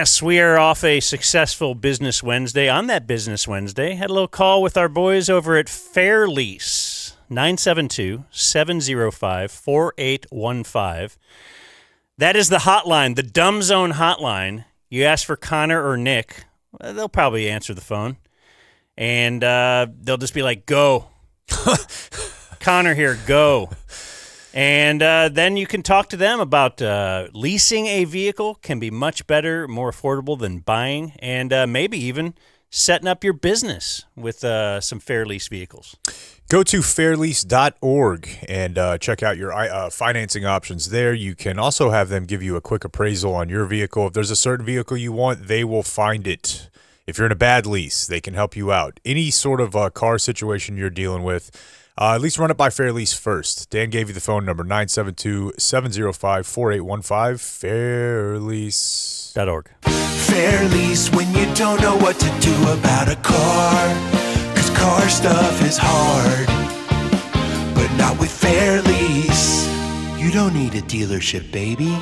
Yes, we are off a successful Business Wednesday. On that Business Wednesday, had a little call with our boys over at Fair Lease, 972-705-4815. That is the hotline, the Dumb Zone hotline. You ask for Connor or Nick, they'll probably answer the phone. And they'll just be like, go. Connor here, go. And then you can talk to them about leasing a vehicle can be much better, more affordable than buying, and maybe even setting up your business with some Fair Lease vehicles. Go to fairlease.org and check out your financing options there. You can also have them give you a quick appraisal on your vehicle. If there's a certain vehicle you want, they will find it. If you're in a bad lease, they can help you out. Any sort of car situation you're dealing with, at least run it by Fair Lease first. Dan gave you the phone number, 972-705-4815, fairlease.org. Fair Lease, when you don't know what to do about a car, 'cause car stuff is hard. But not with Fair Lease. You don't need a dealership, baby.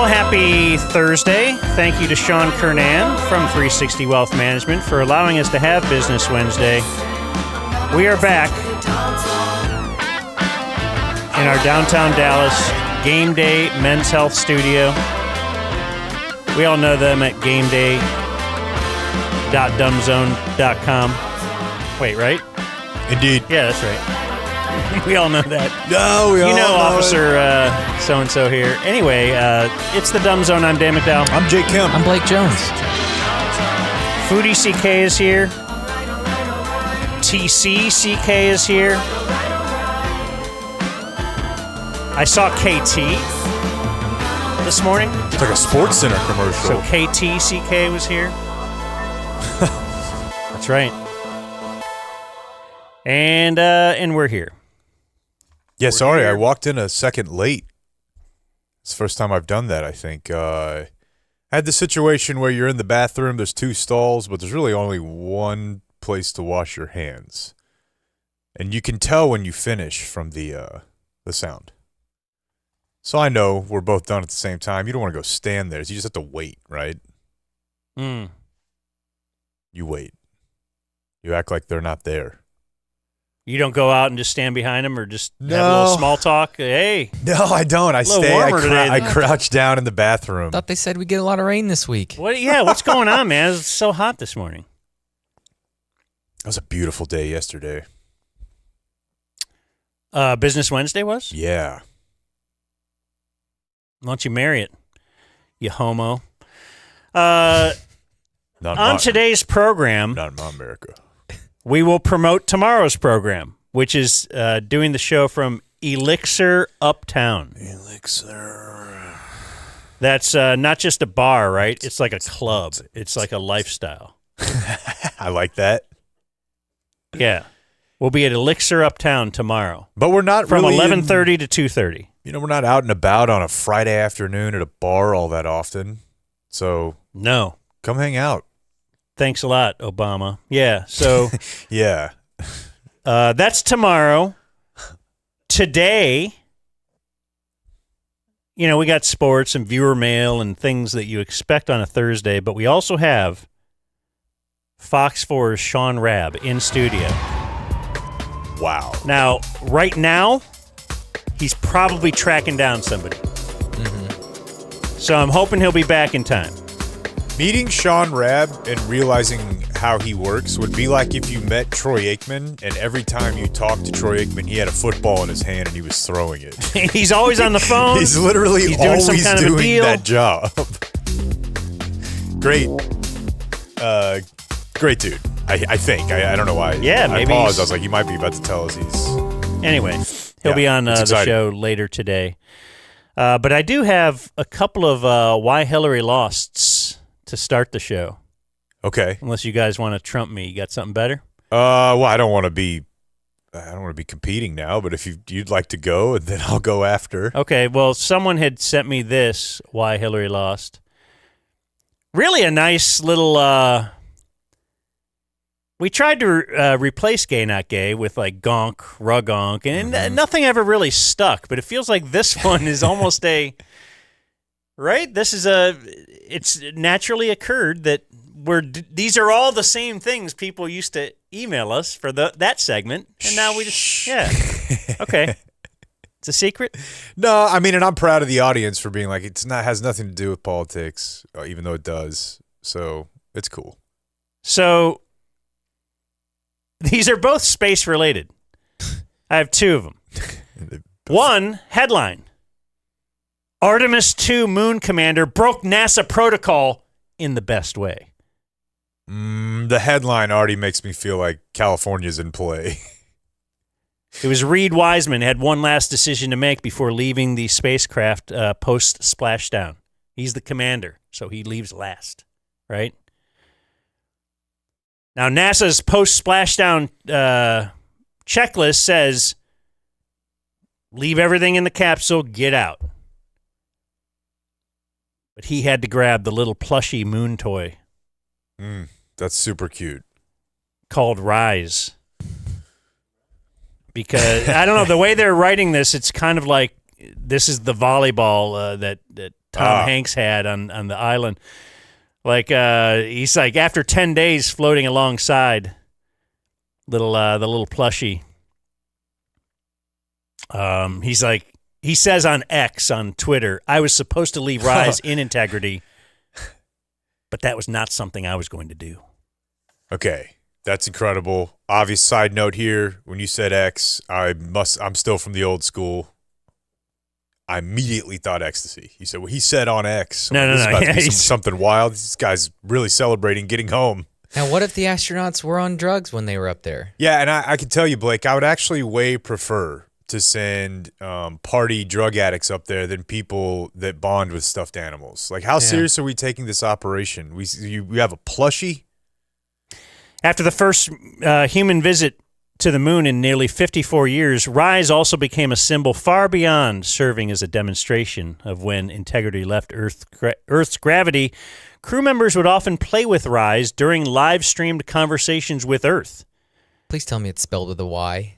Happy Thursday. Thank you to Sean Kernan from 360 Wealth Management for allowing us to have Business Wednesday. We are back in our downtown Dallas Game Day Men's Health Studio. We all know them at gameday.dumbzone.com. Wait, right? Indeed. Yeah, that's right. We all know that. No, we all know Officer so-and-so here. Anyway, it's the Dumb Zone. I'm Dan McDowell. I'm Jake Kemp. I'm Blake Jones. Foodie CK is here. TC CK is here. I saw KT this morning. It's like a Sports Center commercial. So KT CK was here. That's right. And we're here. Yeah, sorry, I walked in a second late. It's the first time I've done that, I think. I had the situation where you're in the bathroom, there's 2 stalls, but there's really only one place to wash your hands. And you can tell when you finish from the sound. So I know we're both done at the same time. You don't want to go stand there. So you just have to wait, right? Mm. You wait. You act like they're not there. You don't go out and just stand behind them or just have a little small talk? Hey. No, I don't. I stay. I crouch down in the bathroom. Thought they said we get a lot of rain this week. What? Yeah, what's going on, man? It's so hot this morning. It was a beautiful day yesterday. Business Wednesday was? Yeah. Why don't you marry it, you homo? On today's program, not in America, we will promote tomorrow's program, which is doing the show from Elixir Uptown. Elixir. That's not just a bar, right? It's like a club. It's like a lifestyle. I like that. Yeah. We'll be at Elixir Uptown tomorrow. But we're not from really 11:30 to 2:30. You know, we're not out and about on a Friday afternoon at a bar all that often. So no. Come hang out. Thanks a lot, Obama. Yeah, so yeah. That's tomorrow. Today, you know, we got sports and viewer mail and things that you expect on a Thursday, but we also have Fox 4's Shaun Rabb in studio. Wow. Now, right now, he's probably tracking down somebody. Mm-hmm. So I'm hoping he'll be back in time. Meeting Shaun Rabb and realizing how he works would be like if you met Troy Aikman and every time you talked to Troy Aikman, he had a football in his hand and he was throwing it. He's always on the phone. He's literally doing always some kind of a deal. that job. Great. Great dude. I think. I don't know why. Yeah, maybe. I paused. I was like, he might be about to tell us he's... Anyway, he'll be on the show later today. But I do have a couple of Why Hillary Lost's to start the show. Okay. Unless you guys want to trump me. You got something better? Well, I don't want to be competing now, but if you'd like to go, then I'll go after. Okay, well, someone had sent me this, why Hillary lost. Really a nice little, we tried to replace Gay Not Gay with like Gonk, Rugonk, and nothing ever really stuck, but it feels like this one is almost right? This is it's naturally occurred that these are all the same things people used to email us for that segment, and now we just, okay. It's a secret? No, I mean, and I'm proud of the audience for being like, has nothing to do with politics, even though it does, so it's cool. So, these are both space-related. I have two of them. One, headline. Artemis II moon commander broke NASA protocol in the best way. The headline already makes me feel like California's in play. It was Reed Wiseman had one last decision to make before leaving the spacecraft post-splashdown. He's the commander, so he leaves last, right? Now, NASA's post-splashdown checklist says, leave everything in the capsule, get out. But he had to grab the little plushy moon toy. That's super cute. Called Rise. Because, I don't know, the way they're writing this, it's kind of like this is the volleyball that Tom Hanks had on the island. Like, he's like, after 10 days floating alongside the little plushie, he's like, he says on X, on Twitter, I was supposed to leave Rise in integrity, but that was not something I was going to do. Okay, that's incredible. Obvious side note here, when you said X, I'm still from the old school. I immediately thought ecstasy. You said, well, he said on X. No. This is about to be something wild. This guy's really celebrating getting home. Now, what if the astronauts were on drugs when they were up there? Yeah, and I can tell you, Blake, I would actually way prefer to send party drug addicts up there than people that bond with stuffed animals. Like, how serious are we taking this operation? We have a plushie? After the first human visit to the moon in nearly 54 years, Rise also became a symbol far beyond serving as a demonstration of when integrity left Earth's gravity. Crew members would often play with Rise during live-streamed conversations with Earth. Please tell me it's spelled with a Y.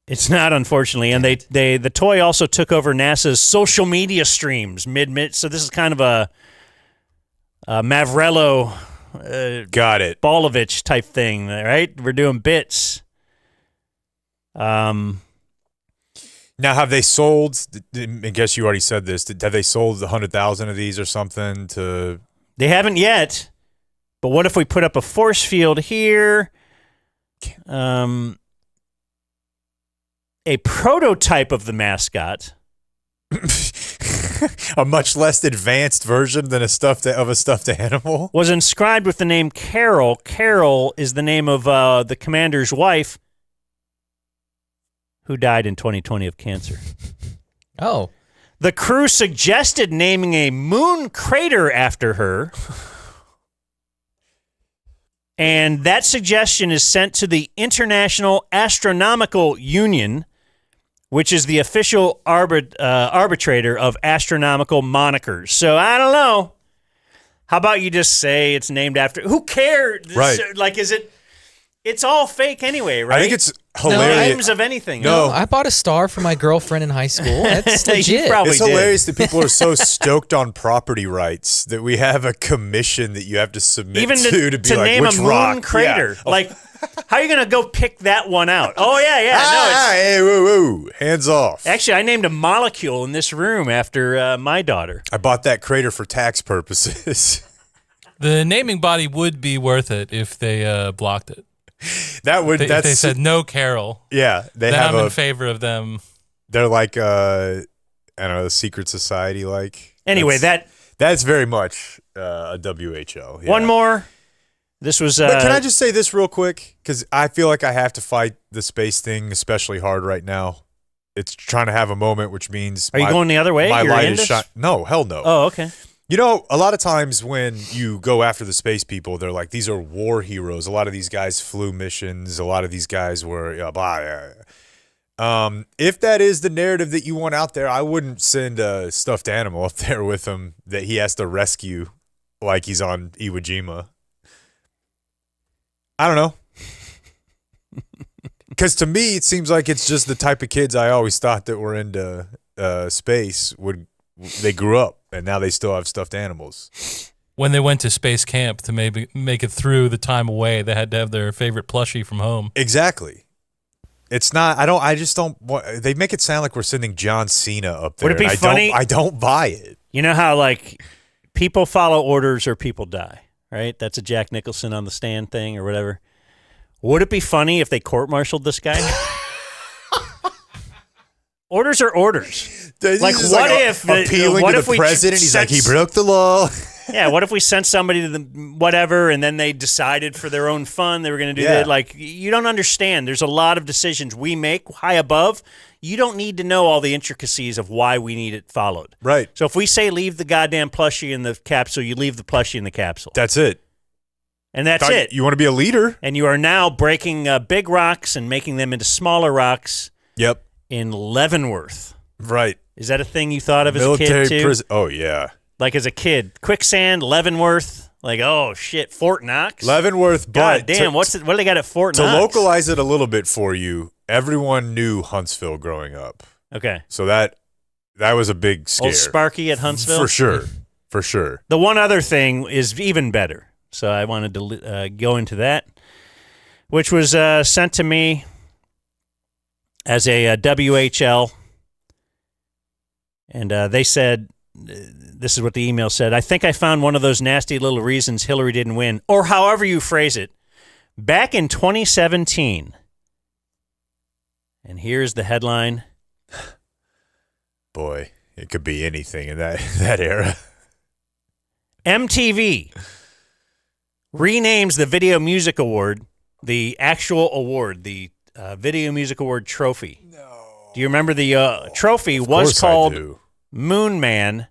It's not, unfortunately, and the toy also took over NASA's social media streams mid. So this is kind of a Mavrello, got it, Bolovich type thing, right? We're doing bits. Now, have they sold? I guess you already said this. Have they sold 100,000 of these or something? They haven't yet. But what if we put up a force field here? A prototype of the mascot. A much less advanced version than a stuffed animal was inscribed with the name Carol. Carol is the name of the commander's wife, who died in 2020 of cancer. Oh. The crew suggested naming a moon crater after her. And that suggestion is sent to the International Astronomical Union, which is the official arbitrator of astronomical monikers. So I don't know. How about you just say it's named after? Who cares? Right. Like, it's all fake anyway, right? I think it's hilarious. Names of anything. No, I bought a star for my girlfriend in high school. That's legit. probably It's did. hilarious that people are so stoked on property rights that we have a commission that you have to submit Even to be like, name which a moon rock? crater. Yeah. Like, how are you going to go pick that one out? Oh, yeah. Hey, woo, hands off. Actually, I named a molecule in this room after my daughter. I bought that crater for tax purposes. The naming body would be worth it if they blocked it. If they said no, Carol. Yeah, then I'm in favor of them. They're like I don't know, a secret society. Like anyway, that's very much a WHL. Yeah. One more. This was. But can I just say this real quick? Because I feel like I have to fight the space thing especially hard right now. It's trying to have a moment, which means are you going the other way? My You're light in is this? shot. No, hell no. Oh, okay. You know, a lot of times when you go after the space people, they're like, these are war heroes. A lot of these guys flew missions. A lot of these guys were if that is the narrative that you want out there, I wouldn't send a stuffed animal up there with him that he has to rescue like he's on Iwo Jima. I don't know. Because to me, it seems like it's just the type of kids I always thought that were into space they grew up and now they still have stuffed animals. When they went to space camp to maybe make it through the time away, they had to have their favorite plushie from home. Exactly. It's not. I just don't. They make it sound like we're sending John Cena up there. Would it be funny? I don't buy it. You know how like people follow orders or people die, right? That's a Jack Nicholson on the stand thing or whatever. Would it be funny if they court-martialed this guy? Orders are orders. Like, what if appealing to the president? He's like, he broke the law. Yeah, what if we sent somebody to the whatever, and then they decided for their own fun they were going to do that? Like, you don't understand. There's a lot of decisions we make high above. You don't need to know all the intricacies of why we need it followed. Right. So if we say leave the goddamn plushie in the capsule, you leave the plushie in the capsule. That's it. And that's it. You want to be a leader. And you are now breaking big rocks and making them into smaller rocks. Yep. In Leavenworth. Right. Is that a thing you thought of Military as a kid, too? prison. Oh, yeah. Like as a kid. Quicksand, Leavenworth. Like, oh, shit, Fort Knox? Leavenworth, God damn, what do they got at Fort Knox? To localize it a little bit for you, everyone knew Huntsville growing up. Okay. So that was a big scare. Old Sparky at Huntsville? For sure. For sure. The one other thing is even better. So I wanted to go into that, which was sent to me as a WHL. And they said, this is what the email said, I think I found one of those nasty little reasons Hillary didn't win, or however you phrase it, back in 2017. And here's the headline. Boy, it could be anything in that era. MTV renames the Video Music Award, the actual award, the Video Music Award trophy. No. Do you remember the trophy was called Moon Man?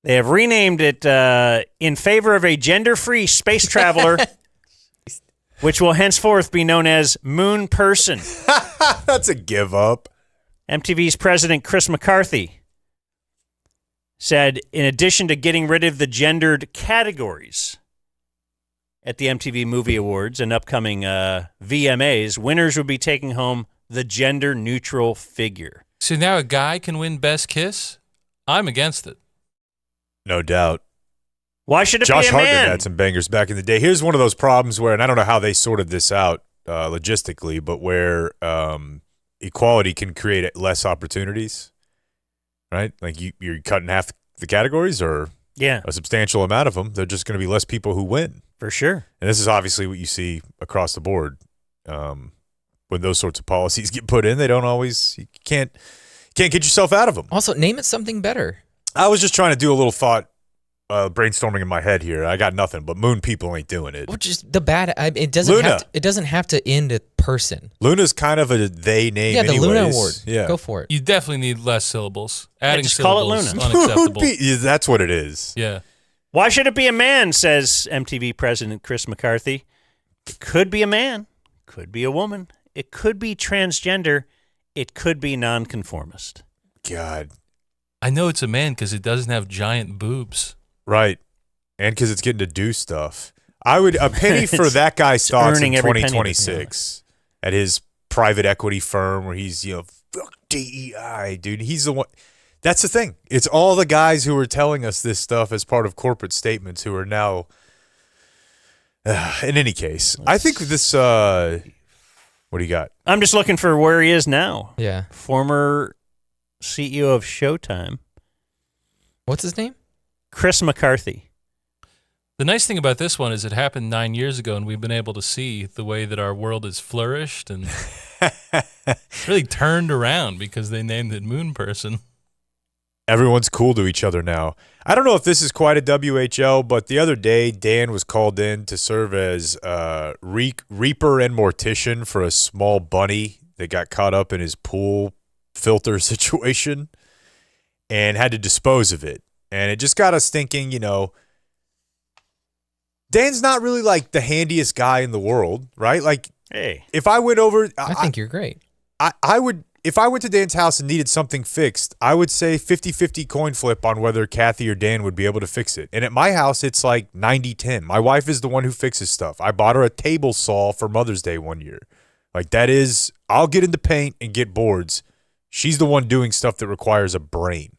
They have renamed it in favor of a gender-free space traveler, which will henceforth be known as Moon Person. That's a give up. MTV's president, Chris McCarthy, said in addition to getting rid of the gendered categories at the MTV Movie Awards and upcoming VMAs, winners would be taking home the gender-neutral figure. So now a guy can win Best Kiss? I'm against it. No doubt. Why should it Josh be a Hartnett man? had some bangers back in the day. Here's one of those problems where, and I don't know how they sorted this out logistically, but where equality can create less opportunities, right? Like you're cutting half the categories or a substantial amount of them. They're just going to be less people who win. For sure. And this is obviously what you see across the board. When those sorts of policies get put in, they don't always, you can't get yourself out of them. Also, name it something better. I was just trying to do a little thought brainstorming in my head here. I got nothing, but moon people ain't doing it. Which is the bad. It doesn't have to end a person. Luna's kind of a they name. Yeah, the anyways. Luna Award. Yeah, go for it. You definitely need less syllables. Adding just call it syllables Luna. is unacceptable. Yeah, that's what it is. Yeah. Why should it be a man, says MTV president Chris McCarthy. It could be a man, could be a woman, it could be transgender, it could be nonconformist. God. I know it's a man because it doesn't have giant boobs. Right. And because it's getting to do stuff. I would a penny for that guy's thoughts in 2026 at his private equity firm where he's, fuck DEI, dude. He's the one. That's the thing. It's all the guys who are telling us this stuff as part of corporate statements who are now. In any case, I think this. What do you got? I'm just looking for where he is now. Yeah. Former CEO of Showtime. What's his name? Chris McCarthy. The nice thing about this one is it happened 9 years ago, and we've been able to see the way that our world has flourished and really turned around because they named it Moon Person. Everyone's cool to each other now. I don't know if this is quite a WHL, but the other day, Dan was called in to serve as Reaper and Mortician for a small bunny that got caught up in his pool filter situation. and had to dispose of it. And it just got us thinking, Dan's not really like the handiest guy in the world, right? Like, Hey. if I went over, I think you're great. I would, if I went to Dan's house and needed something fixed, I would say 50-50 coin flip on whether Kathy or Dan would be able to fix it. And at my house, it's like 90-10. My wife is the one who fixes stuff. I bought her a table saw for Mother's Day one year. Like, that is, I'll get into paint and get boards. She's the one doing stuff that requires a brain,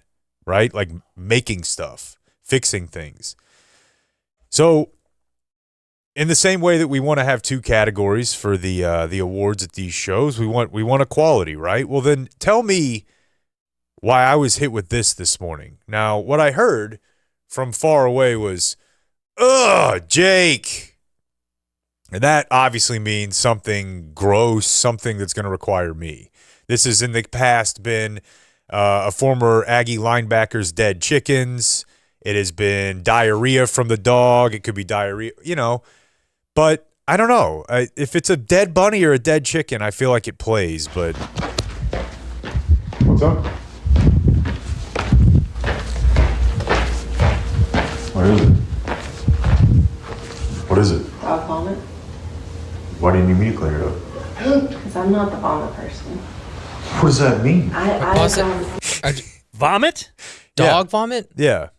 right? Like making stuff, fixing things. So in the same way that we want to have two categories for the awards at these shows, we want equality, right? Well, then tell me why I was hit with this morning. Now, what I heard from far away was, "Ugh, Jake." And that obviously means something gross, something that's going to require me. This has in the past been a former Aggie linebacker's dead chickens. It has been diarrhea from the dog. It could be diarrhea, But I don't know. If it's a dead bunny or a dead chicken, I feel like it plays, but... What's up? What is it? What is it? Dog vomit. Why do you need me to clean it up? Because I'm not the vomit person. What does that mean? I Pause it. don't. Vomit? Dog vomit? Yeah.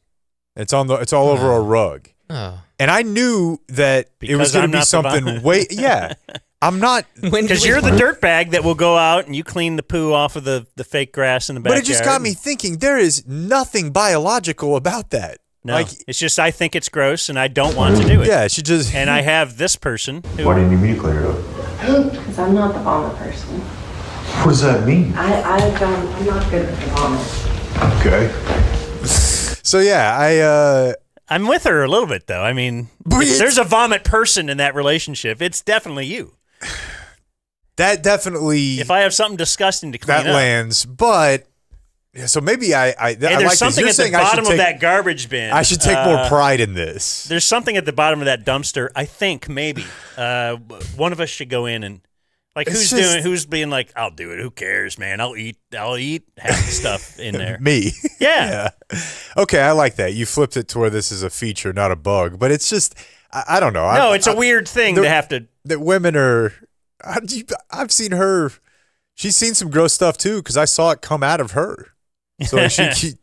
It's all over a rug. Oh. And I knew that it was Because going I'm to be not the something vomit. way... Yeah. I'm not... Because you're the dirtbag that will go out and you clean the poo off of the fake grass in the backyard. But it just got me thinking, there is nothing biological about that. No, it's just I think it's gross and I don't want to do it. Yeah, she just... And I have this person who... Why do you need me to clean it up? Because I'm not the vomit person. What does that mean? I'm not good with the vomit. Okay. So, yeah, I'm with her a little bit, though. I mean, if there's a vomit person in that relationship, it's definitely you. that definitely... If I have something disgusting to clean that up. lands, but... Yeah, so maybe I And there's like something this. at the bottom of that garbage bin. I should take more pride in this. There's something at the bottom of that dumpster. I think maybe one of us should go in and like who's being like, I'll do it. Who cares, man? I'll eat half the stuff in there. Me. Yeah. Okay, I like that. You flipped it to where this is a feature, not a bug. But it's just, I don't know. No, it's a weird thing to have to. That women are. I've seen her. She's seen some gross stuff too because I saw it come out of her. So she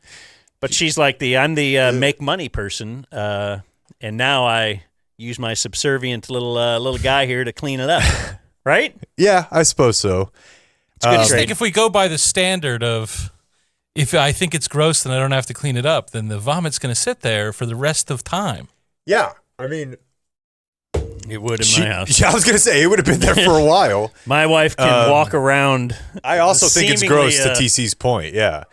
But she's like I'm the make money person, and now I use my subservient little guy here to clean it up, right? Yeah, I suppose so. I just think if we go by the standard of if I think it's gross, then I don't have to clean it up, then the vomit's going to sit there for the rest of time. Yeah, I mean, It would in my house. Yeah, I was gonna say it would have been there for a while. My wife can walk around. I also think it's gross to seemingly, TC's point. Yeah.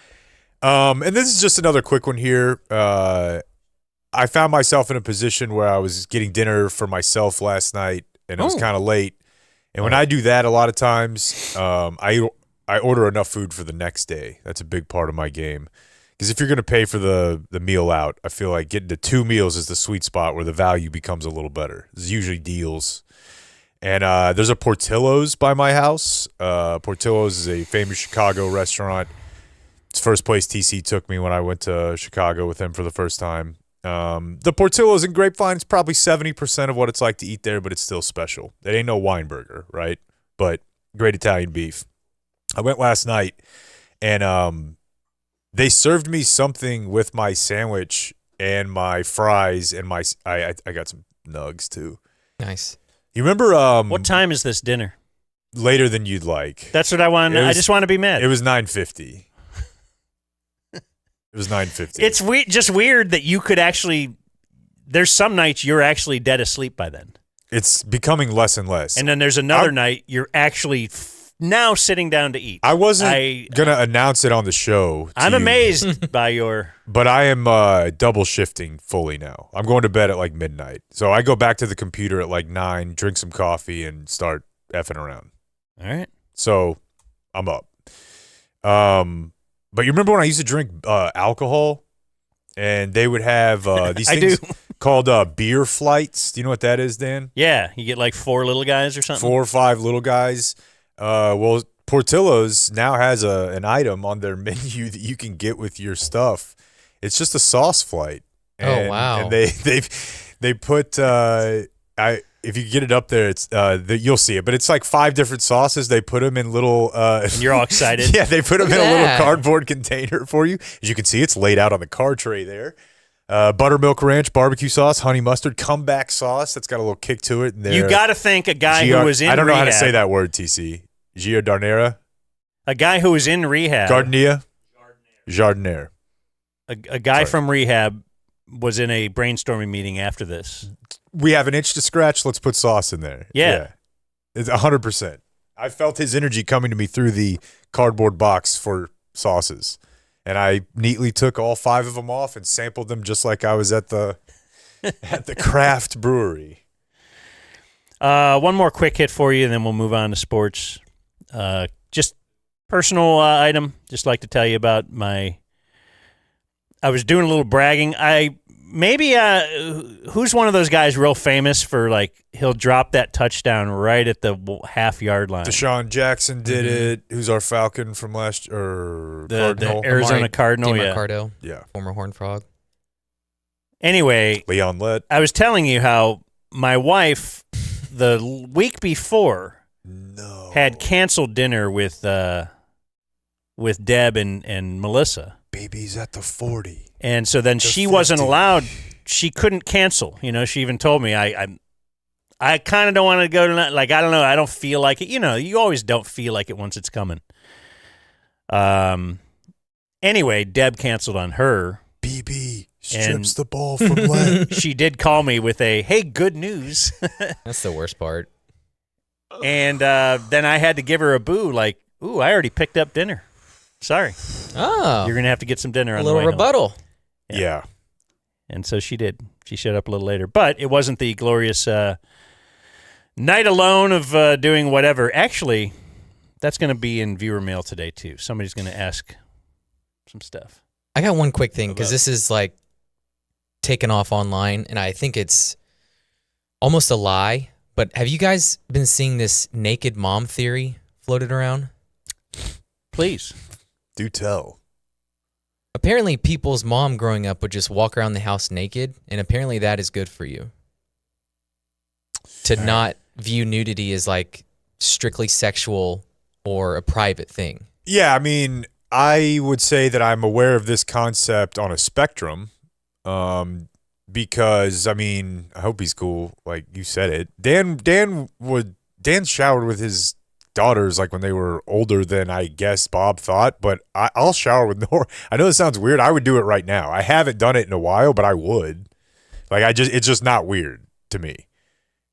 And this is just another quick one here. I found myself in a position where I was getting dinner for myself last night, and it was kind of late. And when I do that, a lot of times, I order enough food for the next day. That's a big part of my game. Because if you're going to pay for the meal out, I feel like getting to 2 meals is the sweet spot where the value becomes a little better. There's usually deals. And there's a Portillo's by my house. Portillo's is a famous Chicago restaurant. It's the first place TC took me when I went to Chicago with him for the first time. The Portillo's in Grapevine is probably 70% of what it's like to eat there, but it's still special. It ain't no Weinberger, right? But great Italian beef. I went last night, and they served me something with my sandwich and my fries, and I got some nugs too. Nice. You remember What time is this dinner? later than you'd like? That's what I want. I just want to be mad. It was 9:50. It was 9:50. It's just weird that you could actually. There's some nights you're actually dead asleep by then, It's becoming less and less. and then there's another night you're actually now sitting down to eat. I wasn't gonna announce it on the show. I'm amazed by your. But I am double shifting fully now. I'm going to bed at like midnight. So I go back to the computer at like 9, drink some coffee, and start effing around. All right. So I'm up. But you remember when I used to drink alcohol? And they would have these things called beer flights. Do you know what that is, Dan? Yeah, you get like 4 little guys or something. 4 or 5 little guys. Well, Portillo's now has an item on their menu that you can get with your stuff. It's just a sauce flight. Oh, wow. And they put if you get it up there, it's you'll see it, but it's like 5 different sauces. They put them in little. And you're all excited. Yeah, they put them Look in at a little that. cardboard container for you. As you can see, it's laid out on the card tray there. Buttermilk ranch, barbecue sauce, honey mustard, comeback sauce. That's got a little kick to it. And You got to think a guy who was in I don't know how to rehab- say that word, TC. Giordaniera? A guy who was in rehab. Gardenia? Jardinier. A guy from rehab was in a brainstorming meeting after this. We have an itch to scratch. Let's put sauce in there. Yeah. It's 100%. I felt his energy coming to me through the cardboard box for sauces. And I neatly took all 5 of them off and sampled them just like I was at the craft brewery. One more quick hit for you, and then we'll move on to sports. Just personal item. Just like to tell you about I was doing a little bragging. Who's one of those guys real famous for, like, he'll drop that touchdown right at the half-yard line? Deshaun Jackson did it. Who's our Falcon from last year? Cardinal. The Arizona Cardinal, yeah. DeMarcado, Yeah. former Horned Frog. Anyway, Leon Lett. I was telling you how my wife, the week before, had canceled dinner with Deb and Melissa. Baby's at the 40. And so then she wasn't allowed. She couldn't cancel. You know, she even told me, I kind of don't want to go tonight. Like, I don't know. I don't feel like it. You know, you always don't feel like it once it's coming. Anyway, Deb canceled on her. BB And- strips the ball from Lett. She did call me with a, hey, good news. That's the worst part. And then I had to give her a boo, like, ooh, I already picked up dinner. Sorry. Oh, You're going to have to get some dinner a on little the way home. rebuttal. Yeah. And so she did. She showed up a little later. But it wasn't the glorious night alone of doing whatever. Actually, that's going to be in viewer mail today, too. Somebody's going to ask some stuff. I got one quick thing because this is like taken off online, and I think it's almost a lie. But have you guys been seeing this naked mom theory floated around? Please. Do tell. Apparently, people's mom growing up would just walk around the house naked, and apparently that is good for you. To not view nudity as like strictly sexual or a private thing. Yeah, I mean, I would say that I'm aware of this concept on a spectrum, because I mean, I hope he's cool. Like you said it, Dan showered with his daughters like when they were older than I guess Bob thought. But I'll shower with Nora. I know this sounds weird. I would do it right now. I haven't done it in a while, but I would. Like it's just not weird to me.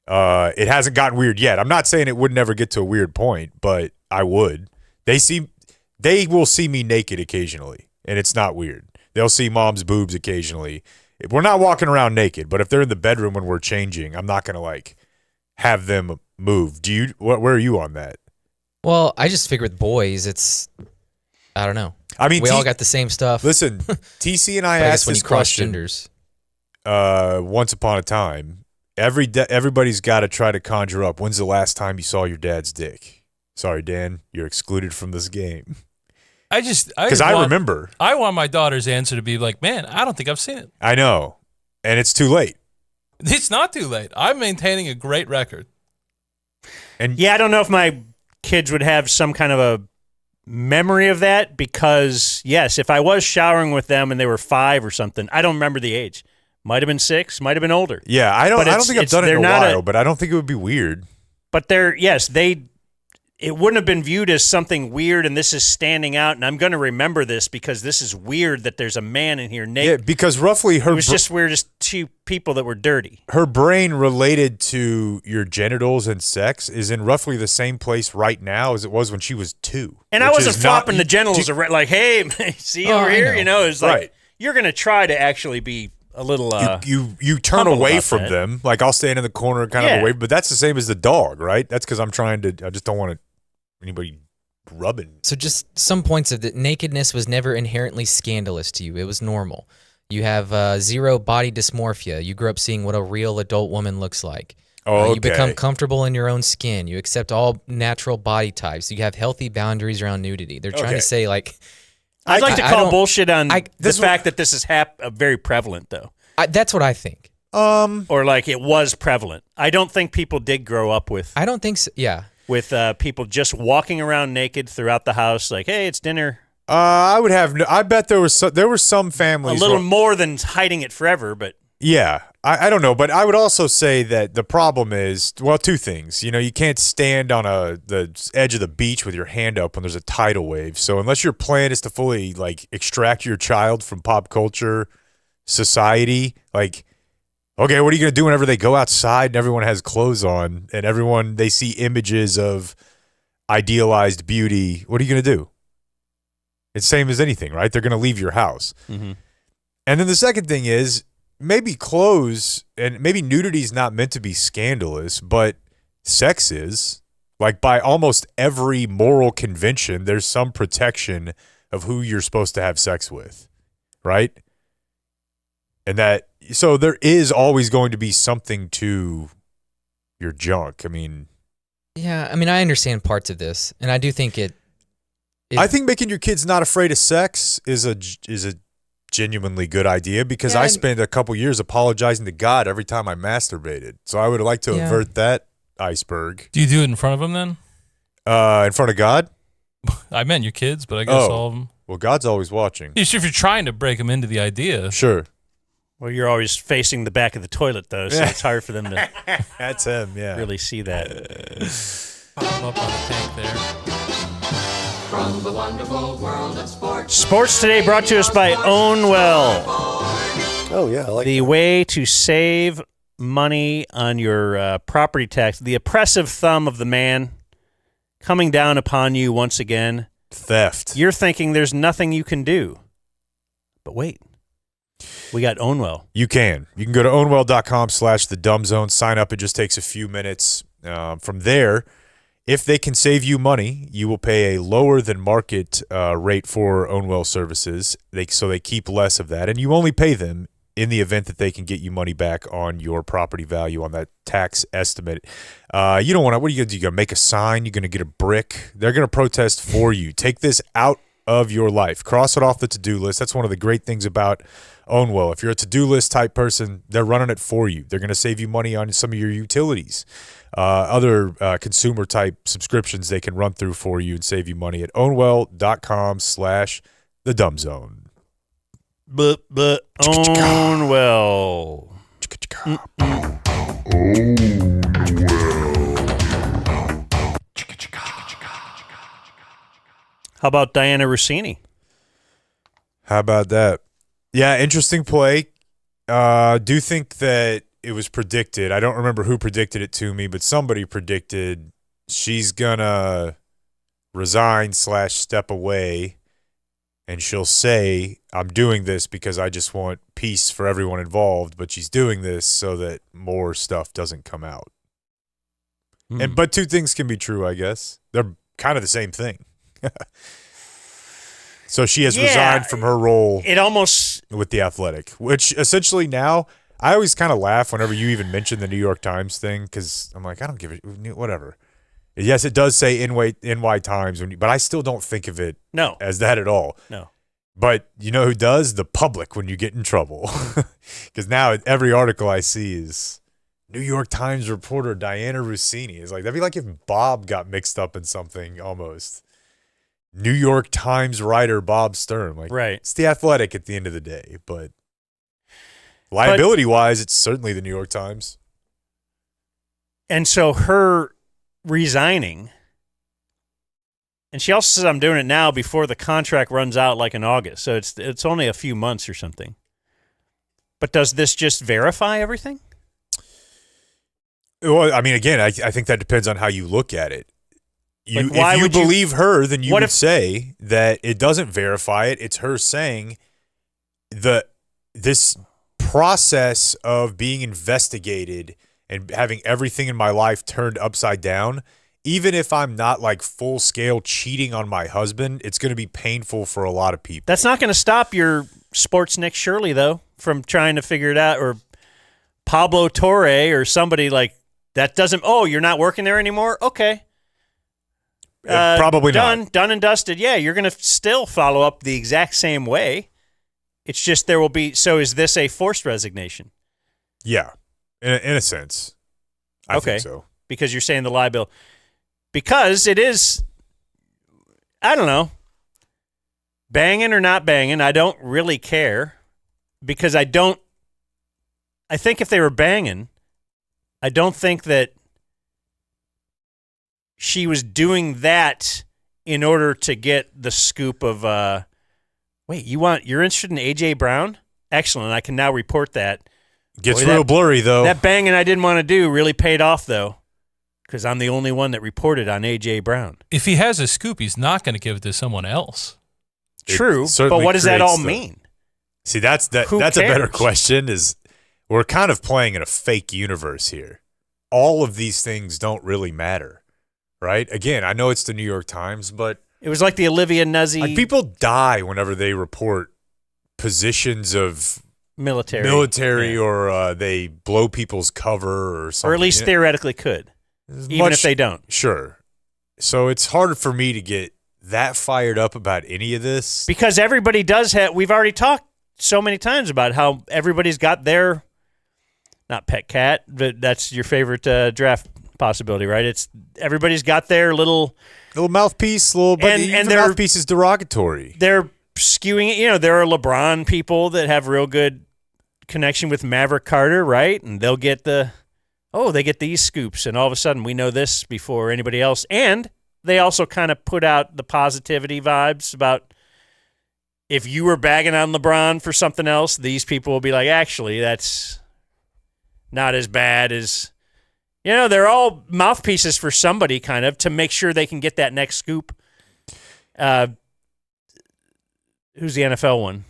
It hasn't gotten weird yet. I'm not saying it would never get to a weird point, but I would. They will see me naked occasionally, and it's not weird. They'll see mom's boobs occasionally. We're not walking around naked, but if they're in the bedroom when we're changing, I'm not going to like have them move. Where are you on that? Well, I just figure with boys, I don't know. I mean, we all got the same stuff. Listen, TC and I But I guess asked when this you cross question genders. Once upon a time. Everybody's got to try to conjure up. When's the last time you saw your dad's dick? Sorry, Dan, you're excluded from this game. Because I remember. I want my daughter's answer to be like, man, I don't think I've seen it. I know, and it's too late. It's not too late. I'm maintaining a great record. And Yeah, I don't know if my kids would have some kind of a memory of that because, yes, if I was showering with them and they were 5 or something, I don't remember the age. Might have been 6, might have been older. yeah, I don't think I've done it they're in a not while, but I don't think it would be weird. But it wouldn't have been viewed as something weird, and this is standing out, and I'm going to remember this because this is weird that there's a man in here Yeah, naked. because roughly It was just we're just 2 people that were dirty. her brain related to your genitals and sex is in roughly the same place right now as it was when she was 2. And I which wasn't is not- flopping the genitals around like, hey, see Oh, over I here? know. You know, it's like Right. you're going to try to actually be a little you turn humble away about from that. them. Like I'll stand in the corner kind Yeah. of away, but that's the same as the dog, right? That's because I just don't want anybody rubbing. So just some points of that nakedness was never inherently scandalous to you. It was normal. You have 0 body dysmorphia. You grew up seeing what a real adult woman looks like. Oh, You become comfortable in your own skin. You accept all natural body types. You have healthy boundaries around nudity. They're trying Okay. to say, like, I'd like to I call don't- bullshit on the this fact that this is very prevalent, though. that's what I think. Or like it was prevalent. I don't think people did grow up with I don't think so. Yeah. people just walking around naked throughout the house, like, hey, it's dinner. I would have. I bet there were some A families. little where- more than hiding it forever, but Yeah, I don't know, but I would also say that the problem is, well, two things. You can't stand on the edge of the beach with your hand up when there's a tidal wave. So unless your plan is to fully like extract your child from pop culture society, like, okay, what are you going to do whenever they go outside and everyone has clothes on and they see images of idealized beauty? What are you going to do? It's same as anything, right? They're going to leave your house. mm-hmm. And then the second thing is maybe clothes and maybe nudity is not meant to be scandalous, but sex is. Like by almost every moral convention, there's some protection of who you're supposed to have sex with, right? And so there is always going to be something to your junk. I mean, Yeah. I mean, I understand parts of this, and I do think I think making your kids not afraid of sex is a genuinely good idea because Yeah, I and- spent a couple years apologizing to God every time I masturbated. So I would like to Yeah. avert that iceberg. Do you do it in front of them then? In front of God? I meant your kids, but I guess Oh. all of them. Well, God's always watching. If you're trying to break them into the idea, Sure. Well, you're always facing the back of the toilet, though, so it's hard for them to That's him, yeah. really see that. pop up on the tank there. From the wonderful world of sports. Sports Today brought to us by Ownwell. Oh, yeah, I like The way to save money on your property tax. The oppressive thumb of the man coming down upon you once again. Theft. You're thinking there's nothing you can do. But wait. We got Ownwell. You can. You can go to ownwell.com/thedumbzone. Sign up. It just takes a few minutes. From there, if they can save you money, you will pay a lower than market rate for Ownwell services. So they keep less of that. And you only pay them in the event that they can get you money back on your property value on that tax estimate. You don't want to, what are you going to do? You're going to make a sign? You're going to get a brick? They're going to protest for you. Take this out of your life. Cross it off the to-do list. That's one of the great things about Ownwell. If you're a to-do list type person, they're running it for you. They're going to save you money on some of your utilities. Other consumer type subscriptions they can run through for you and save you money at ownwell.com/thedumbzone. But Ownwell. How about Dianna Russini? How about that? Yeah, interesting play. Do think that it was predicted. I don't remember who predicted it to me, but somebody predicted she's gonna resign / step away, and she'll say, "I'm doing this because I just want peace for everyone involved," but she's doing this so that more stuff doesn't come out. But two things can be true, I guess. They're kind of the same thing. So she has resigned from her role It almost with the Athletic, which essentially now I always kind of laugh whenever you even mention the New York Times thing because I'm like, I don't give it, whatever. Yes, it does say NY Times, but I still don't think of it no. as that at all. No. But you know who does? The public when you get in trouble. Because now every article I see is New York Times reporter Dianna Russini. It's like, that'd be like if Bob got mixed up in something almost. New York Times writer Bob Stern. Like, Right. It's the Athletic at the end of the day, but liability-wise, it's certainly the New York Times. And so her resigning, and she also says, I'm doing it now before the contract runs out like in August. So it's only a few months or something. But does this just verify everything? Well, I mean, again, I think that depends on how you look at it. Like, why if you would you- believe her, then you What would if- say that it doesn't verify it. It's her saying this process of being investigated and having everything in my life turned upside down, even if I'm not like full scale cheating on my husband, it's going to be painful for a lot of people. That's not going to stop your sports Nick Shirley, though, from trying to figure it out, or Pablo Torre or somebody like That doesn't. Oh, you're not working there anymore. Okay. Probably done, not. Done and dusted. Yeah, you're going to still follow up the exact same way. It's just there will be. So is this a forced resignation? Yeah, in a sense. I think so. Because you're saying the liability. Because it is, I don't know, banging or not banging, I don't really care. Because I think if they were banging, I don't think that she was doing that in order to get the scoop of, wait, you're interested in A.J. Brown? Excellent. I can now report that. Gets real blurry, though. That banging I didn't want to do really paid off, though, because I'm the only one that reported on A.J. Brown. If he has a scoop, he's not going to give it to someone else. True, but what does that all mean? See, that's a better question. Is we're kind of playing in a fake universe here. All of these things don't really matter, right? Again, I know it's the New York Times, but it was like the Olivia Nuzzi. Like people die whenever they report positions of military, yeah. or they blow people's cover or something, or at least theoretically could, even if they don't. Sure. So it's hard for me to get that fired up about any of this because everybody does have. We've already talked so many times about how everybody's got their, not pet cat, but that's your favorite draft possibility, right? It's everybody's got their little mouthpiece, but and their mouthpiece is derogatory. They're skewing it. There are LeBron people that have real good connection with Maverick Carter, right? And they'll get they get these scoops, and all of a sudden we know this before anybody else. And they also kind of put out the positivity vibes about if you were bagging on LeBron for something else, these people will be like, actually, that's not as bad as, they're all mouthpieces for somebody kind of to make sure they can get that next scoop. Who's the NFL one?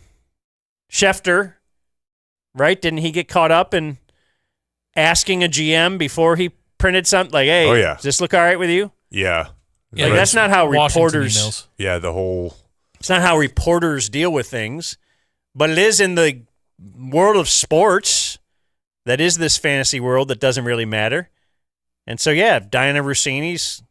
Schefter, right? Didn't he get caught up in asking a GM before he printed something like, hey, does this look all right with you? Yeah. Like, that's not how reporters. Yeah, It's not how reporters deal with things, but it is in the world of sports. That is this fantasy world that doesn't really matter. And so, yeah, Dianna Russini's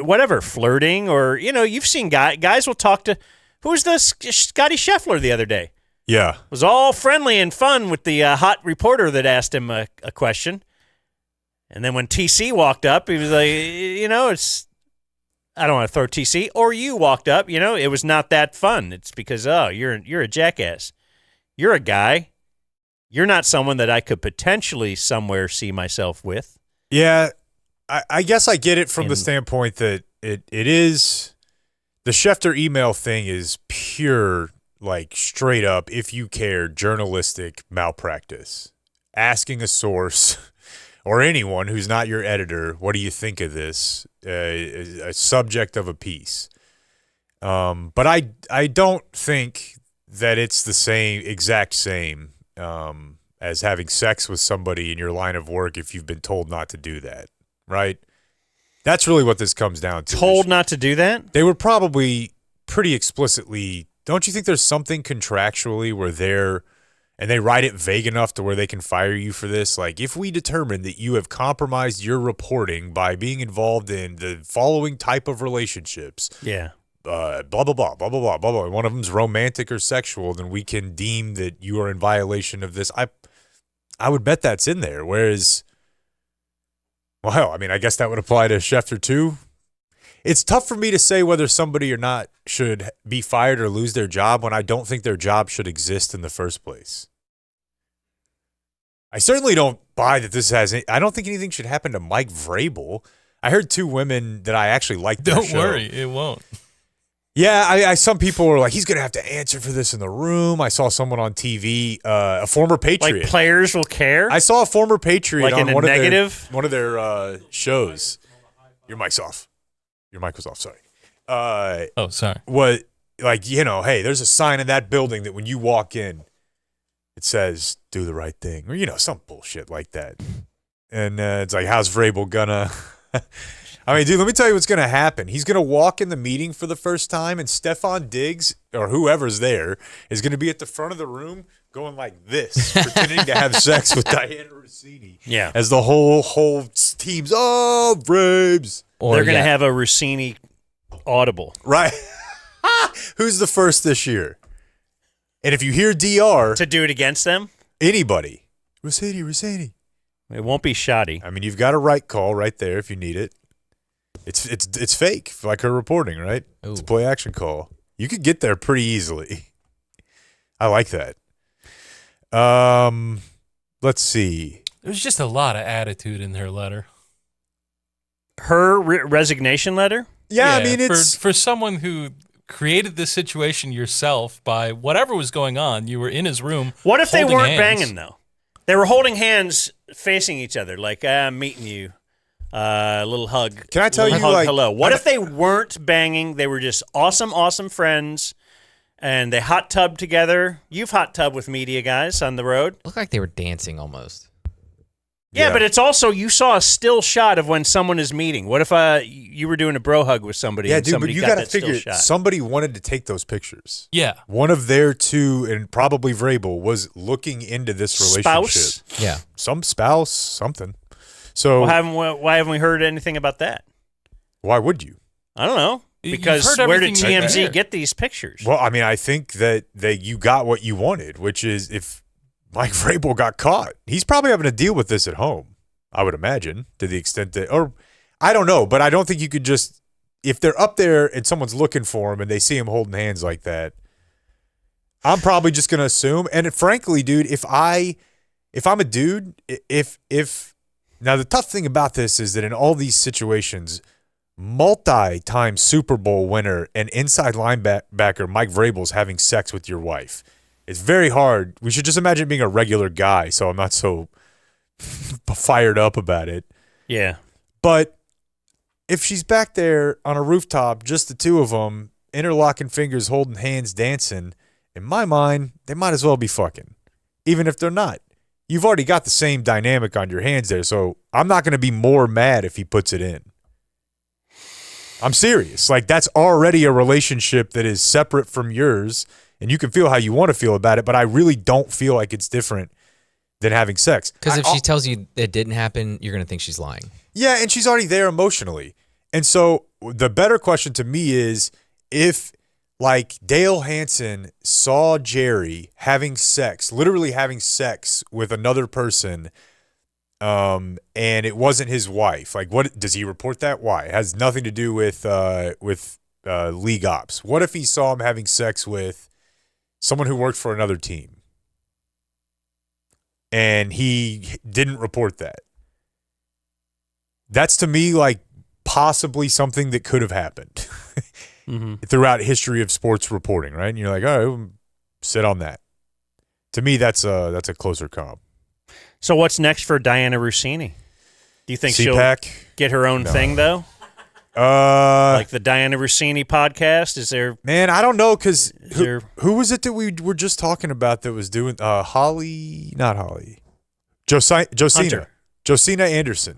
whatever, flirting or, you've seen guys will talk to, who was the Scotty Scheffler the other day? Yeah. Was all friendly and fun with the hot reporter that asked him a question. And then when TC walked up, he was like, it's, I don't want to throw TC, or you walked up, it was not that fun. It's because, you're a jackass. You're a guy. You're not someone that I could potentially somewhere see myself with. Yeah, I guess I get it from the standpoint that it is, the Schefter email thing is pure, like straight up, if you care, journalistic malpractice. Asking a source or anyone who's not your editor, what do you think of this? A subject of a piece. But I don't think that it's the exact same as having sex with somebody in your line of work if you've been told not to do that, right? That's really what this comes down to. Told not to do that? They were probably pretty explicitly, don't you think there's something contractually where and they write it vague enough to where they can fire you for this? Like, if we determine that you have compromised your reporting by being involved in the following type of relationships, yeah, blah, blah, blah, blah, blah, blah, blah, blah. One of them's romantic or sexual, then we can deem that you are in violation of this. I would bet that's in there. Whereas, well, I mean, I guess that would apply to Schefter too. It's tough for me to say whether somebody or not should be fired or lose their job when I don't think their job should exist in the first place. I certainly don't buy that I don't think anything should happen to Mike Vrabel. I heard two women that I actually liked their show. Don't worry, it won't. Yeah, some people were like, he's going to have to answer for this in the room. I saw someone on TV, a former Patriot. Like players will care? I saw a former Patriot like on one of their shows. Your mic's off. Your mic was off, sorry. Sorry. What, like, hey, there's a sign in that building that when you walk in, it says, do the right thing. Or, some bullshit like that. And it's like, how's Vrabel gonna... I mean, dude, let me tell you what's going to happen. He's going to walk in the meeting for the first time, and Stephon Diggs, or whoever's there, is going to be at the front of the room going like this, pretending to have sex with Dianna Russini. Yeah. As the whole team's, oh, Braves. Or They're going to have a Russini audible. Right. Who's the first this year? And if you hear DR, To do it against them? anybody, Russini. It won't be shoddy. I mean, you've got a right call right there if you need it. It's fake, like her reporting, right? Ooh. It's a play action call. You could get there pretty easily. I like that. Let's see. There's just a lot of attitude in her letter. Her resignation letter? Yeah, I mean, it's for someone who created this situation yourself by whatever was going on. You were in his room. What if they holding weren't hands. banging, though? They were holding hands facing each other, like, I'm meeting you. A little hug. Can I tell Little you, hug, like- hello. What if they weren't banging? They were just awesome friends, and they hot tubbed together. You've hot tubbed with media guys on the road. Looked like they were dancing almost. Yeah, Yeah. but it's also, you saw a still shot of when someone is meeting. What if you were doing a bro hug with somebody yeah, and dude. But somebody you got got to that still figure shot? somebody wanted to take those pictures. Yeah. One of their two, and probably Vrabel, was looking into this relationship. Spouse? Yeah. Some spouse, something. So Why haven't we heard anything about that? why would you? I don't know. You've Because heard where did everything you TMZ hear. get these pictures? Well, I mean, I think that you got what you wanted, which is if Mike Vrabel got caught, he's probably having to deal with this at home, I would imagine, to the extent that, or I don't know, but I don't think you could just, if they're up there and someone's looking for him and they see him holding hands like that, I'm probably just going to assume. And frankly, dude, if I'm a dude, now the tough thing about this is that in all these situations, multi-time Super Bowl winner and inside linebacker Mike Vrabel's having sex with your wife. It's very hard. We should just imagine being a regular guy, so I'm not so fired up about it. Yeah. But if she's back there on a rooftop, just the two of them, interlocking fingers, holding hands, dancing, in my mind, they might as well be fucking, even if they're not. You've already got the same dynamic on your hands there, so I'm not going to be more mad if he puts it in. I'm serious. Like, that's already a relationship that is separate from yours, and you can feel how you want to feel about it, but I really don't feel like it's different than having sex. Because if she tells you it didn't happen, you're going to think she's lying. Yeah, and she's already there emotionally. And so the better question to me is if, like, Dale Hansen saw Jerry having sex, literally having sex with another person, and it wasn't his wife. Like, what does he report that? Why? It has nothing to do with league ops. What if he saw him having sex with someone who worked for another team, and he didn't report that? That's to me like possibly something that could have happened throughout history of sports reporting, right? And you're like, all right, we'll sit on that. To me, that's a closer comp. So what's next for Dianna Russini? Do you think she'll CPAC? get her own thing, though? Like the Dianna Russini podcast? Is there... Man, I don't know, because there- who was it that we were just talking about that was doing Josina Anderson.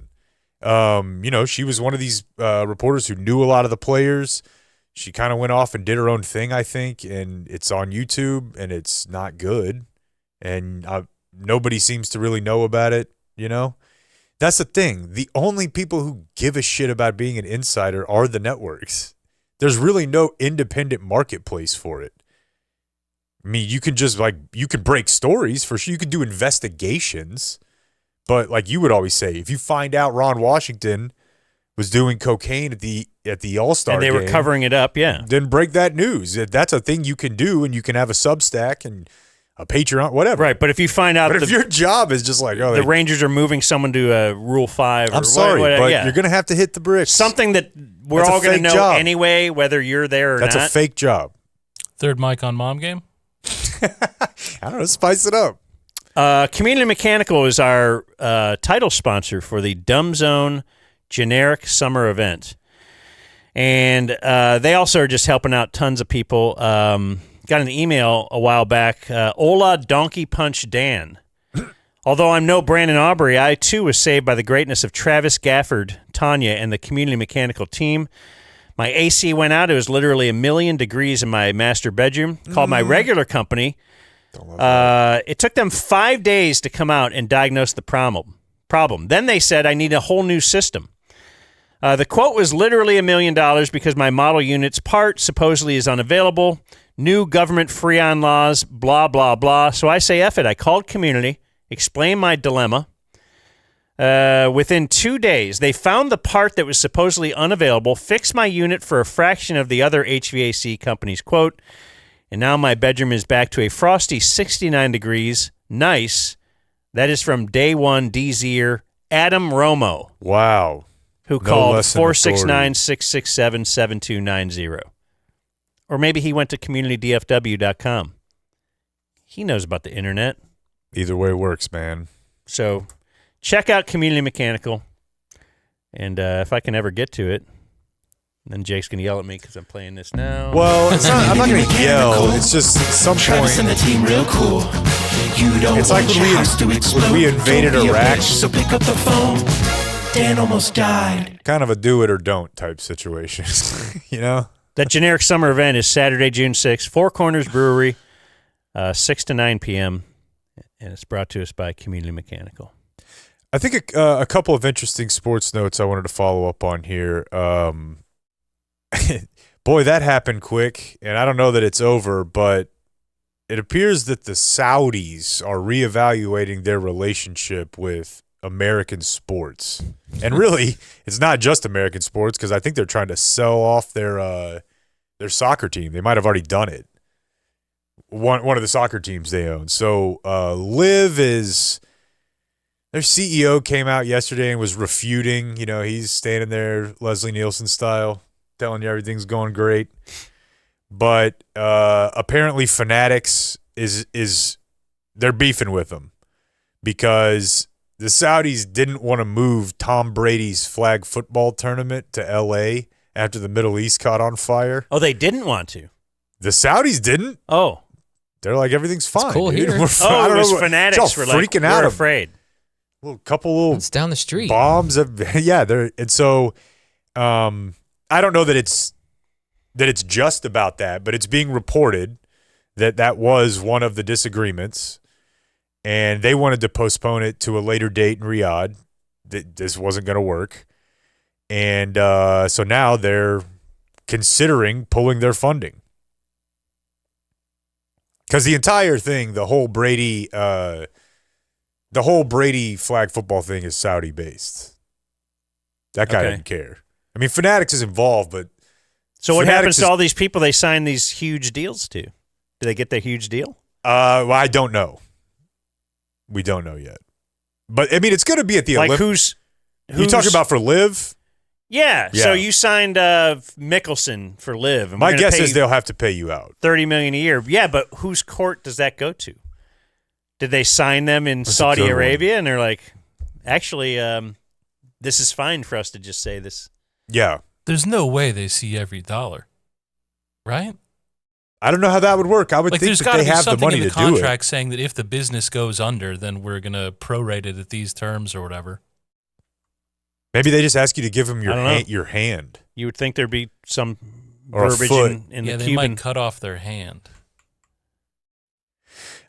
She was one of these reporters who knew a lot of the players. She kind of went off and did her own thing, I think, and it's on YouTube, and it's not good, and nobody seems to really know about it, That's the thing. The only people who give a shit about being an insider are the networks. There's really no independent marketplace for it. I mean, you can just you can break stories for sure. You can do investigations, but like you would always say, if you find out Ron Washington was doing cocaine at the All-Star And they game, were covering it up, yeah. then break that news. That's a thing you can do, and you can have a Substack and a Patreon, whatever. Right, but if you find out But if your job is just like, the Rangers are moving someone to Rule 5 or I'm sorry, whatever, but yeah. you're going to have to hit the bricks. Something that we're That's a all going to fake know job. anyway, whether you're there or That's not. a fake job. Third mic on Mom Game. I don't know. Spice it up. Community Mechanical is our title sponsor for the Dumb Zone generic summer event. And they also are just helping out tons of people. Got an email a while back. Ola Donkey Punch Dan. Although I'm no Brandon Aubrey, I too was saved by the greatness of Travis Gafford, Tanya, and the Community Mechanical team. My AC went out. It was literally 1,000,000 degrees in my master bedroom. Called my regular company. Don't love that. It took them 5 days to come out and diagnose the problem. Then they said, I need a whole new system. The quote was literally $1 million because my model unit's part supposedly is unavailable. New government freon laws, blah, blah, blah. So I say, F it. I called community, explained my dilemma. Within 2 days, they found the part that was supposedly unavailable, fixed my unit for a fraction of the other HVAC company's quote, and now my bedroom is back to a frosty 69 degrees. Nice. That is from day one DZer Adam Romo, Wow. who No called less than 469-667-7290. Or maybe he went to communitydfw.com. He knows about the internet. Either way works, man. So check out Community Mechanical. And if I can ever get to it, then Jake's going to yell at me because I'm playing this now. Well, it's not, I'm not going to yell. It's just at some Travis and point. the team real cool. You don't It's want like your when house to explode. we invaded Don't be a Iraq. bitch, so pick up the phone. Dan almost died. Kind of a do it or don't type situation. You know? That generic summer event is Saturday, June 6th, Four Corners Brewery, 6 to 9 p.m., and it's brought to us by Community Mechanical. I think a couple of interesting sports notes I wanted to follow up on here. Boy, that happened quick, and I don't know that it's over, but it appears that the Saudis are reevaluating their relationship with American sports. And really, it's not just American sports because I think they're trying to sell off their soccer team. They might have already done it. One of the soccer teams they own. So Liv is their CEO came out yesterday and was refuting. You know, he's standing there Leslie Nielsen style, telling you everything's going great. But apparently Fanatics is they're beefing with them because the Saudis didn't want to move Tom Brady's flag football tournament to L.A. after the Middle East caught on fire. Oh, they didn't want to. The Saudis didn't. Oh. They're like, everything's fine. cool dude. here. I Oh, don't it was know, Fanatics it's were all like, freaking we're out. afraid. Couple It's down the street. bombs. Yeah, and so I don't know that it's just about that, but it's being reported that was one of the disagreements, and they wanted to postpone it to a later date in Riyadh. This wasn't going to work, and so now they're considering pulling their funding because the entire thing, the whole Brady flag football thing is Saudi based. That guy didn't care. I mean, Fanatics is involved, but So what Fanatics happens to is- all these people they sign these huge deals to? Do they get their huge deal? well, I don't know. We don't know yet. But I mean, it's going to be at the Like Olympics. who's You talking about for Liv? Yeah. Yeah. So you signed Mickelson for Liv. And My we're gonna guess pay is you they'll have to pay you out. $30 million a year. Yeah, but whose court does that go to? Did they sign them in That's a Saudi good one. Arabia? And they're like, actually, this is fine for us to just say this. Yeah. There's no way they see every dollar, right? I don't know how that would work. I would Like, think there's that got to they be have the something money in the to do it. contract saying that if the business goes under, then we're going to prorate it at these terms or whatever. Maybe they just ask you to give them I don't know. your hand. You would think there'd be some Or a verbiage foot. in Yeah, the they Cuban. might cut off their hand.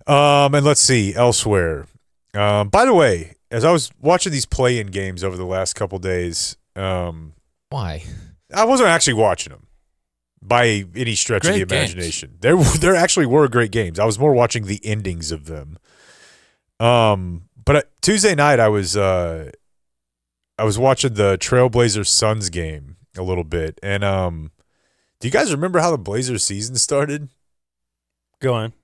And let's see elsewhere. By the way, as I was watching these play-in games over the last couple days, Why? I wasn't actually watching them by any stretch Great of the games. imagination. There actually were great games. I was more watching the endings of them. But Tuesday night I was watching the Trailblazers Suns game a little bit, and do you guys remember how the Blazers season started? Go on.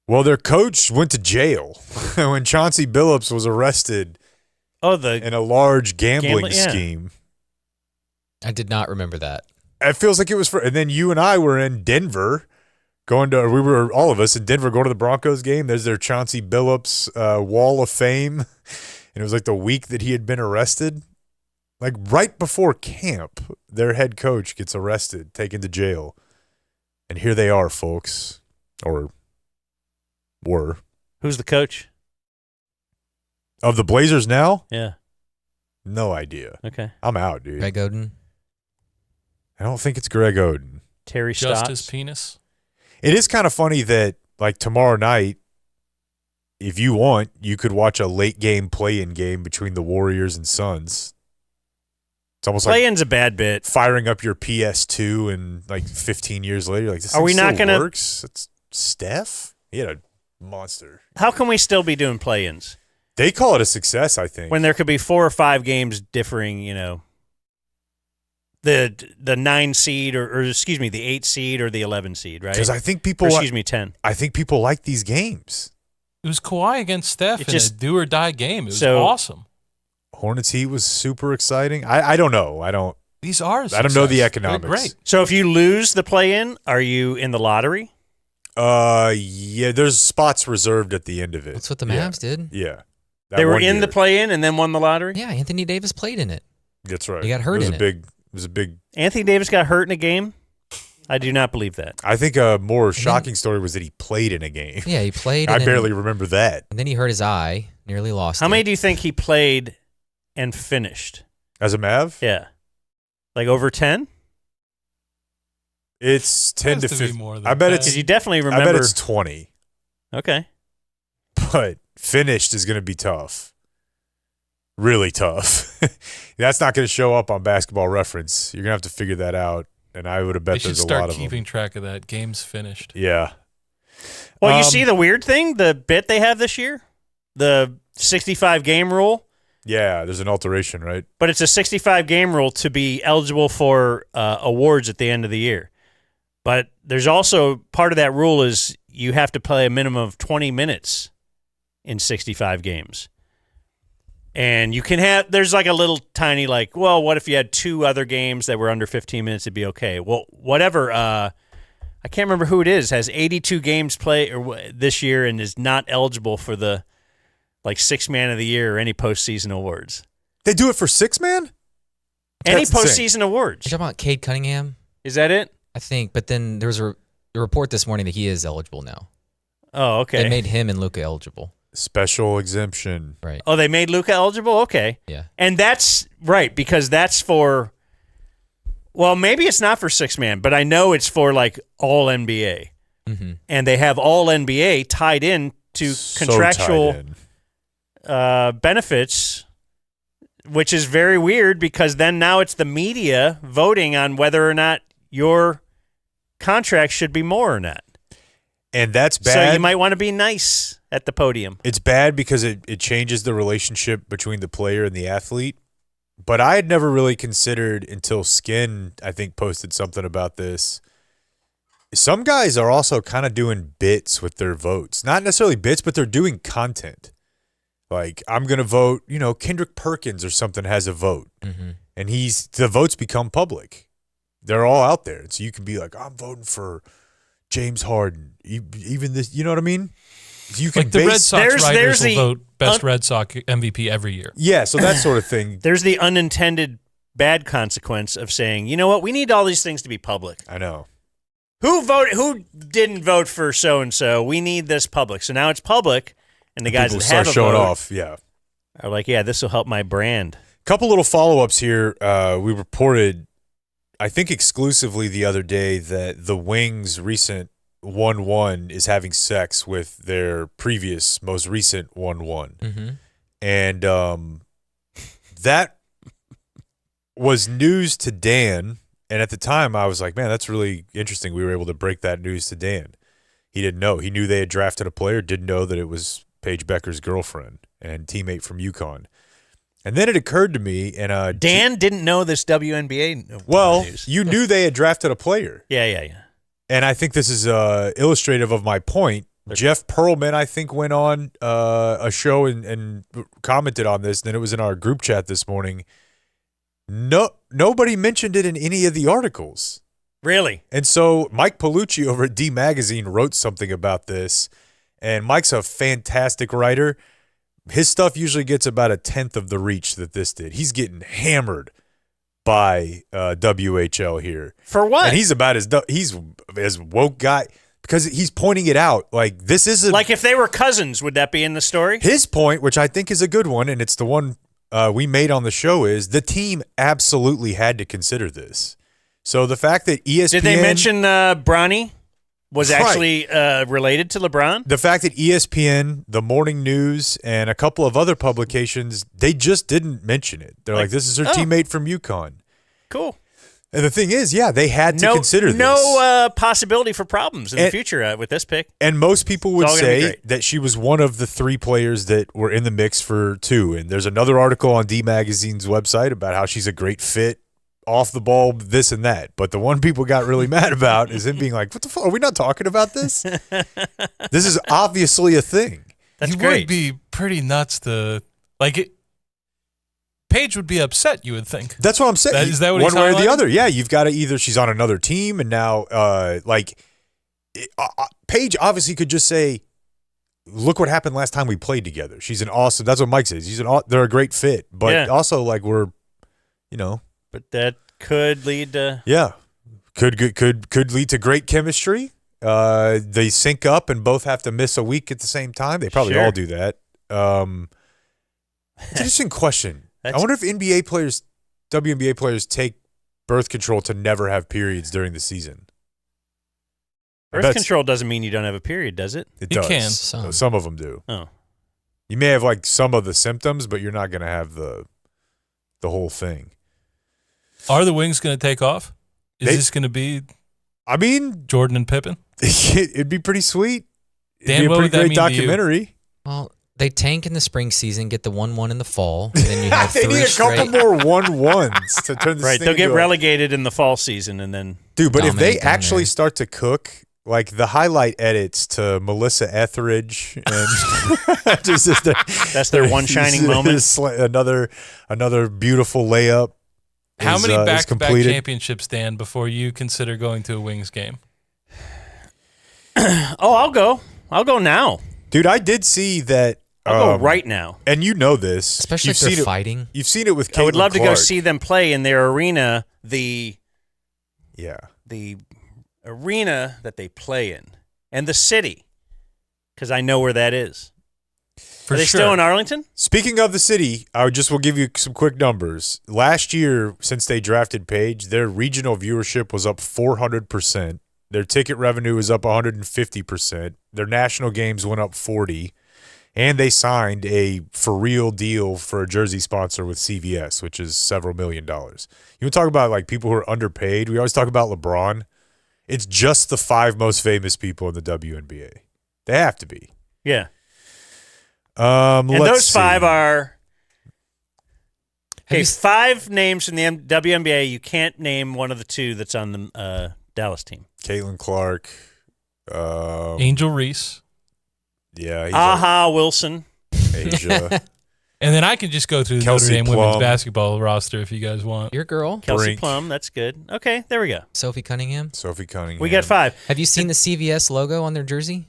Well, their coach went to jail when Chauncey Billups was arrested Oh, the in a large gambling yeah. scheme. I did not remember that. It feels like it was and then you and I were in Denver all of us in Denver going to the Broncos game. There's their Chauncey Billups Wall of Fame. And it was like the week that he had been arrested. Like right before camp, their head coach gets arrested, taken to jail. And here they are, folks. Or were. Who's the coach? Of the Blazers now? Yeah. No idea. Okay. I'm out, dude. Greg Oden. I don't think it's Greg Oden. Terry Justice Stotts. penis. It is kind of funny that like tomorrow night, if you want, you could watch a late game play-in game between the Warriors and Suns. It's almost Play-in's a bad bit. firing up your PS2 and like 15 years later, like this Are we thing not still gonna- works. It's Steph. He had a monster. How can we still be doing play-ins They call it a success, I think. when there could be 4 or 5 games differing? The 9 seed or excuse me, the 8 seed or the 11 seed, right? Because I think Or people, excuse me, 10. I think people like these games. It was Kawhi against Steph It in just- a do or die game. It was So- awesome. Hornets Heat was super exciting. I don't know. I don't These are. I don't know the success. economics. They're great. So if you lose the play-in, are you in the lottery? Yeah, there's spots reserved at the end of it. That's what the Yeah. Mavs did. Yeah. That They were one in the year. play-in and then won the lottery? Yeah, Anthony Davis played in it. That's right. He got hurt it was in a it. big it was a big Anthony Davis got hurt in a game? I do not believe that. I think a more shocking story was that he played in a game. Yeah, he played. I and then- barely remember that. And then he hurt his eye, nearly lost How it. many do you think he played and finished? As a Mav? Yeah. Like over 10? It's 10 to Has to be 15. more than I bet 10. it's Because you definitely I remember. bet it's 20. Okay. But finished is going to be tough. Really tough. That's not going to show up on Basketball Reference. You're going to have to figure that out. And I would have They bet should there's a start lot of keeping them. track of that. Games finished. Yeah. Well, you Um, see the weird thing, the bit they have this year? The 65 game rule, Yeah, there's an alteration, right? but it's a 65 game rule to be eligible for awards at the end of the year. But there's also part of that rule is you have to play a minimum of 20 minutes in 65 games. And you can have, there's like a little tiny, like, well, what if you had 2 other games that were under 15 minutes, it'd be okay. Well, whatever. I can't remember who it is, has 82 games this year and is not eligible for the like 6th man of the year or any postseason awards. They do it for 6-man? Any That's insane. postseason awards. You talking about Cade Cunningham? Is that it? I think. But then there was a report this morning that he is eligible now. Oh, okay. They made him and Luka eligible. Special exemption. Right. Oh, they made Luka eligible? Okay. Yeah. And that's right, because that's for, well, maybe it's not for 6-man, but I know it's for like all NBA. Mm-hmm. And they have all NBA tied in to So contractual tied in. benefits, which is very weird because then now it's the media voting on whether or not your contract should be more or not. And that's bad. So you might want to be nice at the podium. It's bad because it changes the relationship between the player and the athlete. But I had never really considered until Skin, I think, posted something about this. Some guys are also kind of doing bits with their votes. Not necessarily bits, but they're doing content. Like, I'm going to vote, Kendrick Perkins or something has a vote. Mm-hmm. And the votes become public. They're all out there. So you can be like, I'm voting for James Harden. Even this, you know what I mean? You can Like the Red base, Sox There's writers will the vote best Red Sox MVP every year. yeah, so that sort of thing. There's the unintended bad consequence of saying, you know what, we need all these things to be public. I know. Who didn't vote for so-and-so? We need this public. So now it's public, and the guys People that start have a showing vote off. Yeah. are like, yeah, this will help my brand. Couple little follow-ups here. We reported, I think exclusively the other day, that the Wings' recent 1-1 is having sex with their previous, most recent 1-1. Mm-hmm. And that was news to Dan. And at the time, I was like, man, that's really interesting. We were able to break that news to Dan. He didn't know. He knew they had drafted a player, didn't know that it was Paige Becker's girlfriend and teammate from UConn. And then it occurred to me, and Dan didn't know this WNBA well, news. you knew they had drafted a player. Yeah. And I think this is illustrative of my point. Jeff Pearlman, I think, went on a show and commented on this. And then it was in our group chat this morning. Nobody mentioned it in any of the articles. Really? And so Mike Palucci over at D Magazine wrote something about this. And Mike's a fantastic writer. His stuff usually gets about 1/10 of the reach that this did. He's getting hammered by WHL here. For what? And he's as woke guy because he's pointing it out. Like, this isn't like if they were cousins, would that be in the story? his point, which I think is a good one, and it's the one we made on the show, is the team absolutely had to consider this. So the fact that ESPN Did they mention Bronny? was Right. actually related to LeBron. The fact that ESPN, the Morning News, and a couple of other publications, they just didn't mention it. They're like, this is her teammate from UConn. Cool. And the thing is, yeah, they had to consider this. No possibility for problems in the future with this pick. And most people would all gonna be say great. that she was one of the 3 players that were in the mix for 2. And there's another article on D Magazine's website about how she's a great fit, off the ball, this and that. But the one people got really mad about is him being like, what the fuck? Are we not talking about this? This is obviously a thing. That's you great. would be pretty nuts to like it. Paige would be upset, you would think. That's what I'm saying. Is that what one he's way or the highlighting? other? Yeah, you've got to either she's on another team and now, Paige obviously could just say, "Look what happened last time we played together." She's an awesome. That's what Mike says. They're a great fit, but also like we're, But that could lead to could lead to great chemistry. They sync up and both have to miss a week at the same time. They probably Sure. all do that. It's an interesting question. I wonder if NBA players, WNBA players, take birth control to never have periods during the season. birth control doesn't mean you don't have a period, does it? It You does. can. Some of them do. Oh. You may have like some of the symptoms, but you're not going to have the whole thing. Are the Wings going to take off? Is They- this going to be I mean, Jordan and Pippen? it'd be pretty sweet. Dan, It'd be a what pretty would that great mean to you? documentary. Well, they tank in the spring season, get the 1-1 in the fall, and then you have They 3 need a couple straight. more 1-1s to turn this Right. thing They'll get into a- relegated in the fall season and then Dude, but if they dominate down actually there. start to cook, like the highlight edits to Melissa Etheridge, and that's their one shining moment. Another beautiful layup. How is, many is back-to-back completed. championships, Dan, before you consider going to a Wings game? Oh, I'll go. I'll go now. Dude, I did see that. I'll go right now. And you know this, Especially You've if they're seen it- fighting. You've seen it with. I would Caitlin love to go Clark. see them play in their arena, the arena that they play in, and the city, because I know where that is. For Are they sure. still in Arlington? Speaking of the city, will give you some quick numbers. Last year, since they drafted Paige, their regional viewership was up 400%. Their ticket revenue is up 150%. Their national games went up 40%. And they signed a for real deal for a jersey sponsor with CVS, which is several $1 million. You want to talk about like people who are underpaid? We always talk about LeBron. It's just the 5 most famous people in the WNBA. They have to be. Yeah. And And those 5 are okay. 5 names from the WNBA. You can't name one of the 2 that's on the Dallas team. Caitlin Clark. Angel Reese. Yeah. He's Aha Wilson. Asia. And then I can just go through the Kelsey Notre Dame women's Plum. basketball roster if you guys want. Your girl, Kelsey Brink. Plum. That's good. Okay, there we go. Sophie Cunningham. Sophie Cunningham. We got 5. Have you seen the CVS logo on their jersey?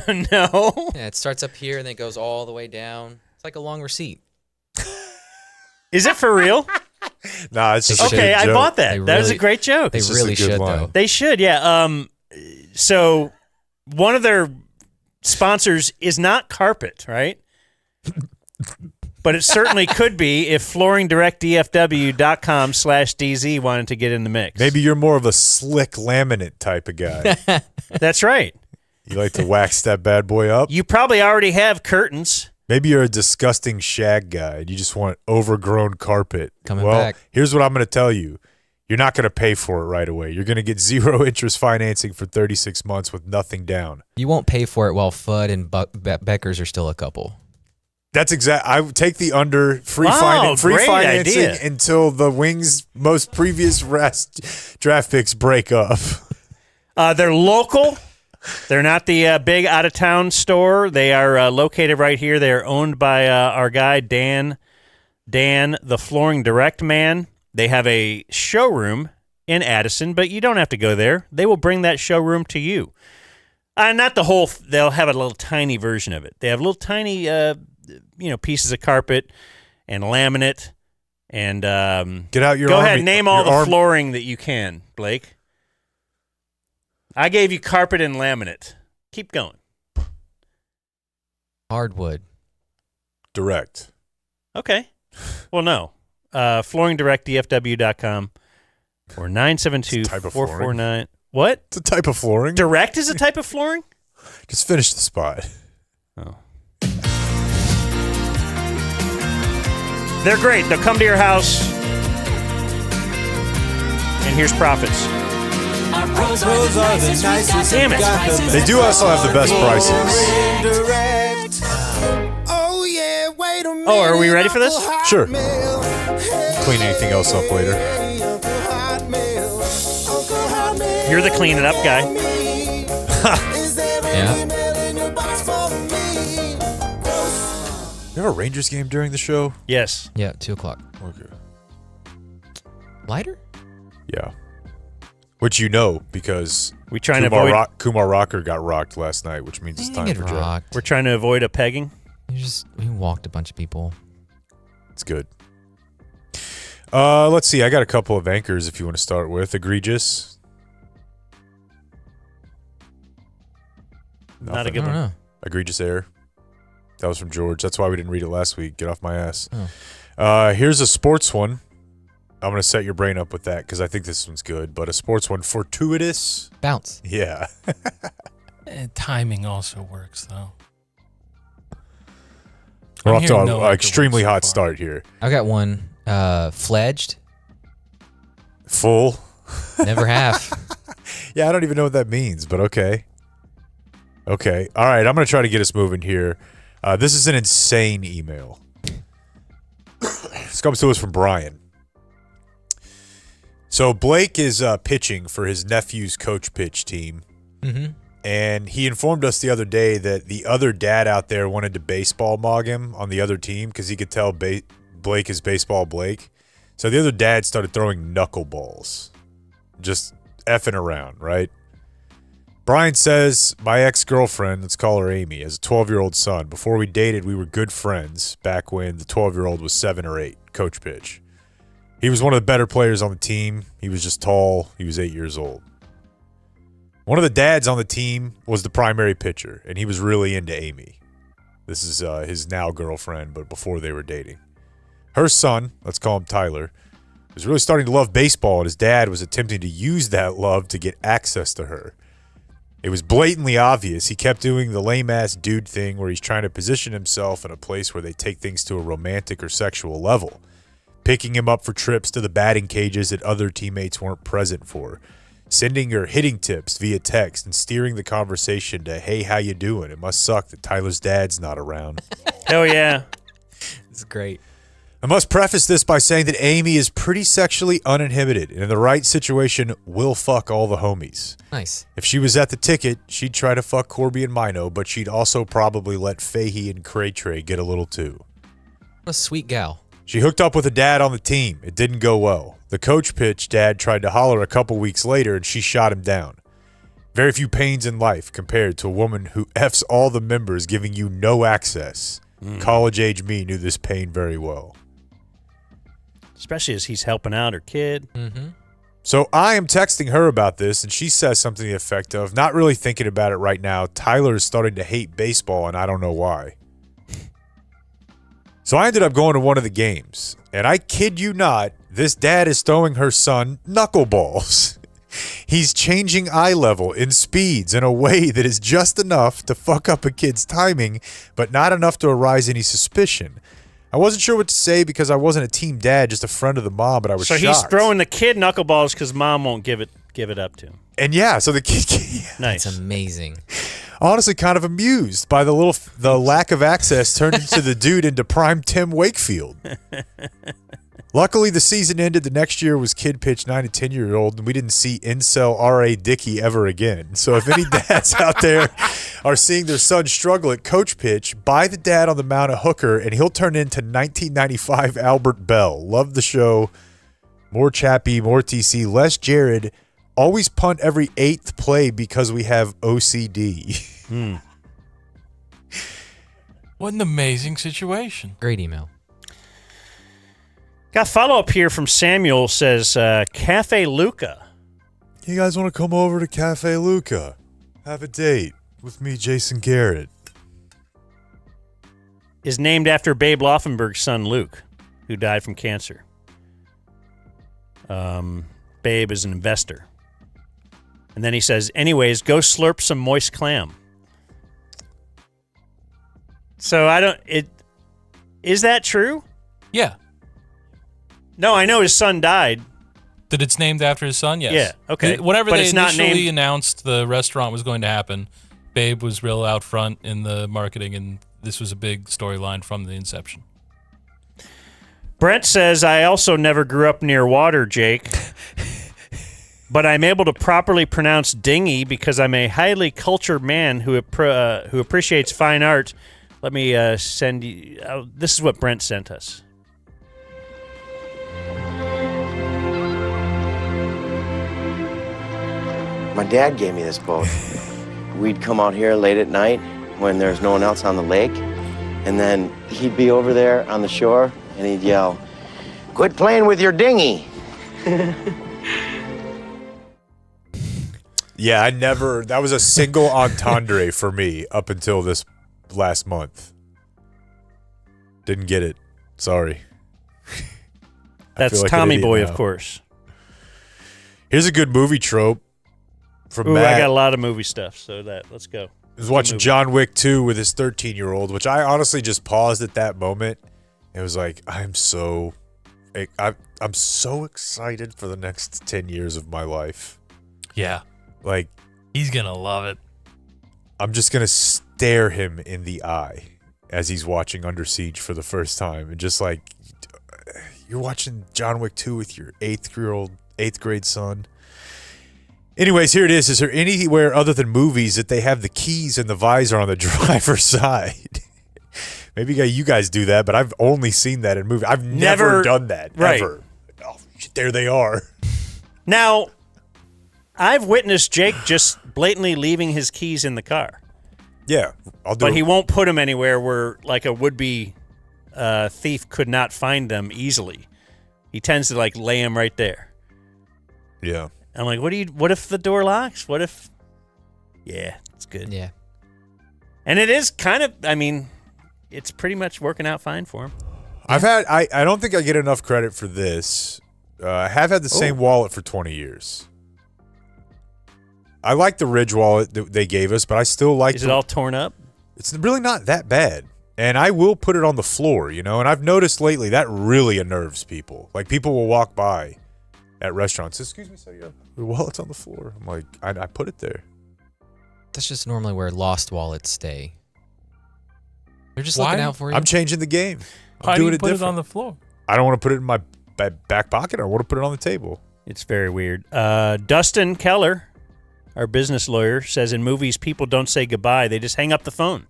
No. Yeah, it starts up here and then it goes all the way down. It's like a long receipt. Is it for real? Nah, it's just They a should. Okay, good I joke. bought that. They That was a really- great joke. They It's just a really good should, line. though. They should, yeah. So one of their sponsors is not carpet, right? But it certainly could be if flooringdirectdfw.com/DZ wanted to get in the mix. Maybe you're more of a slick laminate type of guy. That's right. You like to wax that bad boy up. You probably already have curtains. Maybe you're a disgusting shag guy and you just want overgrown carpet. Coming well, back. here's what I'm going to tell you. You're not going to pay for it right away. You're going to get 0 interest financing for 36 months with nothing down. You won't pay for it while Fudd and Beckers are still a couple. That's exact. I would take the under free Wow, free great financing idea. until the Wings' most previous draft picks break up. They're local. They're not the big out-of-town store. They are located right here. They are owned by our guy, Dan, the Flooring Direct man. They have a showroom in Addison, but you don't have to go there. They will bring that showroom to you. Not the whole. They'll have a little tiny version of it. They have little tiny, pieces of carpet and laminate. And Get out your go army, ahead, name all your the arm- flooring that you can, Blake. I gave you carpet and laminate. Keep going. Hardwood. direct. Okay. Well, no. FlooringDirectDFW.com or It's a type of flooring. 972-449. What? It's a type of flooring. Direct is a type of flooring? Just finish the spot. Oh. They're great. They'll come to your house. And here's profits. Our pros are the nicest. Damn it. They do also have the best prices. Oh, are we ready for this? Sure. Clean anything else up later. You're the clean it up guy. Yeah. You have a Rangers game during the show? Yes. Yeah, 2:00. Okay. Lighter? Yeah. Which you know because We trying to avoid. Kumar Rocker got rocked last night, which means it's You time get for Joe. rocked. We're trying to avoid a pegging. We walked a bunch of people. It's good. Let's see. I got a couple of anchors if you want to start with. Egregious. Not a Nothing. good I don't one. know. Egregious error. That was from George. That's why we didn't read it last week. Get off my ass. Oh. Here's a sports one. I'm going to set your brain up with that because I think this one's good. But a sports one. Fortuitous. Bounce. Yeah. Timing also works, though. We're I'm off to hearing no an after extremely one so hot far. start here. I got one. Fledged. Full. Never have. Yeah, I don't even know what that means, but okay. Okay. All right, I'm going to try to get us moving here. This is an insane email. This comes to us from Brian. So Blake is pitching for his nephew's coach pitch team. Mm-hmm. And he informed us the other day that the other dad out there wanted to baseball mog him on the other team because he could tell Blake is baseball Blake. So the other dad started throwing knuckleballs. Just effing around, right? Brian says, my ex-girlfriend, let's call her Amy, has a 12-year-old son. Before we dated, we were good friends back when the 12-year-old was 7 or 8, coach pitch. He was one of the better players on the team. He was just tall. He was 8 years old. One of the dads on the team was the primary pitcher, and he was really into Amy. This is his now girlfriend, but before they were dating. Her son, let's call him Tyler, was really starting to love baseball, and his dad was attempting to use that love to get access to her. It was blatantly obvious. He kept doing the lame-ass dude thing where he's trying to position himself in a place where they take things to a romantic or sexual level, picking him up for trips to the batting cages that other teammates weren't present for, sending her hitting tips via text and steering the conversation to, hey, how you doing? It must suck that Tyler's dad's not around. Hell yeah. It's great. I must preface this by saying that Amy is pretty sexually uninhibited and in the right situation will fuck all the homies. Nice. If she was at the ticket, she'd try to fuck Corby and Mino, but she'd also probably let Fahey and Cray Tray get a little too. What a sweet gal. She hooked up with a dad on the team. It didn't go well. The coach pitch dad tried to holler a couple weeks later and she shot him down. Very few pains in life compared to a woman who F's all the members giving you no access. College-age me knew this pain very well. Especially as he's helping out her kid. Mm-hmm. So I am texting her about this, and she says something to the effect of, not really thinking about it right now. Tyler is starting to hate baseball, and I don't know why. So I ended up going to one of the games, and I kid you not, this dad is throwing her son knuckleballs. He's changing eye level in speeds in a way that is just enough to fuck up a kid's timing, but not enough to arise any suspicion. I wasn't sure what to say because I wasn't a team dad, just a friend of the mom, but I was So shocked. he's throwing the kid knuckleballs because mom won't give it up to him. And yeah, so the kid, Nice. That's amazing. honestly kind of amused by the lack of access turned into the dude into prime Tim Wakefield. Luckily, the season ended. The next year was kid pitch 9 to 10-year-old, and we didn't see incel R.A. Dickey ever again. So if any dads out there are seeing their son struggle at coach pitch, buy the dad on the mound a hooker, and he'll turn into 1995 Albert Bell. Love the show. More Chappie, more TC, less Jared. Always punt every 8th play because we have OCD. What an amazing situation. Great email. Got a follow-up here from Samuel, says, Cafe Luca. You guys want to come over to Cafe Luca? Have a date with me, Jason Garrett. Is named after Babe Laufenberg's son, Luke, who died from cancer. Babe is an investor. And then he says, anyways, go slurp some moist clam. So is that true? Yeah. No, I know his son died. That it's named after his son? Yes. Yeah, okay. Whenever But they it's not initially named- announced the restaurant was going to happen, Babe was real out front in the marketing, and this was a big storyline from the inception. Brent says, I also never grew up near water, Jake. But I'm able to properly pronounce dinghy because I'm a highly cultured man who appreciates fine art. Let me send you... this is what Brent sent us. My dad gave me this boat. We'd come out here late at night when there's no one else on the lake, and then he'd be over there on the shore, and he'd yell, "Quit playing with your dinghy." Yeah, that was a single entendre for me up until this last month. Didn't get it. Sorry. That's like an Tommy idiot Boy, now. of course. Here's a good movie trope from Ooh, Matt. I got a lot of movie stuff, so let's go. I was watching John Wick 2 with his 13-year-old, which I honestly just paused at that moment. It was like, I'm so excited for the next 10 years of my life. Yeah. Like, he's going to love it. I'm just going to stare him in the eye as he's watching Under Siege for the first time. And just like, you're watching John Wick 2 with your 8th grade son. Anyways, here it is. Is there anywhere other than movies that they have the keys and the visor on the driver's side? Maybe you guys do that, but I've only seen that in movies. I've never done that, right. ever. Oh, shit, there they are. Now, I've witnessed Jake just blatantly leaving his keys in the car. Yeah, I'll do it. But he won't put them anywhere where like a would-be thief could not find them easily. He tends to like lay them right there. Yeah. I'm like, what if the door locks? What if... Yeah, it's good. Yeah. And it is kind of, I mean, it's pretty much working out fine for him. I don't think I get enough credit for this. I have had the same wallet for 20 years. I like the Ridge wallet that they gave us, but I still like Is it all torn up? It's really not that bad. And I will put it on the floor, and I've noticed lately that really unnerves people. Like, people will walk by at restaurants. Excuse me, sir, your wallet's on the floor. I'm like, I put it there. That's just normally where lost wallets stay. They're just Why? looking out for you. I'm changing the game. I'm Why do doing you it put different. it on the floor? I don't want to put it in my back pocket. I want to put it on the table. It's very weird. Dustin Keller, our business lawyer, says in movies, people don't say goodbye. They just hang up the phone.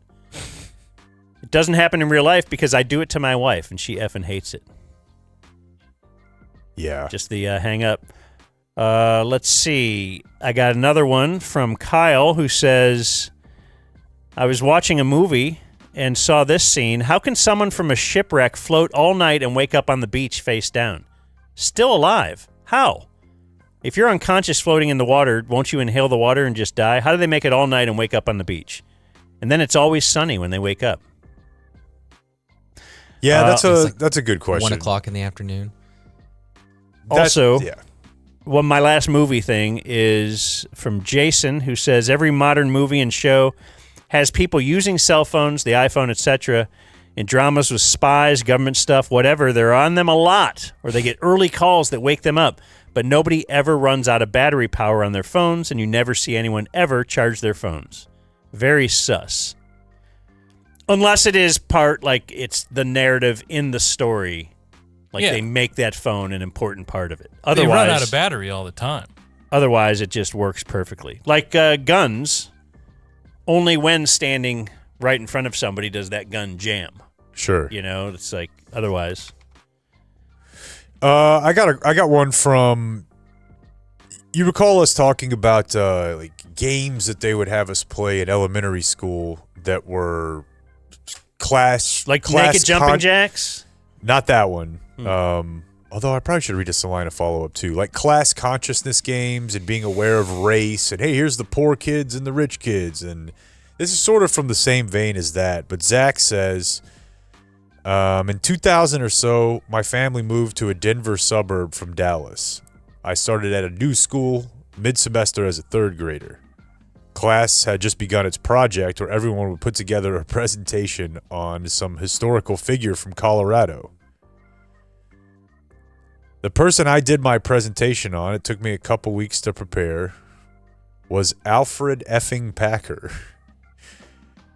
It doesn't happen in real life because I do it to my wife, and she effing hates it. Yeah. Just the hang up. Let's see. I got another one from Kyle who says, I was watching a movie and saw this scene. How can someone from a shipwreck float all night and wake up on the beach face down? Still alive. How? If you're unconscious floating in the water, won't you inhale the water and just die? How do they make it all night and wake up on the beach? And then it's always sunny when they wake up. Yeah, It's like that's a good question. 1 o'clock in the afternoon. Also, yeah. well, my last movie thing is from Jason, who says every modern movie and show has people using cell phones, the iPhone, etc. In dramas with spies, government stuff, whatever. They're on them a lot, or they get early calls that wake them up. But nobody ever runs out of battery power on their phones, and you never see anyone ever charge their phones. Very sus. Unless it is part, like it's the narrative in the story. Like Yeah. they make that phone an important part of it. They Otherwise, run out of battery all the time. Otherwise, it just works perfectly. Like guns, only when standing right in front of somebody does that gun jam. Sure. It's like otherwise. I got one from. You recall us talking about like games that they would have us play in elementary school that were class Naked jumping jacks. Not that one. Although I probably should read us a line of follow up too, like class consciousness games and being aware of race and hey, here's the poor kids and the rich kids, and this is sort of from the same vein as that. But Zach says, in 2000 or so, my family moved to a Denver suburb from Dallas. I started at a new school mid-semester as a third grader. Class had just begun its project where everyone would put together a presentation on some historical figure from Colorado. The person I did my presentation on, it took me a couple weeks to prepare, was Alfred effing Packer,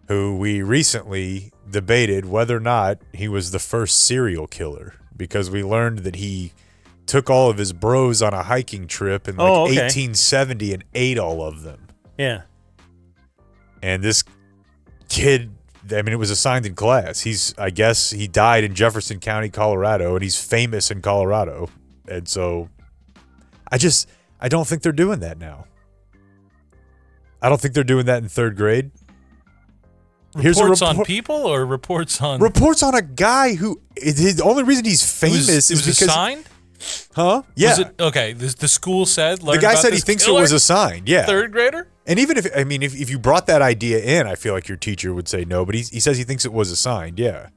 who we recently debated whether or not he was the first serial killer, because we learned that he took all of his bros on a hiking trip in 1870 and ate all of them. Yeah. And this kid, I mean, it was assigned in class. I guess he died in Jefferson County, Colorado, and he's famous in Colorado. And so I don't think they're doing that now. I don't think they're doing that in third grade. Reports on people or reports on... Reports on a guy who... The only reason he's famous is because... assigned? Huh? Yeah. Was it, okay, the school said... The guy said he thinks it was assigned, yeah. Third grader? And even if you brought that idea in, I feel like your teacher would say no, but he says he thinks it was assigned, yeah.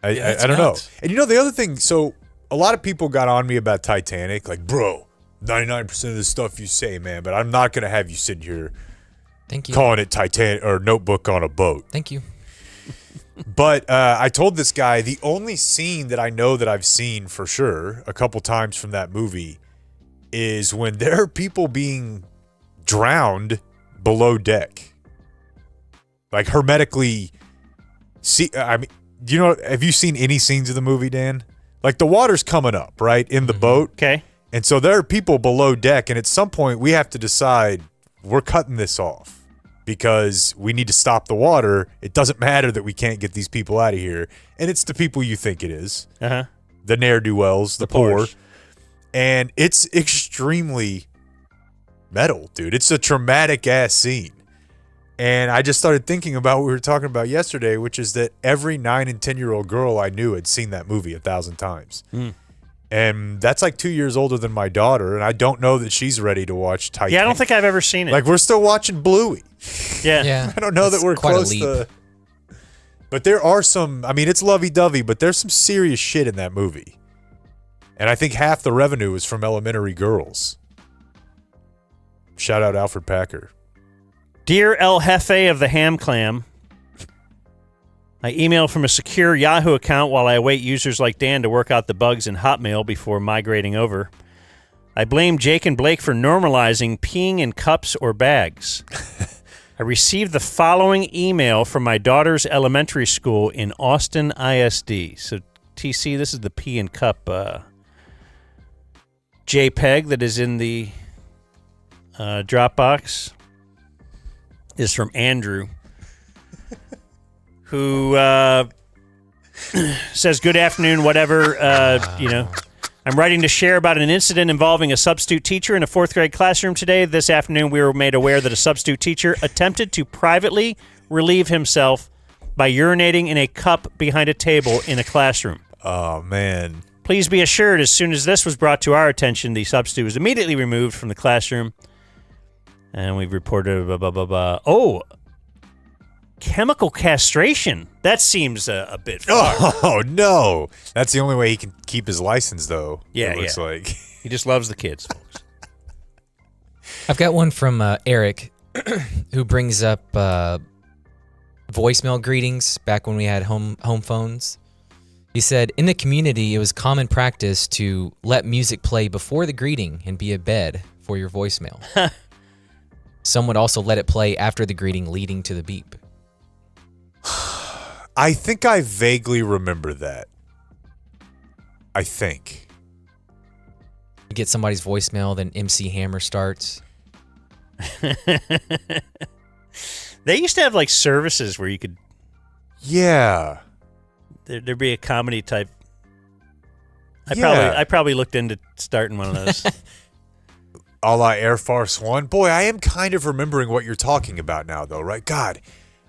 I don't know. And the other thing, so a lot of people got on me about Titanic, like, bro, 99% of the stuff you say, man, but I'm not going to have you sitting here Thank you. calling it Titanic or Notebook on a boat. Thank you. But I told this guy the only scene that I know that I've seen for sure a couple times from that movie is when there are people being drowned below deck, like hermetically. Have you seen any scenes of the movie, Dan? Like the water's coming up, right, in the boat. Okay. And so there are people below deck, and at some point we have to decide we're cutting this off because we need to stop the water. It doesn't matter that we can't get these people out of here. And it's the people you think it is. Uh-huh. The ne'er-do-wells, the poor. Poors. And it's extremely metal, dude. It's a traumatic-ass scene. And I just started thinking about what we were talking about yesterday, which is that every 9 and 10-year-old girl I knew had seen that movie 1,000 times. And that's like 2 years older than my daughter, and I don't know that she's ready to watch Titanic. Yeah, I don't think I've ever seen it. Like, we're still watching Bluey. Yeah. I don't know that we're close to... But there are some... I mean, it's lovey-dovey, but there's some serious shit in that movie. And I think half the revenue is from elementary girls. Shout out Alfred Packer. Dear El Jefe of the Ham Clam, I email from a secure Yahoo account while I await users like Dan to work out the bugs in Hotmail before migrating over. I blame Jake and Blake for normalizing peeing in cups or bags. I received the following email from my daughter's elementary school in Austin ISD. So, TC, this is the pee in cup JPEG that is in the Dropbox. Is from Andrew, who says, good afternoon, whatever, I'm writing to share about an incident involving a substitute teacher in a fourth grade classroom today. This afternoon, we were made aware that a substitute teacher attempted to privately relieve himself by urinating in a cup behind a table in a classroom. Oh, man. Please be assured, as soon as this was brought to our attention, the substitute was immediately removed from the classroom. And we've reported blah, blah, blah, blah. Oh, chemical castration. That seems a bit far. Oh, no. That's the only way he can keep his license, though. Yeah, it looks like. He just loves the kids, folks. I've got one from Eric, who brings up voicemail greetings back when we had home phones. He said, in the community, it was common practice to let music play before the greeting and be a bed for your voicemail. Some would also let it play after the greeting, leading to the beep. I think I vaguely remember that. I think. You get somebody's voicemail, then MC Hammer starts. They used to have like services where you could... Yeah. There'd be a comedy type. I probably looked into starting one of those. A la Air Force One. Boy, I am kind of remembering what you're talking about now, though, right? God,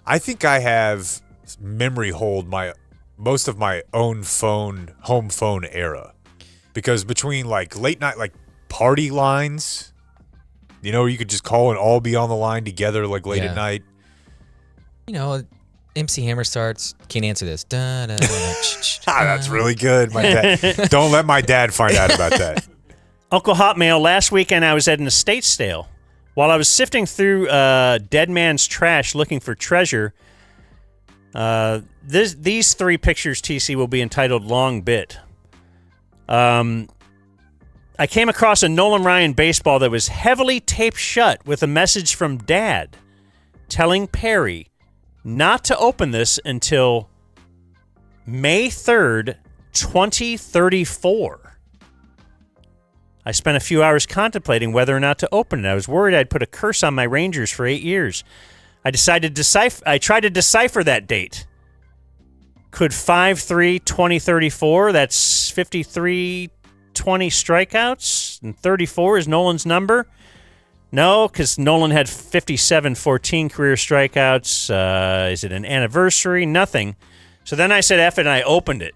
I think I have memory hold most of my own home phone era. Because between like late night, like party lines, where you could just call and all be on the line together like late at night. MC Hammer starts, can't answer this. Da, da, da, that's really good. My dad. Don't let my dad find out about that. Uncle Hotmail, last weekend I was at an estate sale. While I was sifting through dead man's trash looking for treasure, these 3 pictures, TC, will be entitled Long Bit. I came across a Nolan Ryan baseball that was heavily taped shut with a message from Dad telling Perry not to open this until May 3rd, 2034. I spent a few hours contemplating whether or not to open it. I was worried I'd put a curse on my Rangers for 8 years. I tried to decipher that date. Could 5/3/2034, that's 53 20 strikeouts, and 34 is Nolan's number? No, because Nolan had 57-14 career strikeouts. Is it an anniversary? Nothing. So then I said F it, and I opened it.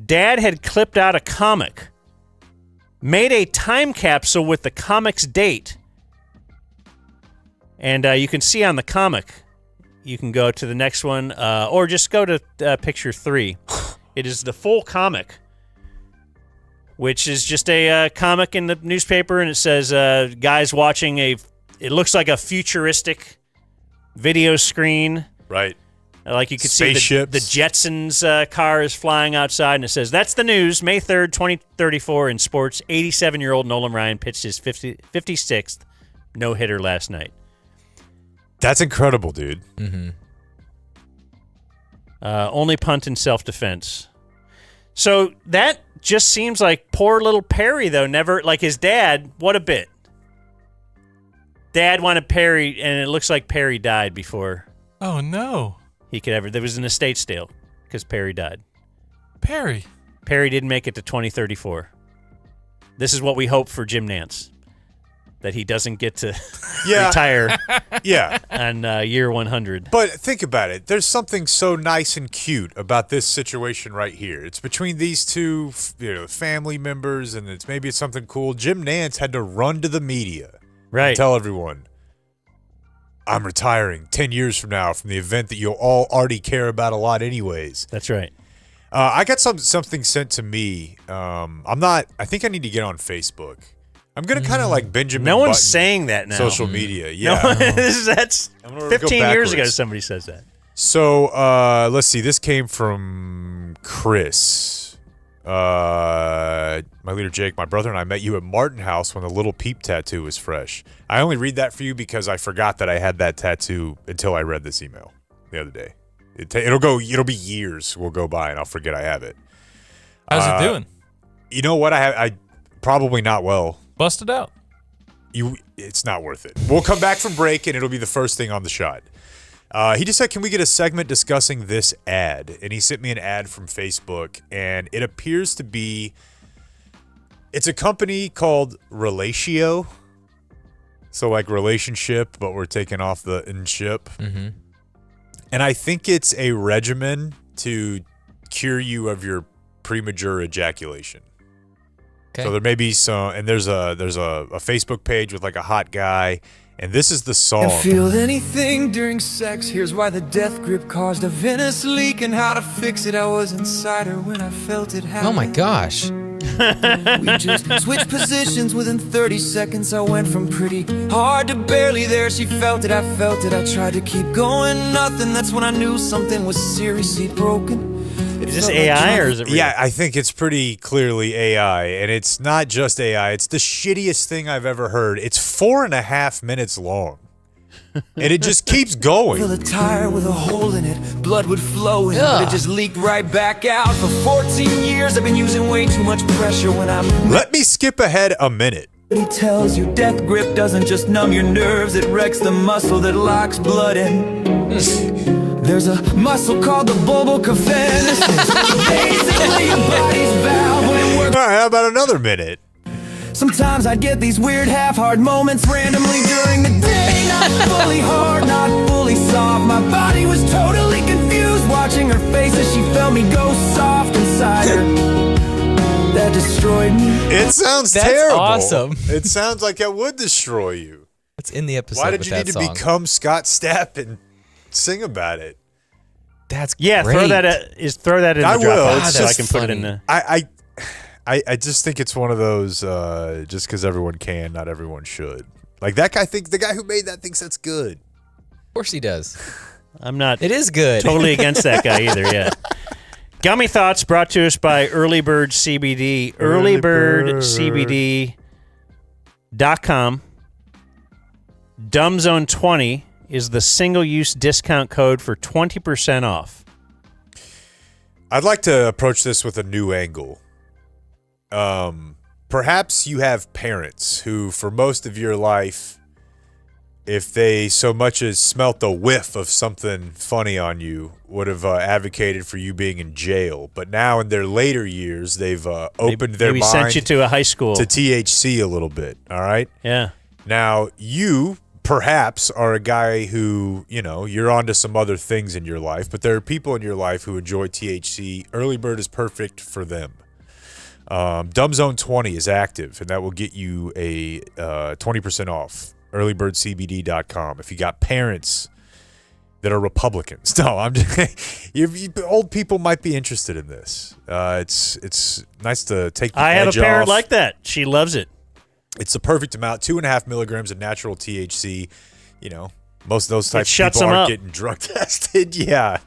Dad had clipped out a comic, made a time capsule with the comic's date. And you can see on the comic, you can go to the next one, or just go to picture 3. It is the full comic, which is just a comic in the newspaper, and it says, guys watching it looks like a futuristic video screen. Right. Like you could see the Jetsons car is flying outside, and it says, that's the news. May 3rd, 2034 in sports. 87-year-old Nolan Ryan pitched his 56th no-hitter last night. That's incredible, dude. Mm-hmm. Only punt in self-defense. So that just seems like poor little Perry, though. Never, like his dad, what a bit. Dad wanted Perry, and it looks like Perry died before. Oh, no. He could ever. There was an estate sale because Perry died. Perry didn't make it to 2034. This is what we hope for Jim Nantz, that he doesn't get to retire on year 100. But think about it. There's something so nice and cute about this situation right here. It's between these two family members, and maybe it's something cool. Jim Nantz had to run to the media and tell everyone, I'm retiring 10 years from now from the event that you'll all already care about a lot anyways. That's right. I got something sent to me. I think I need to get on Facebook. I'm going to kind of like Benjamin No one's Button saying that now. Social media. Yeah. That's 15 years ago somebody says that. So let's see. This came from Chris. My leader Jake, my brother and I met you at Martin House when the Little Peep tattoo was fresh. I only read that for you because I forgot that I had that tattoo until I read this email the other day. It'll be years will go by and I'll forget I have it. How's it doing? You know what? I probably not well. Bust it out. It's not worth it. We'll come back from break and it'll be the first thing on the shot. He just said, can we get a segment discussing this ad? And he sent me an ad from Facebook, and it appears to be, it's a company called Relatio. So like relationship, but we're taking off the in-ship. Mm-hmm. And I think it's a regimen to cure you of your premature ejaculation. Okay. So there may be some, and there's a Facebook page with like a hot guy, and this is the song. Can't feel anything during sex. Here's why the death grip caused a Venice leak, and how to fix it. I was inside her when I felt it happen. Oh my gosh. We just switched positions within 30 seconds. I went from pretty hard to barely there. She felt it, I felt it. I tried to keep going, nothing. That's when I knew something was seriously broken. Is this AI or is it real? Yeah, I think it's pretty clearly AI, and it's not just AI. It's the shittiest thing I've ever heard. It's 4.5 minutes long, and it just keeps going. Fill a tire with a hole in it, blood would flow in, but it just leaked right back out. For 14 years, I've been using way too much pressure when I'm... Let me skip ahead a minute. He tells you death grip doesn't just numb your nerves, it wrecks the muscle that locks blood in. There's a muscle called the bulbocavenous. Basically your body's valve when it works. All right, how about another minute? Sometimes I'd get these weird half-hard moments randomly during the day. Not fully hard, not fully soft. My body was totally confused, watching her face as she felt me go soft inside her. That destroyed me. It sounds That's terrible. awesome. It sounds like it would destroy you. It's in the episode. Why did with you need that to song. become Scott Stapp and sing about it? That's Yeah, great. throw that in I the will. Dropbox It's so I just can put it in funny. the... I just think it's one of those just because everyone can, not everyone should. Like that guy thinks the guy who made that thinks that's good. Of course he does. I'm not It is good. totally against that guy either, yeah. Gummy Thoughts brought to us by Early Bird CBD. earlybirdcbd.com. DumbZone20 is the single-use discount code for 20% off. I'd like to approach this with a new angle. Perhaps you have parents who, for most of your life, if they so much as smelt a whiff of something funny on you, would have advocated for you being in jail. But now in their later years, they've opened their maybe mind sent you to a high school. to THC a little bit, all right? Yeah. Now, you perhaps are a guy who, you're onto some other things in your life, but there are people in your life who enjoy THC. Early Bird is perfect for them. DumbZone 20 is active, and that will get you a 20% off. earlybirdcbd.com. If you got parents that are Republicans, no, I'm just, old people might be interested in this. It's nice to take the I have a edge parent off. like that. She loves it. It's the perfect amount, 2.5 milligrams of natural THC. Most of those types of shuts people them aren't up. getting drug tested. Yeah.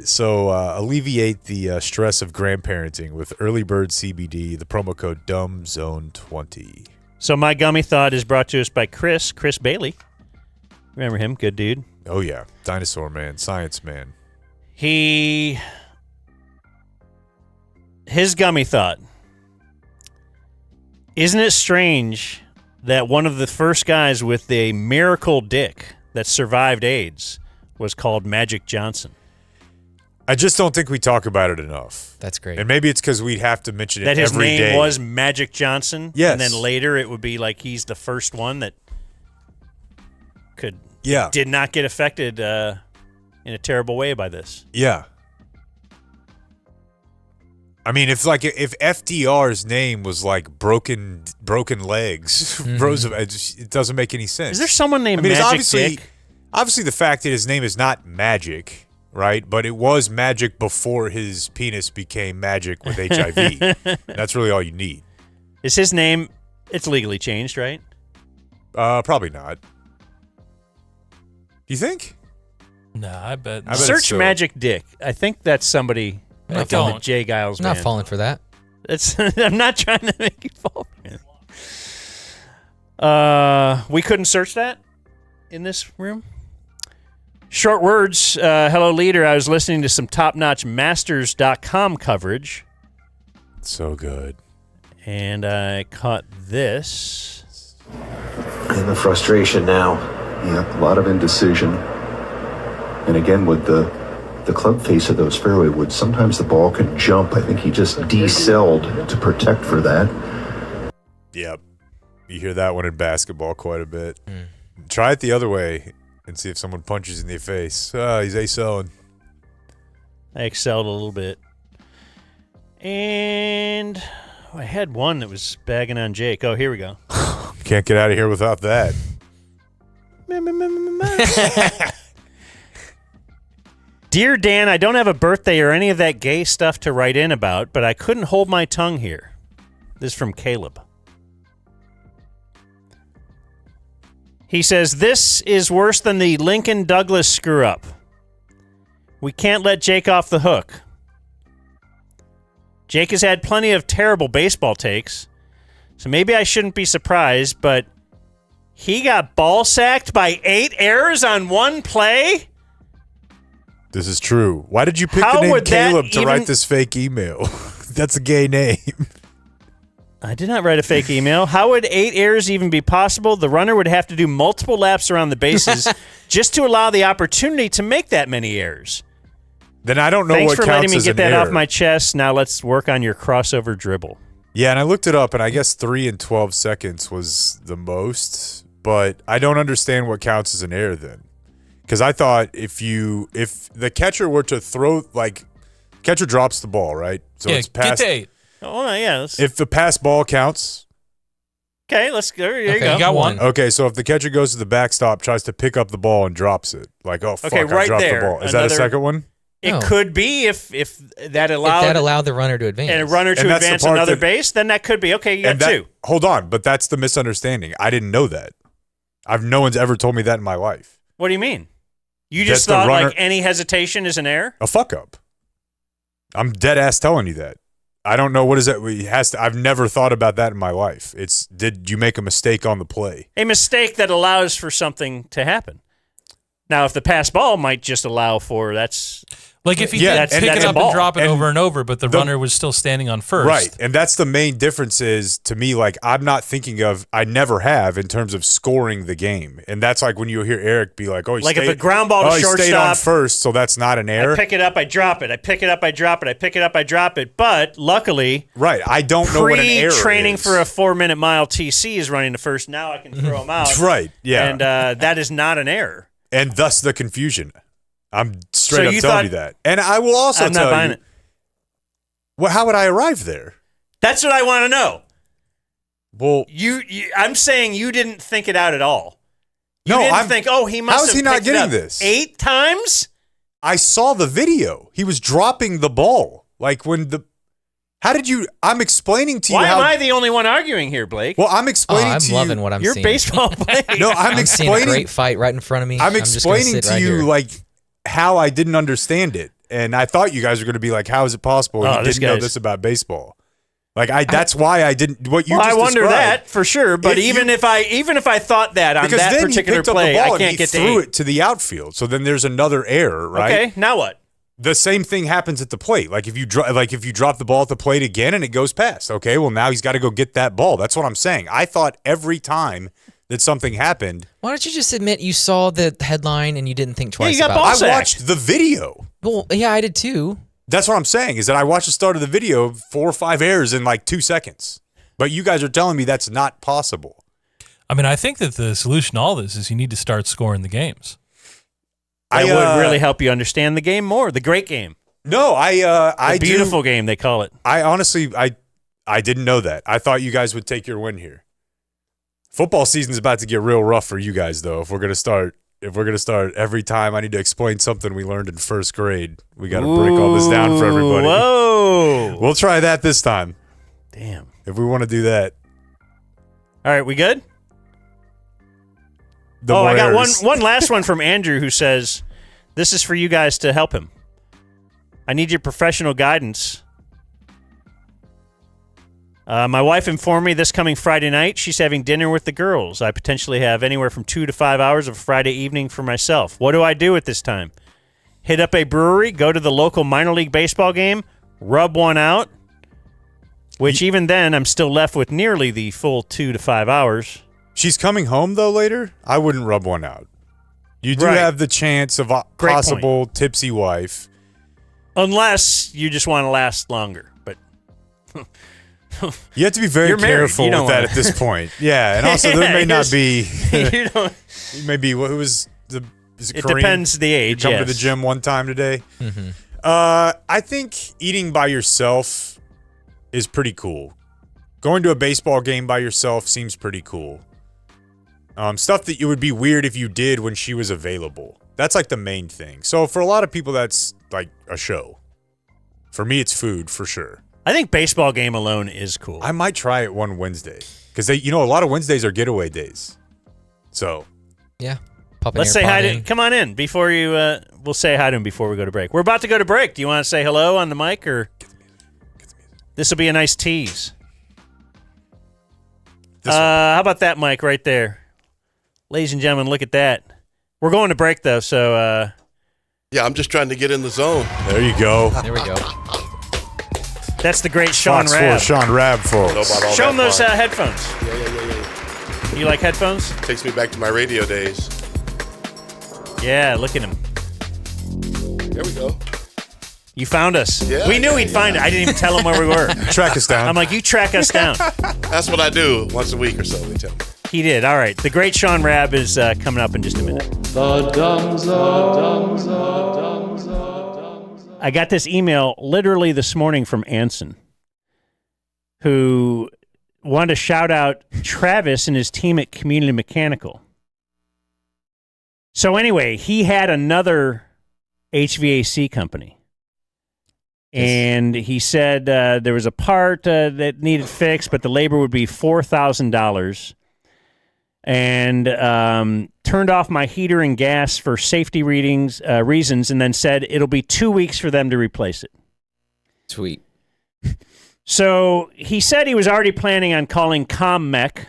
So alleviate the stress of grandparenting with Early Bird CBD, the promo code DumbZone20. So my gummy thought is brought to us by Chris Bailey. Remember him? Good dude. Oh, yeah. Dinosaur man, science man. His gummy thought. Isn't it strange that one of the first guys with a miracle dick that survived AIDS was called Magic Johnson? I just don't think we talk about it enough. That's great. And maybe it's because we'd have to mention it That his every name day. was Magic Johnson? Yes. And then later it would be like he's the first one that Yeah. did not get affected in a terrible way by this. Yeah. I mean, if FDR's name was like broken legs, it doesn't make any sense. Is there someone named it's Magic Dick? obviously the fact that his name is not Magic, right? But it was magic before his penis became magic with HIV. That's really all you need. Is his name? It's legally changed, right? Probably not. Do you think? No, I bet. I bet Search it's still- Magic Dick. I think that's somebody I from the don't. Jay Giles I'm not band. falling for that. I'm not trying to make you fall for it. We couldn't search that in this room. Short words. Hello, leader. I was listening to some top-notch Masters.com coverage, So good. and I caught this. And the frustration now. Yeah, a lot of indecision. And again, with the club face of those fairway woods, sometimes the ball can jump. I think he just decelled to protect for that. Yep. You hear that one in basketball quite a bit. Try it the other way and see if someone punches you in the face. He's ace-selling. I excelled a little bit. And I had one that was bagging on Jake. Oh, here we go. Can't get out of here without that. Dear Dan, I don't have a birthday or any of that gay stuff to write in about, but I couldn't hold my tongue here. This is from Caleb. He says, this is worse than the Lincoln Douglas screw-up. We can't let Jake off the hook. Jake has had plenty of terrible baseball takes, so maybe I shouldn't be surprised, but he got ball-sacked by 8 errors on one play? This is true. Why did you pick How the name would that Caleb to even- write this fake email? That's a gay name. I did not write a fake email. How would 8 errors even be possible? The runner would have to do multiple laps around the bases just to allow the opportunity to make that many errors. Then I don't know Thanks what for counts letting me as get an that error. off my chest. Now let's work on your crossover dribble. Yeah, and I looked it up, and I guess 3 and 12 seconds was the most, but I don't understand what counts as an error then. Because I thought if the catcher were to throw, like, catcher drops the ball, right? So Yeah, it's past. get to 8. Oh, yeah. If the pass ball counts, Okay, let's go. There you Okay, go. You got one. okay, so if the catcher goes to the backstop, tries to pick up the ball and drops it, like, oh, fuck, Okay, I right dropped there. the ball. Is that a Another- second one? It could be if that allowed the runner to advance. And a runner to advance another base, then that could be. Okay, you got two. Hold on, but that's the misunderstanding. I didn't know that. No one's ever told me that in my life. What do you mean? You just thought like any hesitation is an error? A fuck up. I'm dead ass telling you that. I don't know what is that. I've never thought about that in my life. Did you make a mistake on the play? A mistake that allows for something to happen. Now, if the pass ball might just allow for that's. Like if he did pick it up and drop it over and over, but the runner was still standing on first. Right. And that's the main difference is, to me, like I'm not thinking of, I never have in terms of scoring the game. And that's like when you hear Eric be like, if a ground ball to shortstop. He stayed on first, so that's not an error. I pick it up, I drop it. I pick it up, I drop it. I pick it up, I drop it. But luckily, right, I don't know what an error is. Pre-training for a 4-minute mile TC is running to first. Now I can throw him out. Right, yeah. And that is not an error. And thus the confusion. I'm straight up telling you that. And I will also I'm not buying it. Well, how would I arrive there? That's what I want to know. Well, I'm saying you didn't think it out at all. You didn't think, he must have. How is he not getting this? 8 times? I saw the video. He was dropping the ball. Like how did you? I'm explaining to you. Why am I the only one arguing here, Blake? Well, I'm explaining to you. I'm loving what I'm seeing. You're baseball playing. No, I'm explaining. Seeing a great fight right in front of me. I'm explaining to you like how I didn't understand it, and I thought you guys were going to be like, "How is it possible you didn't know this about baseball?" Like that's why I didn't. What you? Just I wonder described. that for sure. But even if I thought that on that particular play, I can't get to threw it to the outfield. So then there's another error, right? Okay, now what? The same thing happens at the plate. Like if you drop the ball at the plate again and it goes past. Okay, well now he's got to go get that ball. That's what I'm saying. I thought every time that something happened. Why don't you just admit you saw the headline and you didn't think twice you got about it? I watched the video. Well, yeah, I did too. That's what I'm saying, is that I watched the start of the video, 4 or 5 errors in like 2 seconds. But you guys are telling me that's not possible. I mean, I think that the solution to all this is you need to start scoring the games. That would really help you understand the game more, the great game. No, the beautiful game, they call it. I honestly, I didn't know that. I thought you guys would take your win here. Football season's about to get real rough for you guys, though. If we're gonna start every time I need to explain something we learned in first grade, we got to break all this down for everybody. Whoa! We'll try that this time. Damn. If we want to do that. All right, we good? I got one last one from Andrew who says, "This is for you guys to help him. I need your professional guidance. My wife informed me this coming Friday night she's having dinner with the girls. I potentially have anywhere from 2 to 5 hours of Friday evening for myself. What do I do at this time? Hit up a brewery, go to the local minor league baseball game, rub one out, which even then I'm still left with nearly the full 2 to 5 hours. She's coming home, though, later? I wouldn't rub one out. You do have the chance of a possible tipsy wife. Unless you just want to last longer. But you have to be very careful with that at this point. Yeah, and also there may not be. You may be. Who was the? Is it Kareem? Depends the age. You come to the gym one time today. Mm-hmm. I think eating by yourself is pretty cool. Going to a baseball game by yourself seems pretty cool. Stuff that it would be weird if you did when she was available. That's like the main thing. So for a lot of people, that's like a show. For me, it's food for sure. I think baseball game alone is cool. I might try it one Wednesday because a lot of Wednesdays are getaway days. So yeah, let's say hi to. Come on in before you. We'll say hi to him before we go to break. We're about to go to break. Do you want to say hello on the mic or? This will be a nice tease. How about that mic right there? Ladies and gentlemen, look at that. We're going to break, though, so... Yeah, I'm just trying to get in the zone. There you go. There we go. That's the great Shaun Rabb. Shaun Rabb, folks. Show him those headphones. Yeah. You like headphones? Takes me back to my radio days. Yeah, look at him. There we go. You found us. Yeah, we knew he'd find it. I didn't even tell him where we were. Track us down. I'm like, you track us down. That's what I do once a week or so, they tell me. He did. All right. The great Shaun Rabb is coming up in just a minute. The Dumb Zone. I got this email literally this morning from Anson, who wanted to shout out Travis and his team at Community Mechanical. So anyway, he had another HVAC company. And he said there was a part that needed fixed, but the labor would be $4,000. And turned off my heater and gas for safety reasons, and then said it'll be 2 weeks for them to replace it. Sweet. So he said he was already planning on calling ComMech.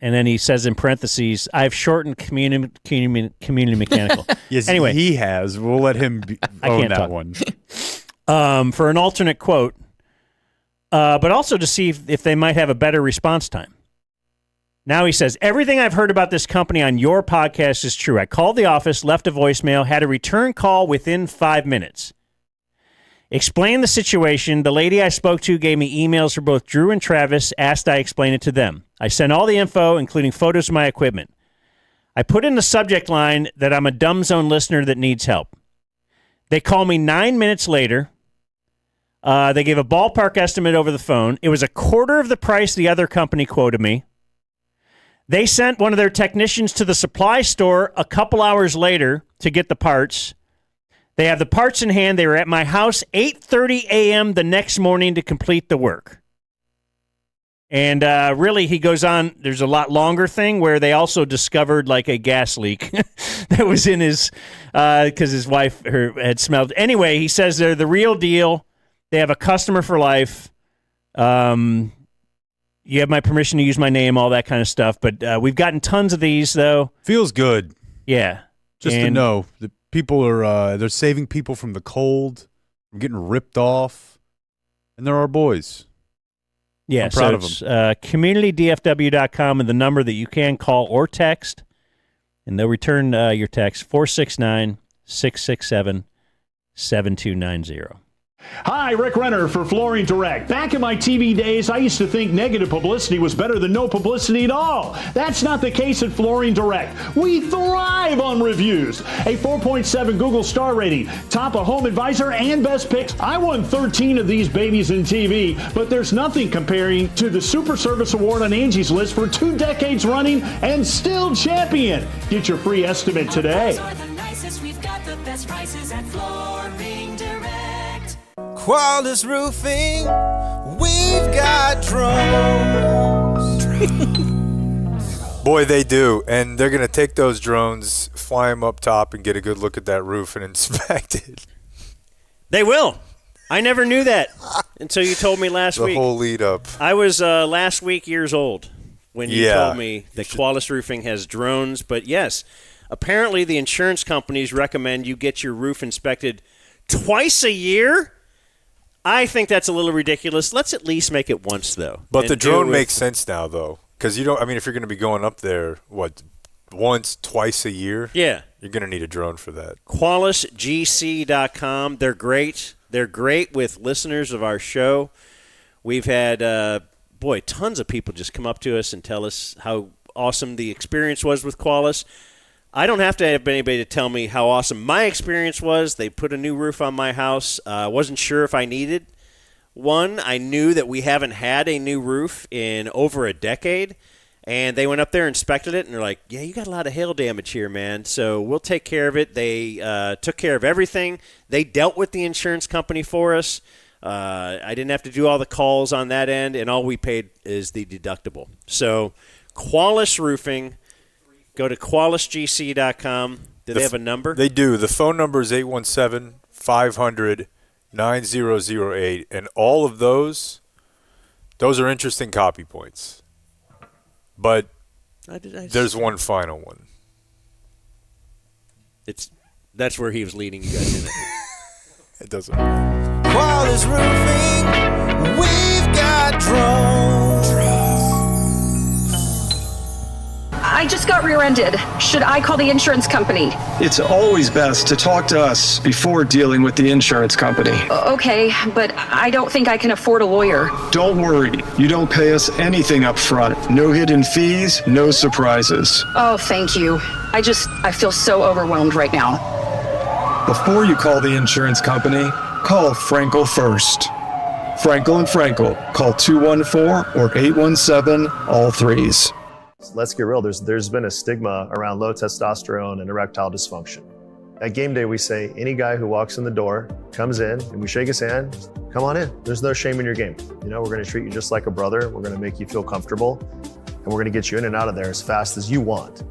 And then he says in parentheses, I've shortened community mechanical. Yes, anyway, he has. We'll let him own that one. For an alternate quote, but also to see if they might have a better response time. Now he says, everything I've heard about this company on your podcast is true. I called the office, left a voicemail, had a return call within 5 minutes. Explained the situation. The lady I spoke to gave me emails for both Drew and Travis, asked I explain it to them. I sent all the info, including photos of my equipment. I put in the subject line that I'm a Dumb Zone listener that needs help. They call me 9 minutes later. They gave a ballpark estimate over the phone. It was a quarter of the price the other company quoted me. They sent one of their technicians to the supply store a couple hours later to get the parts. They have the parts in hand. They were at my house 8:30 a.m. the next morning to complete the work. And really, he goes on, there's a lot longer thing where they also discovered like a gas leak that was in his, because his wife had smelled. Anyway, he says they're the real deal. They have a customer for life. You have my permission to use my name, all that kind of stuff. But we've gotten tons of these, though. Feels good. Yeah. Just to know that people are, they're saving people from the cold, from getting ripped off. And they're our boys. Yeah, I'm proud of it's them. communitydfw.com and the number that you can call or text. And they'll return your text, 469-667-7290. Hi, Rick Renner for Flooring Direct. Back in my TV days, I used to think negative publicity was better than no publicity at all. That's not the case at Flooring Direct. We thrive on reviews. A 4.7 Google star rating, top of Home Advisor and Best Picks. I won 13 of these babies in TV, but there's nothing comparing to the Super Service Award on Angie's List for 2 decades running and still champion. Get your free estimate today. We've got the best prices at Flooring Direct. Quality Roofing, we've got drones. Boy, they do. And they're going to take those drones, fly them up top, and get a good look at that roof and inspect it. They will. I never knew that until you told me last week. The whole lead up. I was last week years old when you told me that Qualis Roofing has drones. But yes, apparently the insurance companies recommend you get your roof inspected twice a year. I think that's a little ridiculous. Let's at least make it once, though. But the drone makes sense now, though. Because you don't, I mean, if you're going to be going up there, once, twice a year? Yeah. You're going to need a drone for that. QualisGC.com. They're great. They're great with listeners of our show. We've had, tons of people just come up to us and tell us how awesome the experience was with Qualis. I don't have to have anybody to tell me how awesome my experience was. They put a new roof on my house. I wasn't sure if I needed one. I knew that we haven't had a new roof in over a decade. And they went up there, inspected it, and they're like, yeah, you got a lot of hail damage here, man. So we'll take care of it. They took care of everything. They dealt with the insurance company for us. I didn't have to do all the calls on that end, and all we paid is the deductible. So Qualis Roofing. Go to QualisGC.com. Do they have a number? They do. The phone number is 817-500-9008. And all of those are interesting copy points. But there's one final one. That's where he was leading you guys in it. It doesn't. Quality Roofing, we've got drones. I just got rear-ended. Should I call the insurance company? It's always best to talk to us before dealing with the insurance company. Okay, but I don't think I can afford a lawyer. Don't worry. You don't pay us anything up front. No hidden fees, no surprises. Oh, thank you. I feel so overwhelmed right now. Before you call the insurance company, call Frankel first. Frankel and Frankel. Call 214 or 817, all threes. Let's get real. There's been a stigma around low testosterone and erectile dysfunction. At game day, we say any guy who walks in the door, comes in, and we shake his hand, come on in. There's no shame in your game. You know, we're going to treat you just like a brother. We're going to make you feel comfortable, and we're going to get you in and out of there as fast as you want.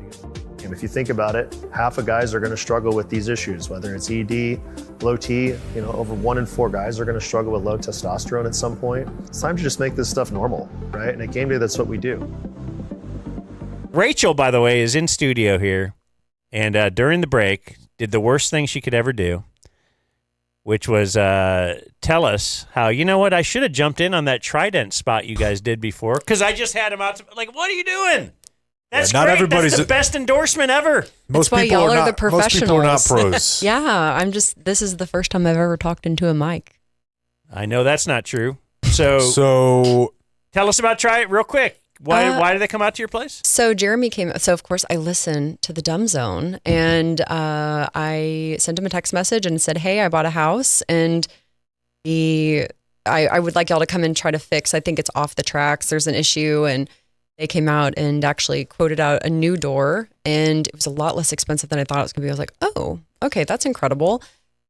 And if you think about it, half of guys are going to struggle with these issues, whether it's ED, low T, you know, over 1 in 4 guys are going to struggle with low testosterone at some point. It's time to just make this stuff normal, right? And at game day, that's what we do. Rachel, by the way, is in studio here, and during the break, did the worst thing she could ever do, which was tell us how, you know what, I should have jumped in on that Trident spot you guys did before, because I just had him out to, like, what are you doing? That's not great. everybody's That's the best endorsement ever. Most That's why people y'all are are not, the professionals. Most people are not pros. Yeah, this is the first time I've ever talked into a mic. I know that's not true. So tell us about Try It real quick. Why did they come out to your place? So Jeremy came. So of course I listened to the Dumb Zone, and I sent him a text message and said, "Hey, I bought a house, and I would like y'all to come and try to fix. I think it's off the tracks. There's an issue." And they came out and actually quoted out a new door, and it was a lot less expensive than I thought it was going to be. I was like, "Oh, okay, that's incredible."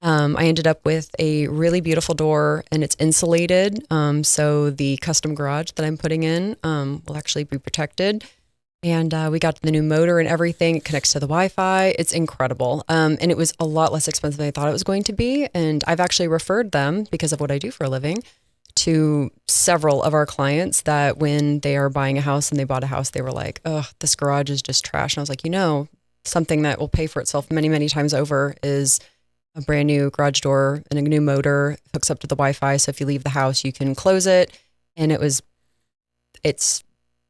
I ended up with a really beautiful door, and it's insulated. So the custom garage that I'm putting in will actually be protected. And we got the new motor and everything. It connects to the Wi-Fi. It's incredible. And it was a lot less expensive than I thought it was going to be. And I've actually referred them, because of what I do for a living, to several of our clients that when they are buying a house and they bought a house, they were like, "Oh, this garage is just trash." And I was like, something that will pay for itself many, many times over is a brand new garage door and a new motor, hooks up to the Wi-Fi. So if you leave the house, you can close it. And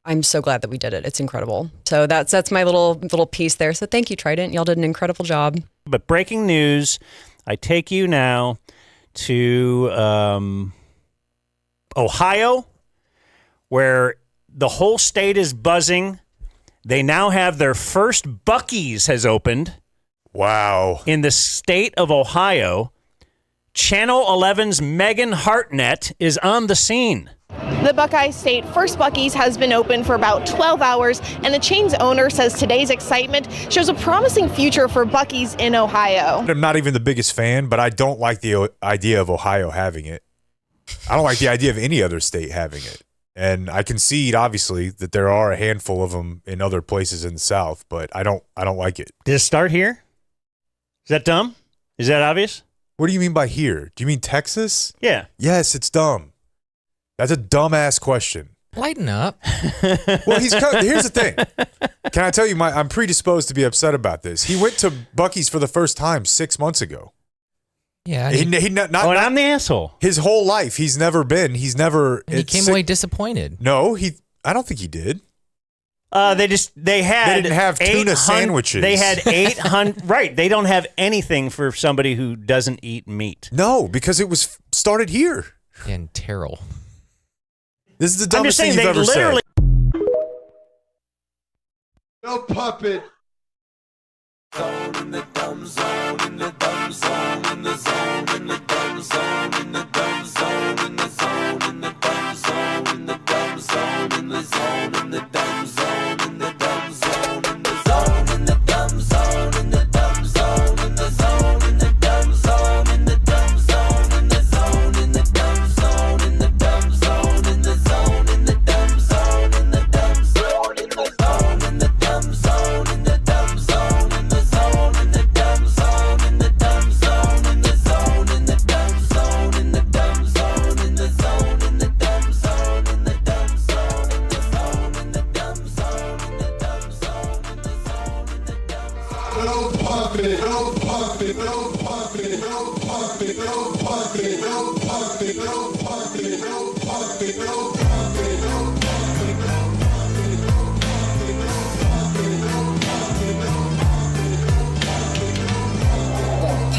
I'm so glad that we did it. It's incredible. So that's my little piece there. So thank you, Trident. Y'all did an incredible job. But breaking news, I take you now to Ohio, where the whole state is buzzing. They now have their first Buc-ee's has opened. Wow. In the state of Ohio, Channel 11's Megan Hartnett is on the scene. The Buckeye State First Buc-ee's has been open for about 12 hours, and the chain's owner says today's excitement shows a promising future for Buc-ee's in Ohio. I'm not even the biggest fan, but I don't like the idea of Ohio having it. I don't like the idea of any other state having it. And I concede, obviously, that there are a handful of them in other places in the South, but I don't like it. Did it start here? Is that dumb? Is that obvious? What do you mean by here? Do you mean Texas? Yeah. Yes, it's dumb. That's a dumbass question. Lighten up. Well, here's the thing. Can I tell you, I'm predisposed to be upset about this. He went to Buc-ee's for the first time 6 months ago. Yeah. I'm the asshole. His whole life, he's never been. He came away disappointed. No, I don't think he did. They didn't have tuna sandwiches. They had 800. Right. They don't have anything for somebody who doesn't eat meat. No, because it was started here. And Terrell. This is the dumbest thing you've ever said. No puppet. In the dumb zone, in the dumb zone, in the zone, in the dumb zone, in the dumb zone, in the zone, in the dumb zone, in the dumb zone, in the zone, in the dumb zone, in the dumb zone, in the zone, in the dumb zone, in the dumb zone, in the zone, in the dumb zone, in the dumb zone, in the zone, in the dumb zone, in the dumb zone, in the zone, in the dumb zone, in the dumb zone, in the zone, in the dumb zone, in the dumb zone, in the zone, in the dumb zone, in the dumb zone, in the zone, in the dumb zone, in the dumb zone, in the zone, in the dumb zone, in the dumb zone, in the zone, in the dumb zone, in the dumb zone, in the zone, in the dumb zone. No puppet, no puppet, no puppet, no puppet, no puppet, no puppet, no puppet, no puppet, no puppet, no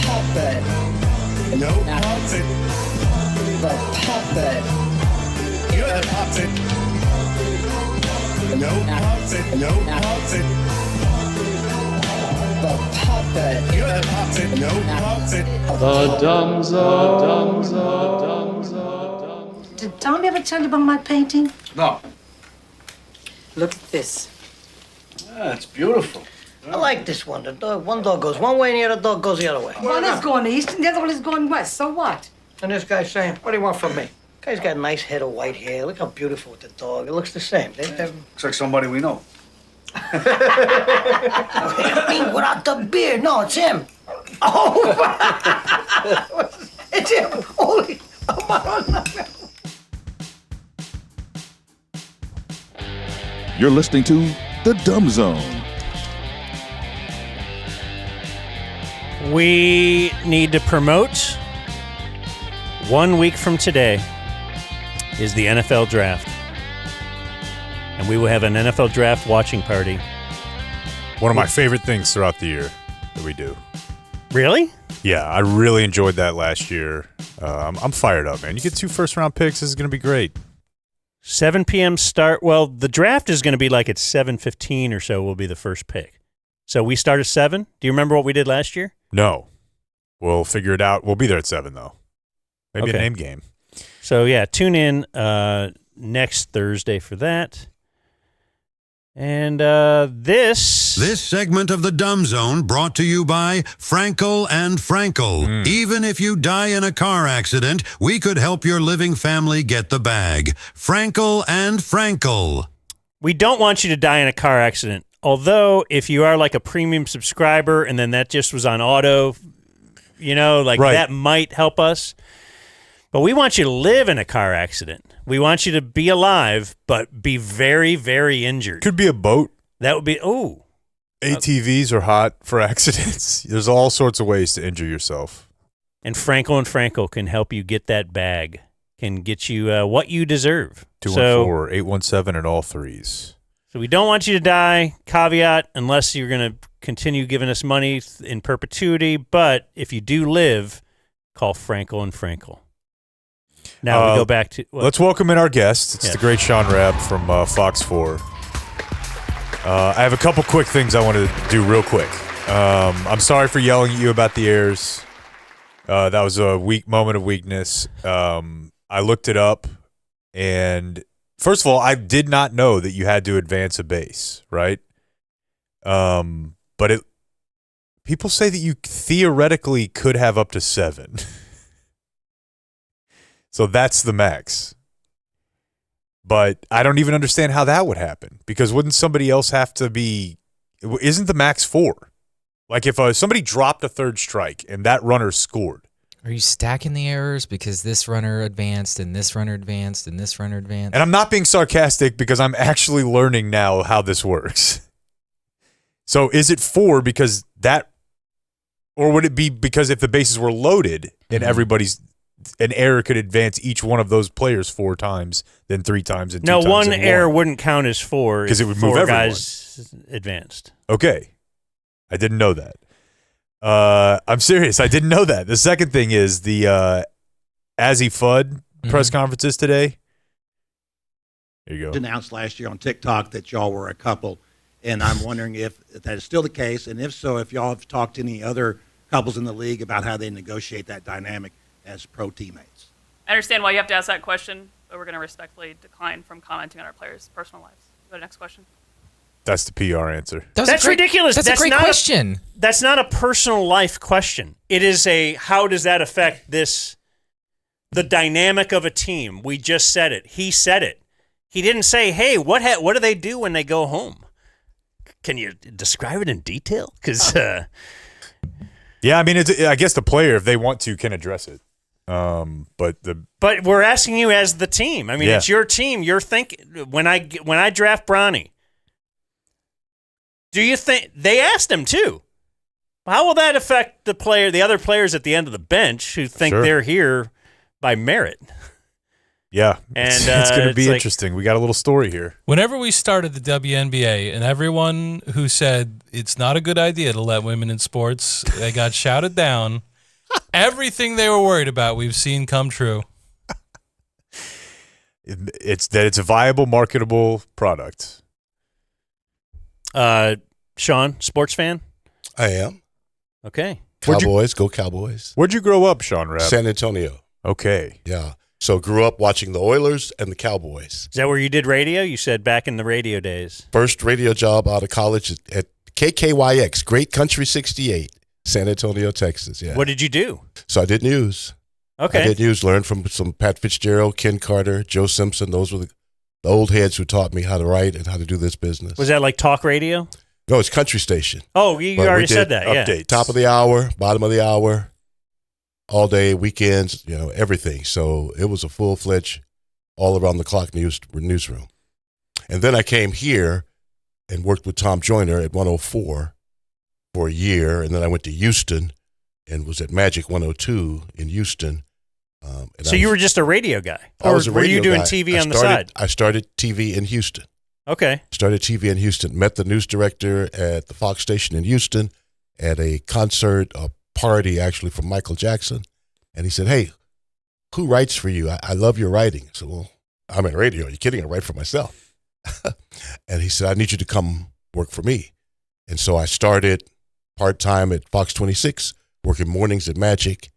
Puppet. No puppet. The puppet. You're the puppet. No puppet. No puppet. The puppet. You're the puppet. No puppet. The dumb zone. Did Tom ever tell you about my painting? No. Look at this. Ah, it's beautiful. I like this one. One dog goes one way and the other dog goes the other way. One is going east and the other one is going west. So what? And this guy's saying, what do you want from me? Guy's got a nice head of white hair. Look how beautiful with the dog. It looks the same. Looks like somebody we know. I mean, without the beard. No, it's him. Oh, it's him. Holy. You're listening to The Dumb Zone. We need to promote 1 week from today is the NFL draft. And we will have an NFL draft watching party. One of my favorite things throughout the year that we do. Really? Yeah, I really enjoyed that last year. I'm fired up, man. You get 2 first-round picks. This is going to be great. 7 p.m. start. Well, the draft is going to be like at 7:15 or so will be the first pick. So we start at 7. Do you remember what we did last year? No. We'll figure it out. We'll be there at 7, though. Maybe Okay. a name game. So, yeah, tune in next Thursday for that. And this segment of the Dumb Zone brought to you by Frankel and Frankel. Even if you die in a car accident, we could help your living family get the bag. Frankel and Frankel. We don't want you to die in a car accident. Although, if you are like a premium subscriber and then that just was on auto, that might help us. But we want you to live in a car accident. We want you to be alive, but be very, very injured. Could be a boat. That would be, ATVs are hot for accidents. There's all sorts of ways to injure yourself. And Frankel can help you get that bag, can get you what you deserve. 214-817 and all threes. So we don't want you to die, caveat, unless you're going to continue giving us money in perpetuity. But if you do live, call Frankel and Frankel. Now we go back to... Let's welcome in our guest. It's the great Shaun Rabb from Fox 4. I have a couple quick things I want to do real quick. I'm sorry for yelling at you about the errors. That was a weak moment of weakness. I looked it up, and first of all, I did not know that you had to advance a base, right? But people say that you theoretically could have up to 7. So that's the max. But I don't even understand how that would happen, because wouldn't somebody else have to be – isn't the max 4? Like if somebody dropped a third strike and that runner scored. Are you stacking the errors because this runner advanced and this runner advanced and this runner advanced? And I'm not being sarcastic because I'm actually learning now how this works. So is it 4 because that – or would it be because if the bases were loaded and everybody's – an error could advance each one of those players 4 times, then 3 times, and 2 times. No, one error wouldn't count as 4 because it would move 4 everyone. guys advanced. Okay, I didn't know that. I'm serious. I didn't know that. The second thing is the Azzy Fudd press conferences today. There you go. Announced last year on TikTok that y'all were a couple, and I'm wondering if that is still the case, and if so, if y'all have talked to any other couples in the league about how they negotiate that dynamic as pro teammates. I understand why you have to ask that question, but we're going to respectfully decline from commenting on our players' personal lives. Go to the next question. That's the PR answer. That's ridiculous. That's a great not question. That's not a personal life question. It is a how does that affect the dynamic of a team? We just said it. He said it. He didn't say, hey, what do they do when they go home? Can you describe it in detail? Because yeah, I mean, I guess the player, if they want to, can address it. But we're asking you as the team. I mean, It's your team. You're thinking when I draft Bronny, do you think they asked him too? How will that affect the other players at the end of the bench who think they're here by merit? Yeah, and it's going to be interesting. We got a little story here. Whenever we started the WNBA, and everyone who said it's not a good idea to let women in sports, they got shouted down. Everything they were worried about, we've seen come true. It's a viable, marketable product. Shaun, sports fan? I am. Okay. Cowboys, go Cowboys. Where'd you grow up, Shaun Rabb? San Antonio. Okay. Yeah. So grew up watching the Oilers and the Cowboys. Is that where you did radio? You said back in the radio days. First radio job out of college at KKYX, Great Country 68, San Antonio, Texas. Yeah. What did you do? So I did news. Okay. I did news, learned from some Pat Fitzgerald, Ken Carter, Joe Simpson. Those were the old heads who taught me how to write and how to do this business. Was that like talk radio? No, it's country station. Oh, you But already we did said that. Yeah. Update. Top of the hour, bottom of the hour, all day, weekends, everything. So it was a full-fledged, all-around-the-clock newsroom. And then I came here and worked with Tom Joyner at 104 for a year, and then I went to Houston and was at Magic 102 in Houston. So you were just a radio guy? I was a radio Or were you doing guy. TV on the side? I started TV in Houston. Okay. Started TV in Houston. Met the news director at the Fox station in Houston at a concert, a party actually from Michael Jackson. And he said, "Hey, who writes for you? I love your writing." I said, "Well, I'm in radio. Are you kidding? I write for myself." And he said, "I need you to come work for me." And so I started part-time at Fox 26, working mornings at Magic.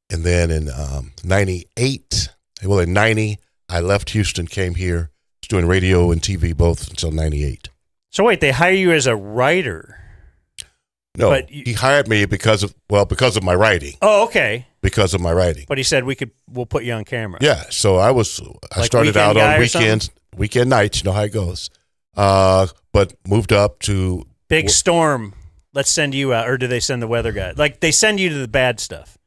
And then in 90, I left Houston, came here, was doing radio and TV both until 98. So wait, they hire you as a writer? No, But he hired me because of my writing. Oh, okay. Because of my writing. But he said we'll put you on camera. Yeah, so I Like started out weekend guy on or something? weekend nights, you know how it goes. But moved up to Big storm. Let's send you out, or do they send the weather guy? Like they send you to the bad stuff.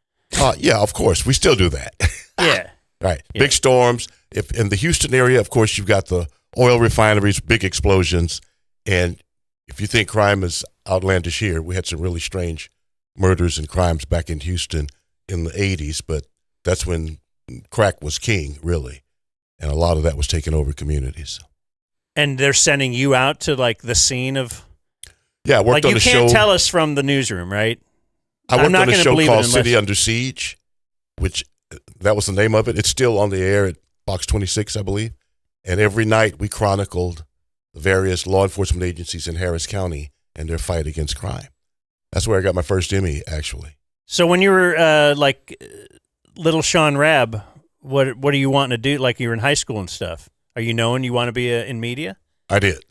yeah, of course. We still do that. Yeah. Right. Yeah. Big storms. If in the Houston area, of course, you've got the oil refineries, big explosions. And if you think crime is outlandish here, we had some really strange murders and crimes back in Houston in the 80s, but that's when crack was king, really. And a lot of that was taking over communities. And they're sending you out to like the scene of. Yeah, I worked on a show. You can't tell us from the newsroom, right? I worked I'm not on a gonna show believe it called unless- City Under Siege, which that was the name of it. It's still on the air at Fox 26, I believe. And every night we chronicled the various law enforcement agencies in Harris County and their fight against crime. That's where I got my first Emmy, actually. So when you were like little Shaun Rabb, what are you wanting to do? Like you were in high school and stuff. Are you knowing you want to be in media? I did.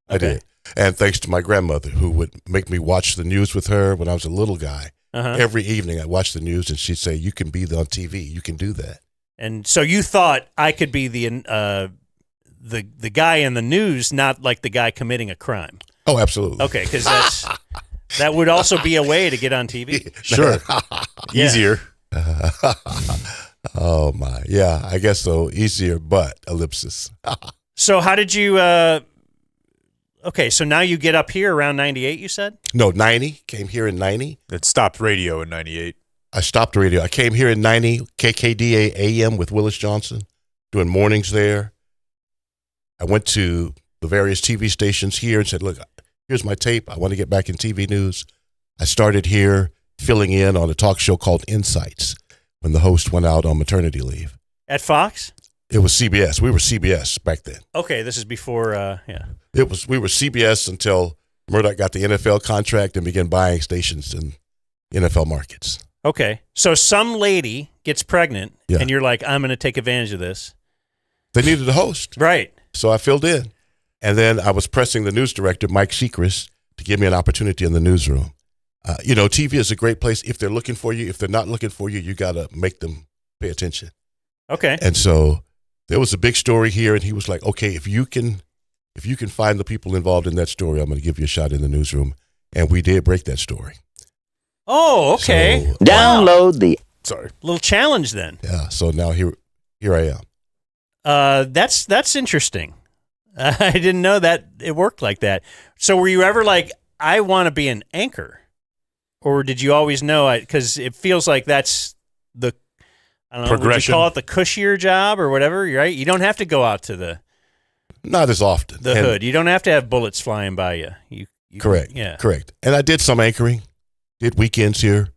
I did. And thanks to my grandmother, who would make me watch the news with her when I was a little guy. Uh-huh. Every evening I'd watch the news and she'd say, "You can be on TV. You can do that." And so you thought I could be the guy in the news, not like the guy committing a crime. Oh, absolutely. Okay, because that would also be a way to get on TV. Sure. Yeah. Easier. Oh, my. Yeah, I guess so. Easier, but ellipsis. So how did you okay, so now you get up here around 98, you said? No, 90. Came here in 90. It stopped radio in 98. I stopped radio. I came here in 90, KKDA AM with Willis Johnson, doing mornings there. I went to the various TV stations here and said, "Look, here's my tape. I want to get back in TV news." I started here filling in on a talk show called Insights when the host went out on maternity leave. At Fox? It was CBS. We were CBS back then. Okay, this is before yeah. We were CBS until Murdoch got the NFL contract and began buying stations in NFL markets. Okay. So some lady gets pregnant Yeah. and you're like, "I'm going to take advantage of this." They needed a host. Right. So I filled in. And then I was pressing the news director, Mike Sechrist, to give me an opportunity in the newsroom. TV is a great place. If they're looking for you, if they're not looking for you, you got to make them pay attention. Okay. And so there was a big story here, and he was like, "Okay, if you can find the people involved in that story, I'm going to give you a shot in the newsroom." And we did break that story. Oh, okay. So- Sorry. Little challenge then. Yeah. So now here I am. That's interesting. I didn't know that it worked like that. So were you ever like, "I want to be an anchor," or did you always know? Because it feels like that's the, I don't know, would you Progression. call it the cushier job or whatever? Right? You don't have to go out to the Not as often. the And- hood. You don't have to have bullets flying by you. You Correct. Yeah. Correct. And I did some anchoring, did weekends here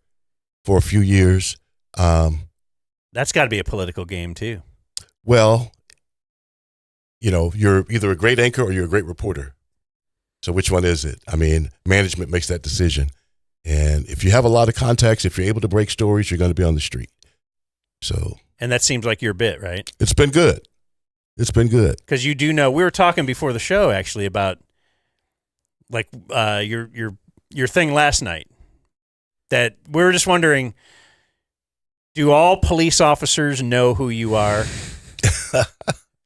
for a few years. That's got to be a political game too. Well, you're either a great anchor or you're a great reporter. So which one is it? I mean, management makes that decision. And if you have a lot of contacts, if you're able to break stories, you're going to be on the street. So. And that seems like your bit, right? It's been good. It's been good. Because you do know, we were talking before the show actually about like your thing last night. That we were just wondering, do all police officers know who you are?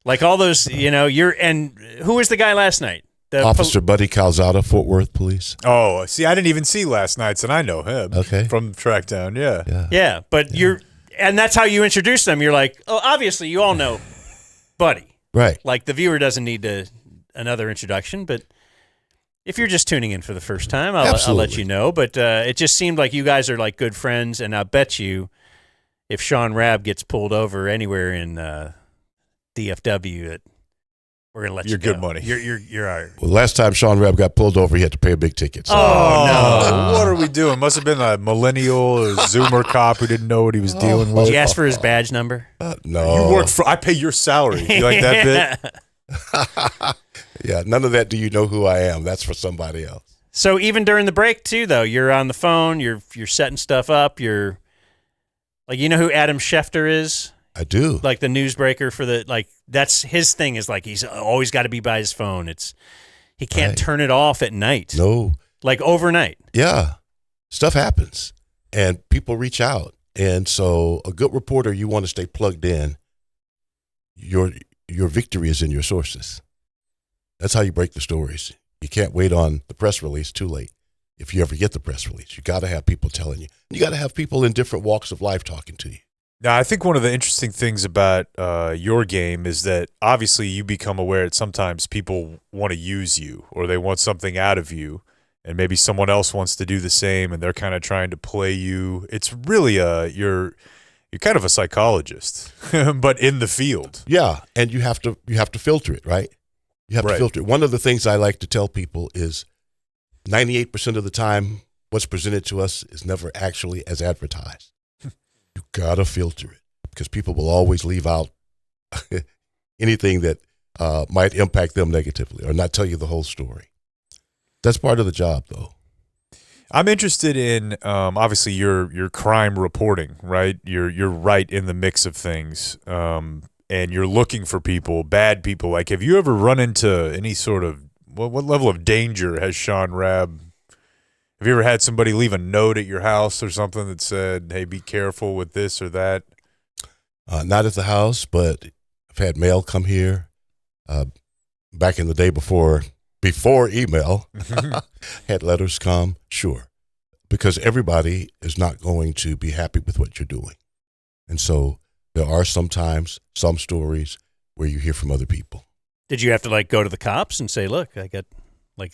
Like all those, and who was the guy last night? Officer Buddy Calzada, Fort Worth Police. Oh, see, I didn't even see last night's, and I know him. Okay. From Trackdown, yeah. Yeah, but and that's how you introduce them. You're like, oh, obviously you all know Buddy. Right. Like the viewer doesn't need another introduction, but if you're just tuning in for the first time, I'll let you know. But it just seemed like you guys are like good friends, and I bet you if Shaun Rabb gets pulled over anywhere in DFW, that we're gonna let you go. You're good money. You're all right. Well, last time Shaun Rabb got pulled over, he had to pay a big ticket. So. Oh, no. What are we doing? Must have been a millennial or Zoomer cop who didn't know what he was dealing with. Did you ask for his badge number? No. You work for. I pay your salary. You like that bit? Yeah, none of that. Do you know who I am? That's for somebody else. So even during the break too, though, you're on the phone. You're setting stuff up. You're like, you know who Adam Schefter is? I do. Like the newsbreaker for that's his thing is like he's always got to be by his phone. He can't turn it off at night. No. Like overnight. Yeah. Stuff happens and people reach out. And so a good reporter, you want to stay plugged in. Your victory is in your sources. That's how you break the stories. You can't wait on the press release too late. If you ever get the press release, you got to have people telling you. You got to have people in different walks of life talking to you. Now, I think one of the interesting things about your game is that obviously you become aware that sometimes people want to use you or they want something out of you, and maybe someone else wants to do the same, and they're kind of trying to play you. It's really you're kind of a psychologist, but in the field. Yeah, and you have to filter it, right? You have to filter it. One of the things I like to tell people is 98% of the time, what's presented to us is never actually as advertised. You gotta filter it because people will always leave out anything that might impact them negatively or not tell you the whole story. That's part of the job, though. I'm interested in obviously your crime reporting, right? You're right in the mix of things, and you're looking for people, bad people. Like, have you ever run into any sort of what level of danger has Shaun Rabb? Have you ever had somebody leave a note at your house or something that said, hey, be careful with this or that? Not at the house, but I've had mail come here. Back in the day before email, had letters come, sure. Because everybody is not going to be happy with what you're doing. And so there are sometimes some stories where you hear from other people. Did you have to go to the cops and say, look, I got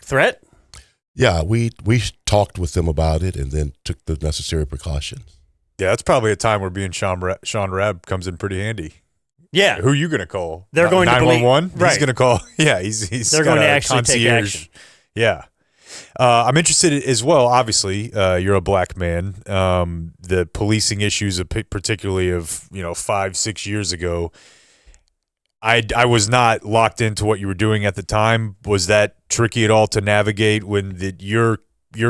threat? Yeah, we talked with them about it and then took the necessary precautions. Yeah, that's probably a time where being Shaun Rabb comes in pretty handy. Yeah. Who are you going to call? They're going to 911? Right. He's going to call. Yeah, he's They're got going to a actually concierge. take action. Yeah. I'm interested as well, obviously, you're a black man. The policing issues, particularly of 5-6 years ago, I was not locked into what you were doing at the time. Was that tricky at all to navigate when you're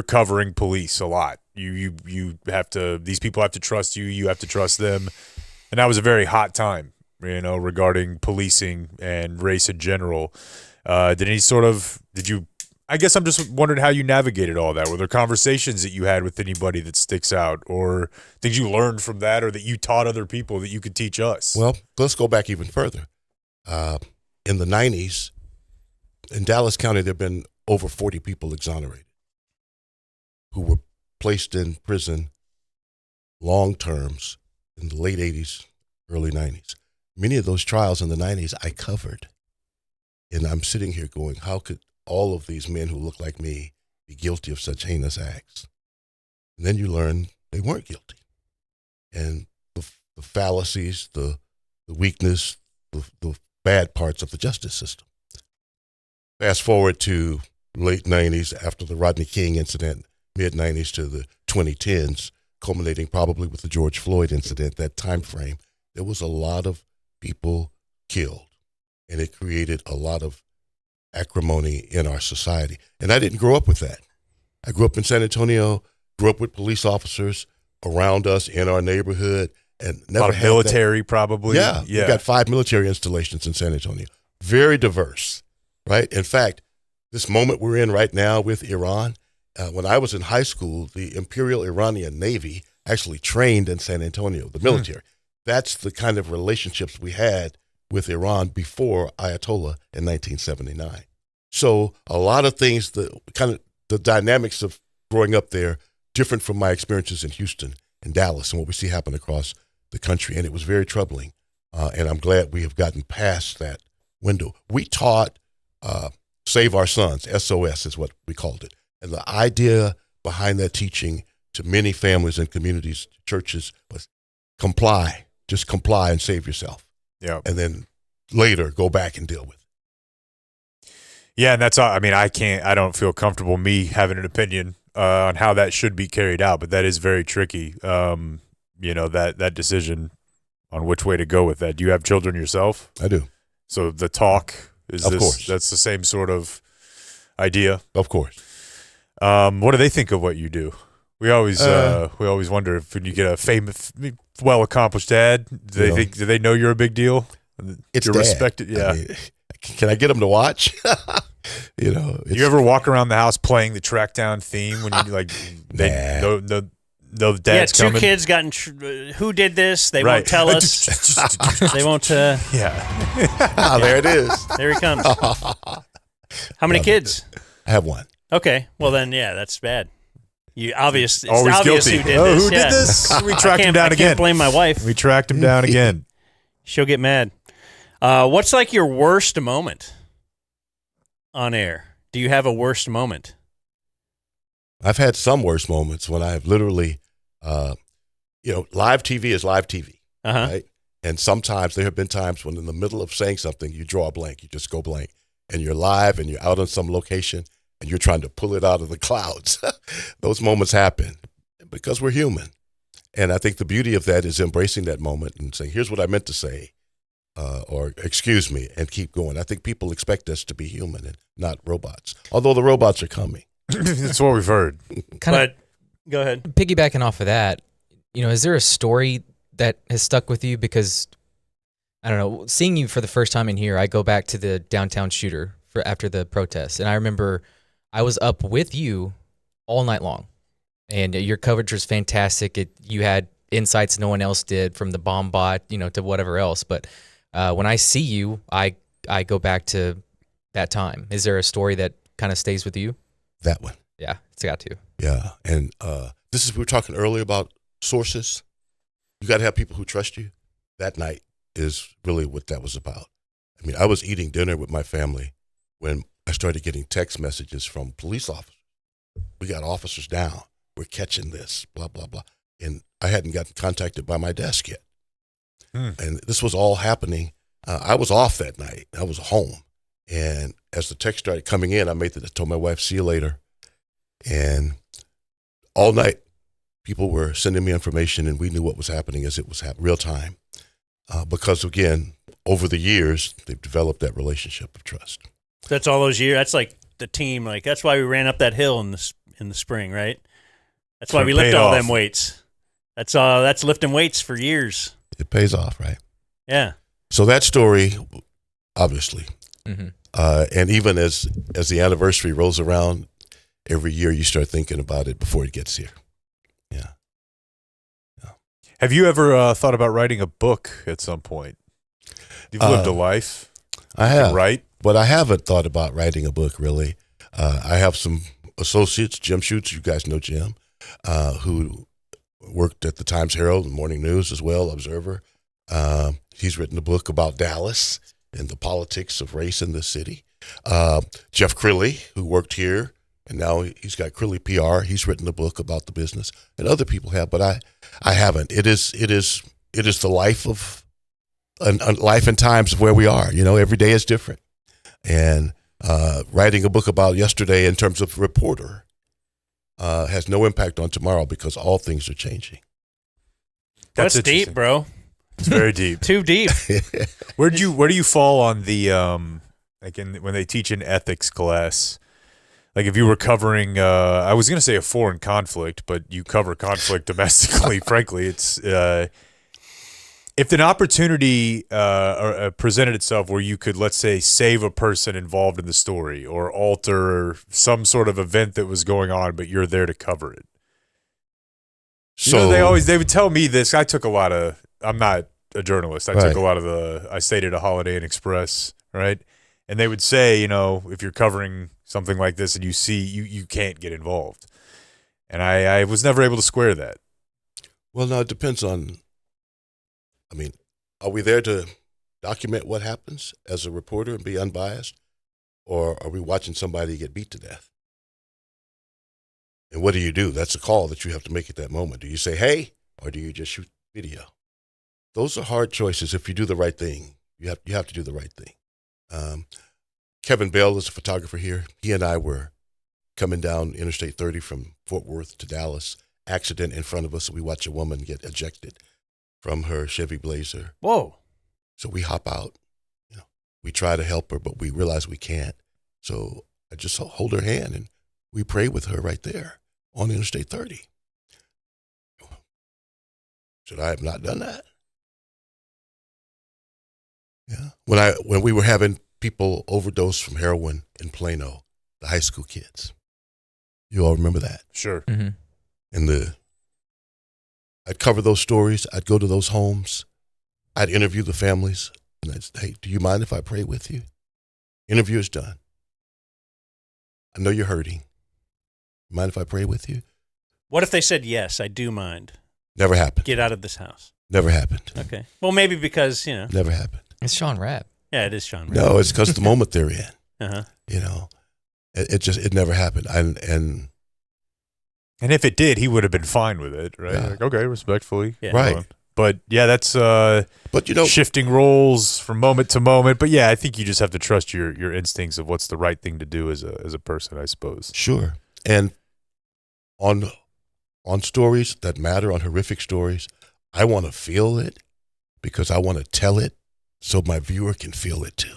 covering police a lot? You have to, these people have to trust you. You have to trust them, and that was a very hot time, regarding policing and race in general. Did you? I guess I'm just wondering how you navigated all that. Were there conversations that you had with anybody that sticks out, or things you learned from that, or that you taught other people that you could teach us? Well, let's go back even further. In the 90s, in Dallas County, there have been over 40 people exonerated who were placed in prison long terms in the late 80s, early 90s. Many of those trials in the 90s I covered. And I'm sitting here going, how could all of these men who look like me be guilty of such heinous acts? And then you learn they weren't guilty. And the fallacies, the weakness, the bad parts of the justice system. Fast forward to late 90s after the Rodney King incident, mid 90s to the 2010s, culminating probably with the George Floyd incident, that time frame, there was a lot of people killed, and it created a lot of acrimony in our society. And I didn't grow up with that. I grew up in San Antonio, grew up with police officers around us in our neighborhood, and never a lot of military, probably. Yeah. We've got 5 military installations in San Antonio. Very diverse, right? In fact, this moment we're in right now with Iran. When I was in high school, the Imperial Iranian Navy actually trained in San Antonio, the military. That's the kind of relationships we had with Iran before Ayatollah in 1979. So a lot of things, the dynamics of growing up there, different from my experiences in Houston and Dallas and what we see happen across the country. And it was very troubling. And I'm glad we have gotten past that window. We taught Save Our Sons, SOS is what we called it. And the idea behind that teaching to many families and communities, churches, was comply. Just comply and save yourself. Yeah. And then later go back and deal with it. Yeah, and that's all. I mean, I don't feel comfortable me having an opinion on how that should be carried out, but that is very tricky. That decision on which way to go with that. Do you have children yourself? I do. So the talk is Of course. That's the same sort of idea. Of course. What do they think of what you do? We always wonder if when you get a famous, well-accomplished dad, do they know you're a big deal? It's you're dad. respected. Yeah. I mean, can I get them to watch? You ever walk around the house playing the Trackdown theme when you like? No, the dad's two coming. kids got who did this? They won't tell us. They won't. Yeah. There it is. There he comes. How many kids? I have one. Okay. Well then, that's bad. It's Always obvious guilty. who did this. Who did this? We tracked him down I again. can't blame my wife. We tracked him down again. She'll get mad. What's like your worst moment on air? Do you have a worst moment? I've had some worst moments when I've literally, live TV is live TV, right? And sometimes there have been times when in the middle of saying something, you draw a blank, you just go blank, and you're live and you're out on some location and you're trying to pull it out of the clouds. Those moments happen because we're human. And I think the beauty of that is embracing that moment and saying, here's what I meant to say, or excuse me, and keep going. I think people expect us to be human and not robots, although the robots are coming. That's what we've heard. But go ahead. Piggybacking off of that, is there a story that has stuck with you? Because, I don't know, seeing you for the first time in here, I go back to the downtown shooter after the protest. And I remember I was up with you all night long. And your coverage was fantastic. You had insights no one else did, from the bomb bot, to whatever else. But when I see you, I go back to that time. Is there a story that kind of stays with you? That one. Yeah, it's got to. Yeah, and we were talking earlier about sources. You got to have people who trust you. That night is really what that was about. I mean, I was eating dinner with my family when I started getting text messages from police officers. We got officers down. We're catching this, blah, blah, blah. And I hadn't gotten contacted by my desk yet. And this was all happening. I was off that night. I was home. And as the text started coming in, I told my wife, see you later. And all night, people were sending me information, and we knew what was happening as it was happening, real time. Because, again, over the years, they've developed that relationship of trust. That's all those years. That's like the team. Like that's why we ran up that hill in the spring, right? That's why we lift all them weights. That's lifting weights for years. It pays off, right? Yeah. So that story, obviously, mm-hmm. And even as the anniversary rolls around, every year you start thinking about it before it gets here. Yeah. Have you ever thought about writing a book at some point? You've lived a life. I have. Right? But I haven't thought about writing a book, really. I have some associates, Jim Schutz, you guys know Jim, who worked at the Times-Herald and Morning News as well, Observer. He's written a book about Dallas and the politics of race in the city. Jeff Crilly, who worked here, and now he's got Crilly PR. He's written a book about the business, and other people have, but I haven't. It is the life of life and times of where we are. Every day is different, and writing a book about yesterday in terms of reporter has no impact on tomorrow because all things are changing. That's deep, bro. It's very deep. Too deep. Where do you fall on the when they teach an ethics class? Like if you were covering, I was going to say a foreign conflict, but you cover conflict domestically. Frankly, it's If an opportunity presented itself where you could, let's say, save a person involved in the story or alter some sort of event that was going on, but you're there to cover it. So They would tell me this. I'm not a journalist. I took a lot of I stayed at a Holiday Inn Express, right? And they would say, if you're covering something like this and you see, you can't get involved. And I was never able to square that. Well, no, it depends on, are we there to document what happens as a reporter and be unbiased? Or are we watching somebody get beat to death? And what do you do? That's a call that you have to make at that moment. Do you say, hey, or do you just shoot video? Those are hard choices. If you do the right thing, you have to do the right thing. Kevin Bell is a photographer here. He and I were coming down Interstate 30 from Fort Worth to Dallas. Accident in front of us. We watch a woman get ejected from her Chevy Blazer. Whoa. So we hop out. We try to help her, but we realize we can't. So I just hold her hand and we pray with her right there on Interstate 30. Should I have not done that? Yeah. When we were having people overdose from heroin in Plano, the high school kids. You all remember that? Sure. Mm-hmm. And I'd cover those stories. I'd go to those homes. I'd interview the families. And I'd say, hey, do you mind if I pray with you? Interview is done. I know you're hurting. Mind if I pray with you? What if they said, yes, I do mind? Never happened. Get out of this house. Never happened. Okay. Well, maybe because, Never happened. It's Shaun Rabb. Yeah, it is Shaun Rabb. No, it's because the moment they're in. Uh-huh. It never happened. And if it did, he would have been fine with it, right? Yeah. Like, okay, respectfully. Yeah. Right. But yeah, that's shifting roles from moment to moment. But yeah, I think you just have to trust your instincts of what's the right thing to do as a person, I suppose. Sure. And on stories that matter, on horrific stories, I want to feel it because I want to tell it so my viewer can feel it too.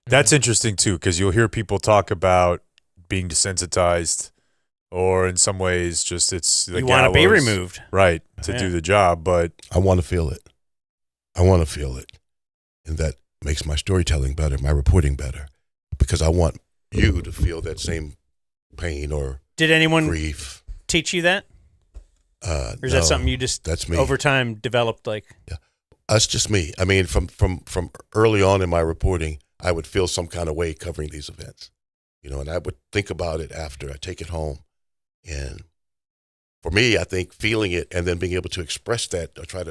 That's interesting too, because you'll hear people talk about being desensitized, or in some ways, just it's the you want to be gallows, removed, right, to do the job. But I want to feel it. I want to feel it, and that makes my storytelling better, my reporting better, because I want you to feel that same pain or did anyone grief teach you that? Or is that something you just that's me. Over time developed? Like, yeah, that's just me. I mean, from early on in my reporting, I would feel some kind of way covering these events, and I would think about it after I take it home. And for me, I think feeling it and then being able to express that or try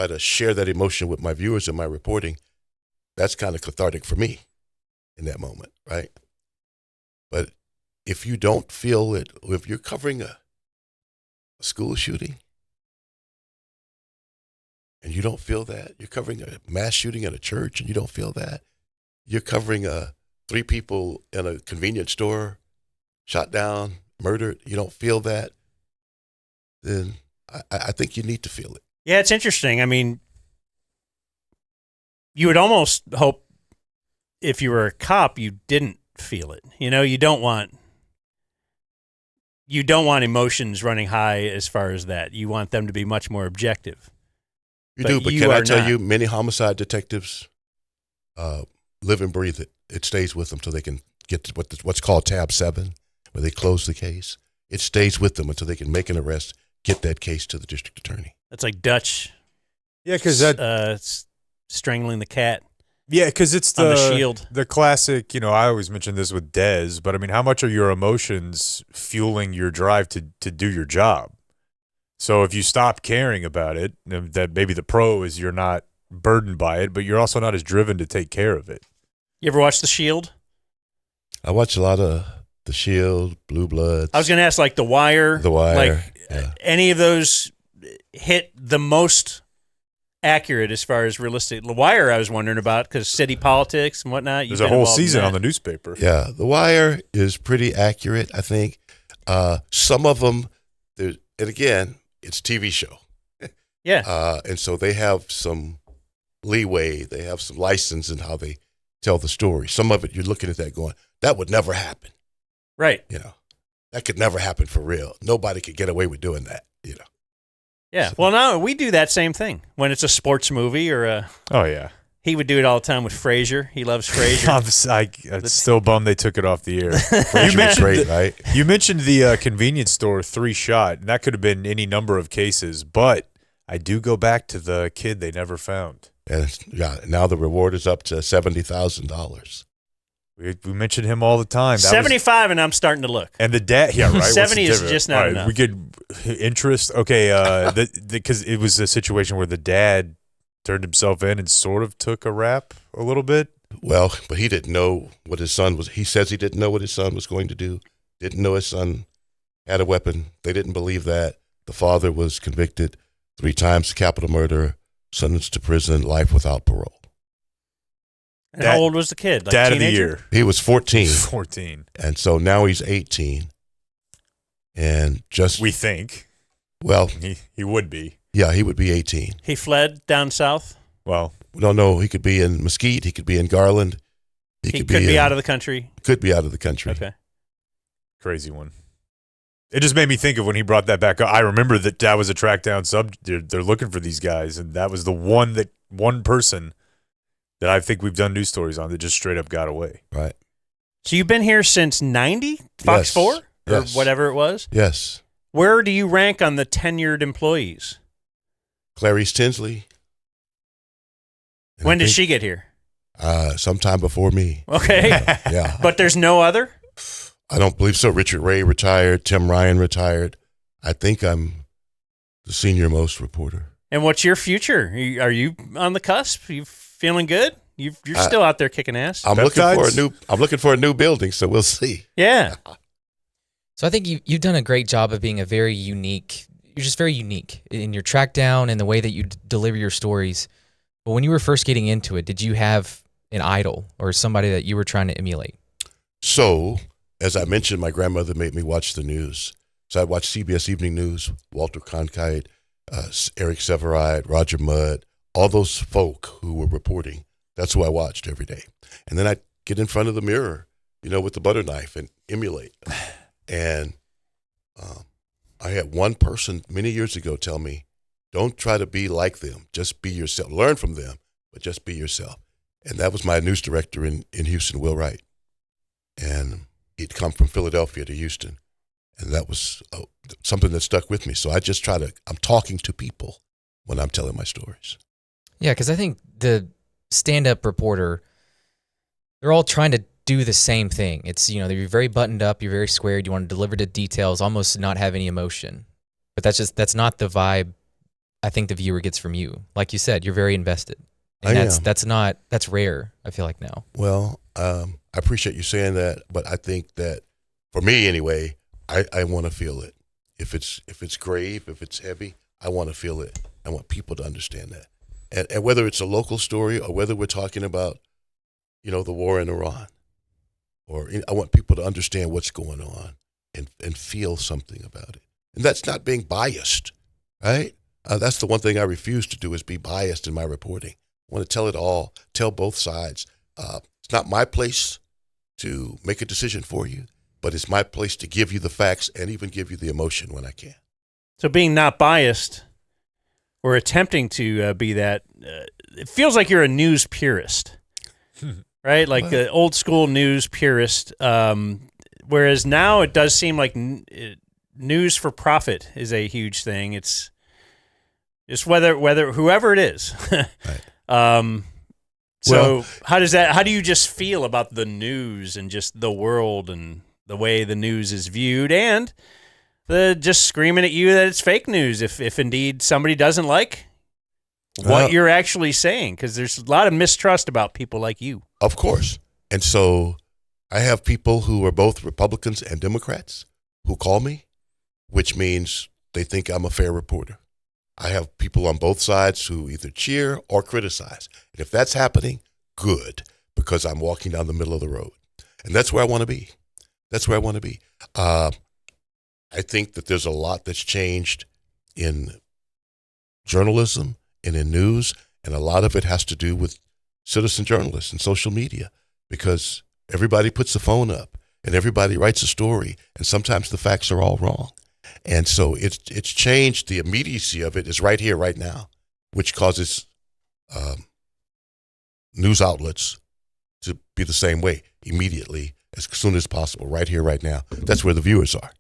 to share that emotion with my viewers in my reporting, that's kind of cathartic for me in that moment, right? But if you don't feel it, if you're covering a school shooting and you don't feel that, you're covering a mass shooting at a church and you don't feel that, you're covering 3 people in a convenience store shot down, murdered, you don't feel that, then I think you need to feel it. yeah, it's interesting. I mean, you would almost hope if you were a cop, you didn't feel it. You don't want emotions running high as far as that. You want them to be much more objective. But can I tell you, many homicide detectives live and breathe it. It stays with them till they can get to what's called tab 7, where they close the case. It stays with them until they can make an arrest, get that case to the district attorney. That's like Dutch. Yeah, because strangling the cat. Yeah, because it's on the shield. The classic, I always mention this with Dez, but I mean, how much are your emotions fueling your drive to do your job? So if you stop caring about it, that maybe the pro is you're not burdened by it, but you're also not as driven to take care of it. You ever watch The Shield? I watch a lot of The Shield, Blue Bloods. I was going to ask, like The Wire. The Wire. Like yeah. any of those hit the most accurate as far as realistic. The Wire, I was wondering about because city politics and whatnot. There's a whole season on the newspaper. Yeah, The Wire is pretty accurate, I think. Some of them, and again, it's a TV show. Yeah. And so they have some leeway. They have some license in how they tell the story. Some of it, you're looking at that going, that would never happen. Right. That could never happen for real. Nobody could get away with doing that, Yeah. Well, no, we do that same thing when it's a sports movie or a. Oh yeah. He would do it all the time with Frasier. He loves Frasier. I'm still bummed they took it off the air. Frasier was great, right? You mentioned the convenience store 3-shot, and that could have been any number of cases. But I do go back to the kid they never found. And now the reward is up to $70,000. We mention him all the time. 75, and I'm starting to look. And the dad, yeah, right. 70 is just not enough. We get interest. Okay, because it was a situation where the dad turned himself in and sort of took a rap a little bit. Well, but he didn't know what his son was. He says he didn't know what his son was going to do. Didn't know his son had a weapon. They didn't believe that. The father was convicted 3 times capital murder, sentenced to prison, life without parole. And how old was the kid? Like Dad teenager? of the year. He was 14. 14. And so now he's 18. And just we think. Well, he would be. Yeah, he would be 18. He fled down south? Well, we don't know. He could be in Mesquite. He could be in Garland. He could be out of the country. Could be out of the country. Okay. Crazy one. It just made me think of when he brought that back up. I remember that was a track down sub. They're looking for these guys, and that was the one person that I think we've done news stories on that just straight up got away. Right. So you've been here since 90? Fox 4? Or whatever it was? Yes. Where do you rank on the tenured employees? Clarice Tinsley. When did she get here? Sometime before me. Okay. Yeah. But there's no other? I don't believe so. Richard Ray retired. Tim Ryan retired. I think I'm the senior most reporter. And what's your future? Are you on the cusp? Are you feeling good? You're still out there kicking ass. I'm looking for a new building, so we'll see. Yeah. So I think you've done a great job of being you're just very unique in your track down and the way that you deliver your stories. But when you were first getting into it, did you have an idol or somebody that you were trying to emulate? So, as I mentioned, my grandmother made me watch the news. So I watched CBS Evening News, Walter Cronkite, Eric Sevareid, Roger Mudd, all those folk who were reporting. That's who I watched every day. And then I'd get in front of the mirror, with the butter knife and emulate. And I had one person many years ago tell me, don't try to be like them. Just be yourself. Learn from them, but just be yourself. And that was my news director in Houston, Will Wright. And he'd come from Philadelphia to Houston. And that was something that stuck with me. So I just I'm talking to people when I'm telling my stories. Yeah, because I think the stand-up reporter, they're all trying to do the same thing. It's, you're very buttoned up, you're very squared, you want to deliver the details, almost not have any emotion. But that's not the vibe I think the viewer gets from you. Like you said, you're very invested. And that's rare, I feel like now. Well, I appreciate you saying that, but I think that for me anyway, I want to feel it. If it's grave, if it's heavy, I want to feel it. I want people to understand that. And whether it's a local story or whether we're talking about, the war in Iran, or I want people to understand what's going on and feel something about it. And that's not being biased, right? That's the one thing I refuse to do is be biased in my reporting. I want to tell it all, tell both sides. It's not my place to make a decision for you, but it's my place to give you the facts and even give you the emotion when I can. So being not biased, or attempting to be that, it feels like you're a news purist, right? Like the old school news purist. Whereas now it does seem like news for profit is a huge thing. It's just whether whoever it is. Right. So how do you just feel about the news and just the world and the way the news is viewed, and just screaming at you that it's fake news if indeed somebody doesn't like what you're actually saying? Because there's a lot of mistrust about people like you. Of course. And so I have people who are both Republicans and Democrats who call me, which means they think I'm a fair reporter. I have people on both sides who either cheer or criticize. And if that's happening, good, because I'm walking down the middle of the road. And that's where I want to be. That's where I want to be. I think that there's a lot that's changed in journalism and in news, and a lot of it has to do with citizen journalists and social media, because everybody puts the phone up and everybody writes a story, and sometimes the facts are all wrong. And so it's changed. The immediacy of it is right here, right now, which causes news outlets to be the same way immediately, as soon as possible, right here, right now. That's where the viewers are.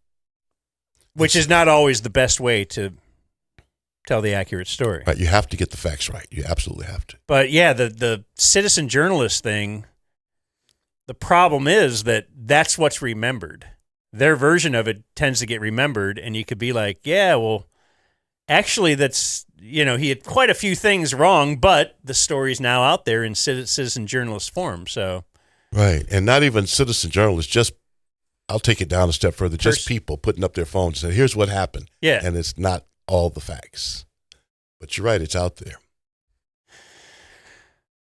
Which is not always the best way to tell the accurate story. Right, you have to get the facts right. You absolutely have to. But yeah, the citizen journalist thing, the problem is that that's what's remembered. Their version of it tends to get remembered, and you could be like, yeah, well, actually that's, he had quite a few things wrong, but the story's now out there in citizen journalist form, so. Right, and not even citizen journalists, just, I'll take it down a step further, just people putting up their phones and saying, here's what happened. Yeah. And it's not all the facts. But you're right, it's out there.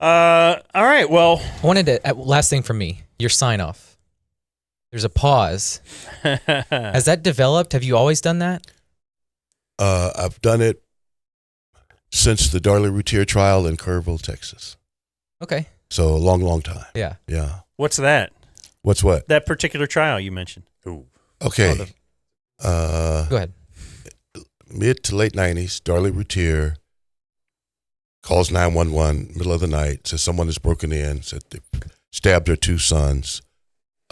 All right, well. I wanted to, last thing from me, your sign off. There's a pause. Has that developed? Have you always done that? I've done it since the Darlie Routier trial in Kerrville, Texas. Okay. So a long, long time. Yeah. Yeah. What's that? What's what? That particular trial you mentioned. Ooh. Okay. Go ahead. Mid to late 90s, Darlie Routier calls 911, middle of the night, says someone has broken in, said they stabbed her 2 sons.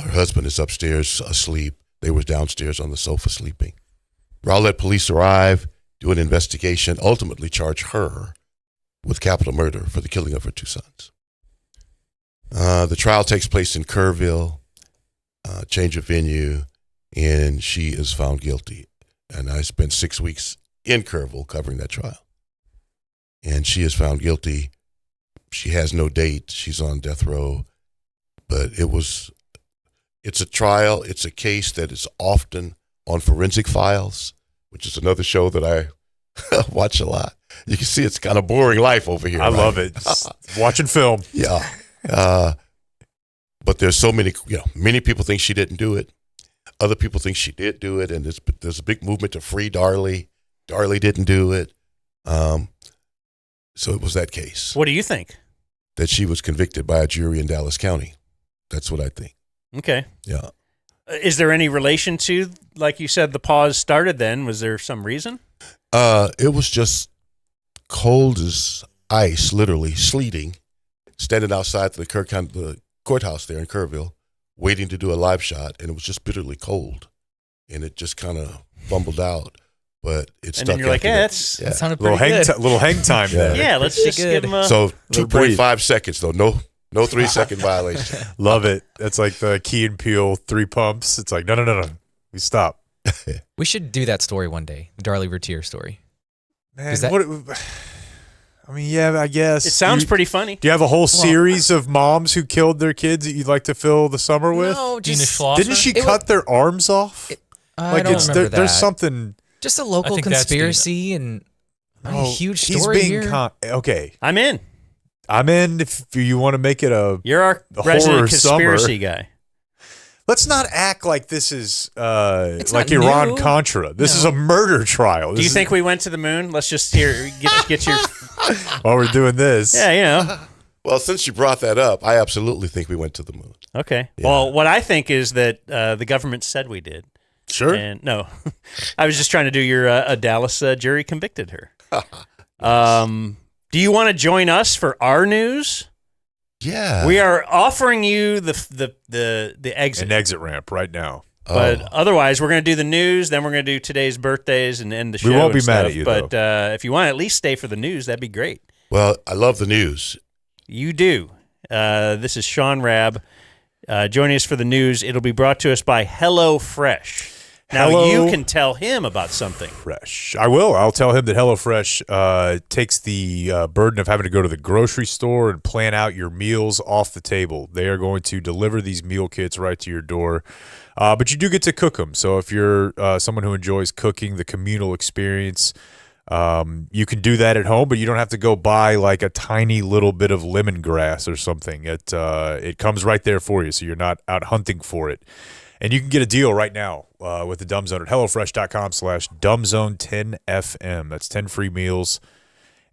Her husband is upstairs asleep. They were downstairs on the sofa sleeping. Rowlett police arrive, do an investigation, ultimately charge her with capital murder for the killing of her 2 sons. The trial takes place in Kerrville, change of venue, and she is found guilty. And I spent 6 weeks in Kerrville covering that trial. And she is found guilty. She has no date. She's on death row. But it's a trial. It's a case that is often on Forensic Files, which is another show that I watch a lot. You can see it's kind of boring life over here. I love it. Watching film. Yeah. But there's so many, many people think she didn't do it. Other people think she did do it, and there's a big movement to free Darlie. Darlie didn't do it. So it was that case. What do you think? That she was convicted by a jury in Dallas County. That's what I think. Okay. Yeah. Is there any relation to, like you said, the pause started then? Was there some reason? It was just cold as ice, literally, sleeting, standing outside the courthouse there in Kerrville, waiting to do a live shot, and it was just bitterly cold. And it just kind of fumbled out. But it stuck. And then you're like, that sounded pretty good. Little hang time there. Yeah, let's just give him a... So 2.5 seconds, though. No 3-second violation. Love it. That's like the Key and Peele 3 pumps. It's like, no. We stop. We should do that story one day, the Darlie Routier story. Man, I guess. It sounds pretty funny. Do you have a whole series of moms who killed their kids that you'd like to fill the summer with? No, Dina Schlosser? Didn't she cut their arms off? I don't remember that. There's something... Just a local conspiracy and a huge story here. Okay. I'm in. If you want to make it You're our resident conspiracy guy. Let's not act like this is like not Iran new. Contra. This is a murder trial. Do you think we went to the moon? Let's just get your... While we're doing this. Yeah, Well, since you brought that up, I absolutely think we went to the moon. Okay. Yeah. Well, what I think is that the government said we did. Sure. And no, I was just trying to do your a Dallas jury convicted her. Do you want to join us for our news? Yeah. We are offering you the exit. An exit ramp right now. But otherwise, we're going to do the news, then we're going to do today's birthdays and end the show. We won't be and mad stuff. at you, But though. if you want to at least stay for the news, that'd be great. Well, I love the news. You do. This is Shaun Rabb. Joining us for the news. It'll be brought to us by HelloFresh. Now, you can tell him about something. Fresh. I will. I'll tell him that HelloFresh takes the burden of having to go to the grocery store and plan out your meals off the table. They are going to deliver these meal kits right to your door. But you do get to cook them. So if you're someone who enjoys cooking, the communal experience, you can do that at home, but you don't have to go buy like a tiny little bit of lemongrass or something. It comes right there for you, so you're not out hunting for it. And you can get a deal right now with the Dumb Zone at HelloFresh.com/DumbZone10FM. That's 10 free meals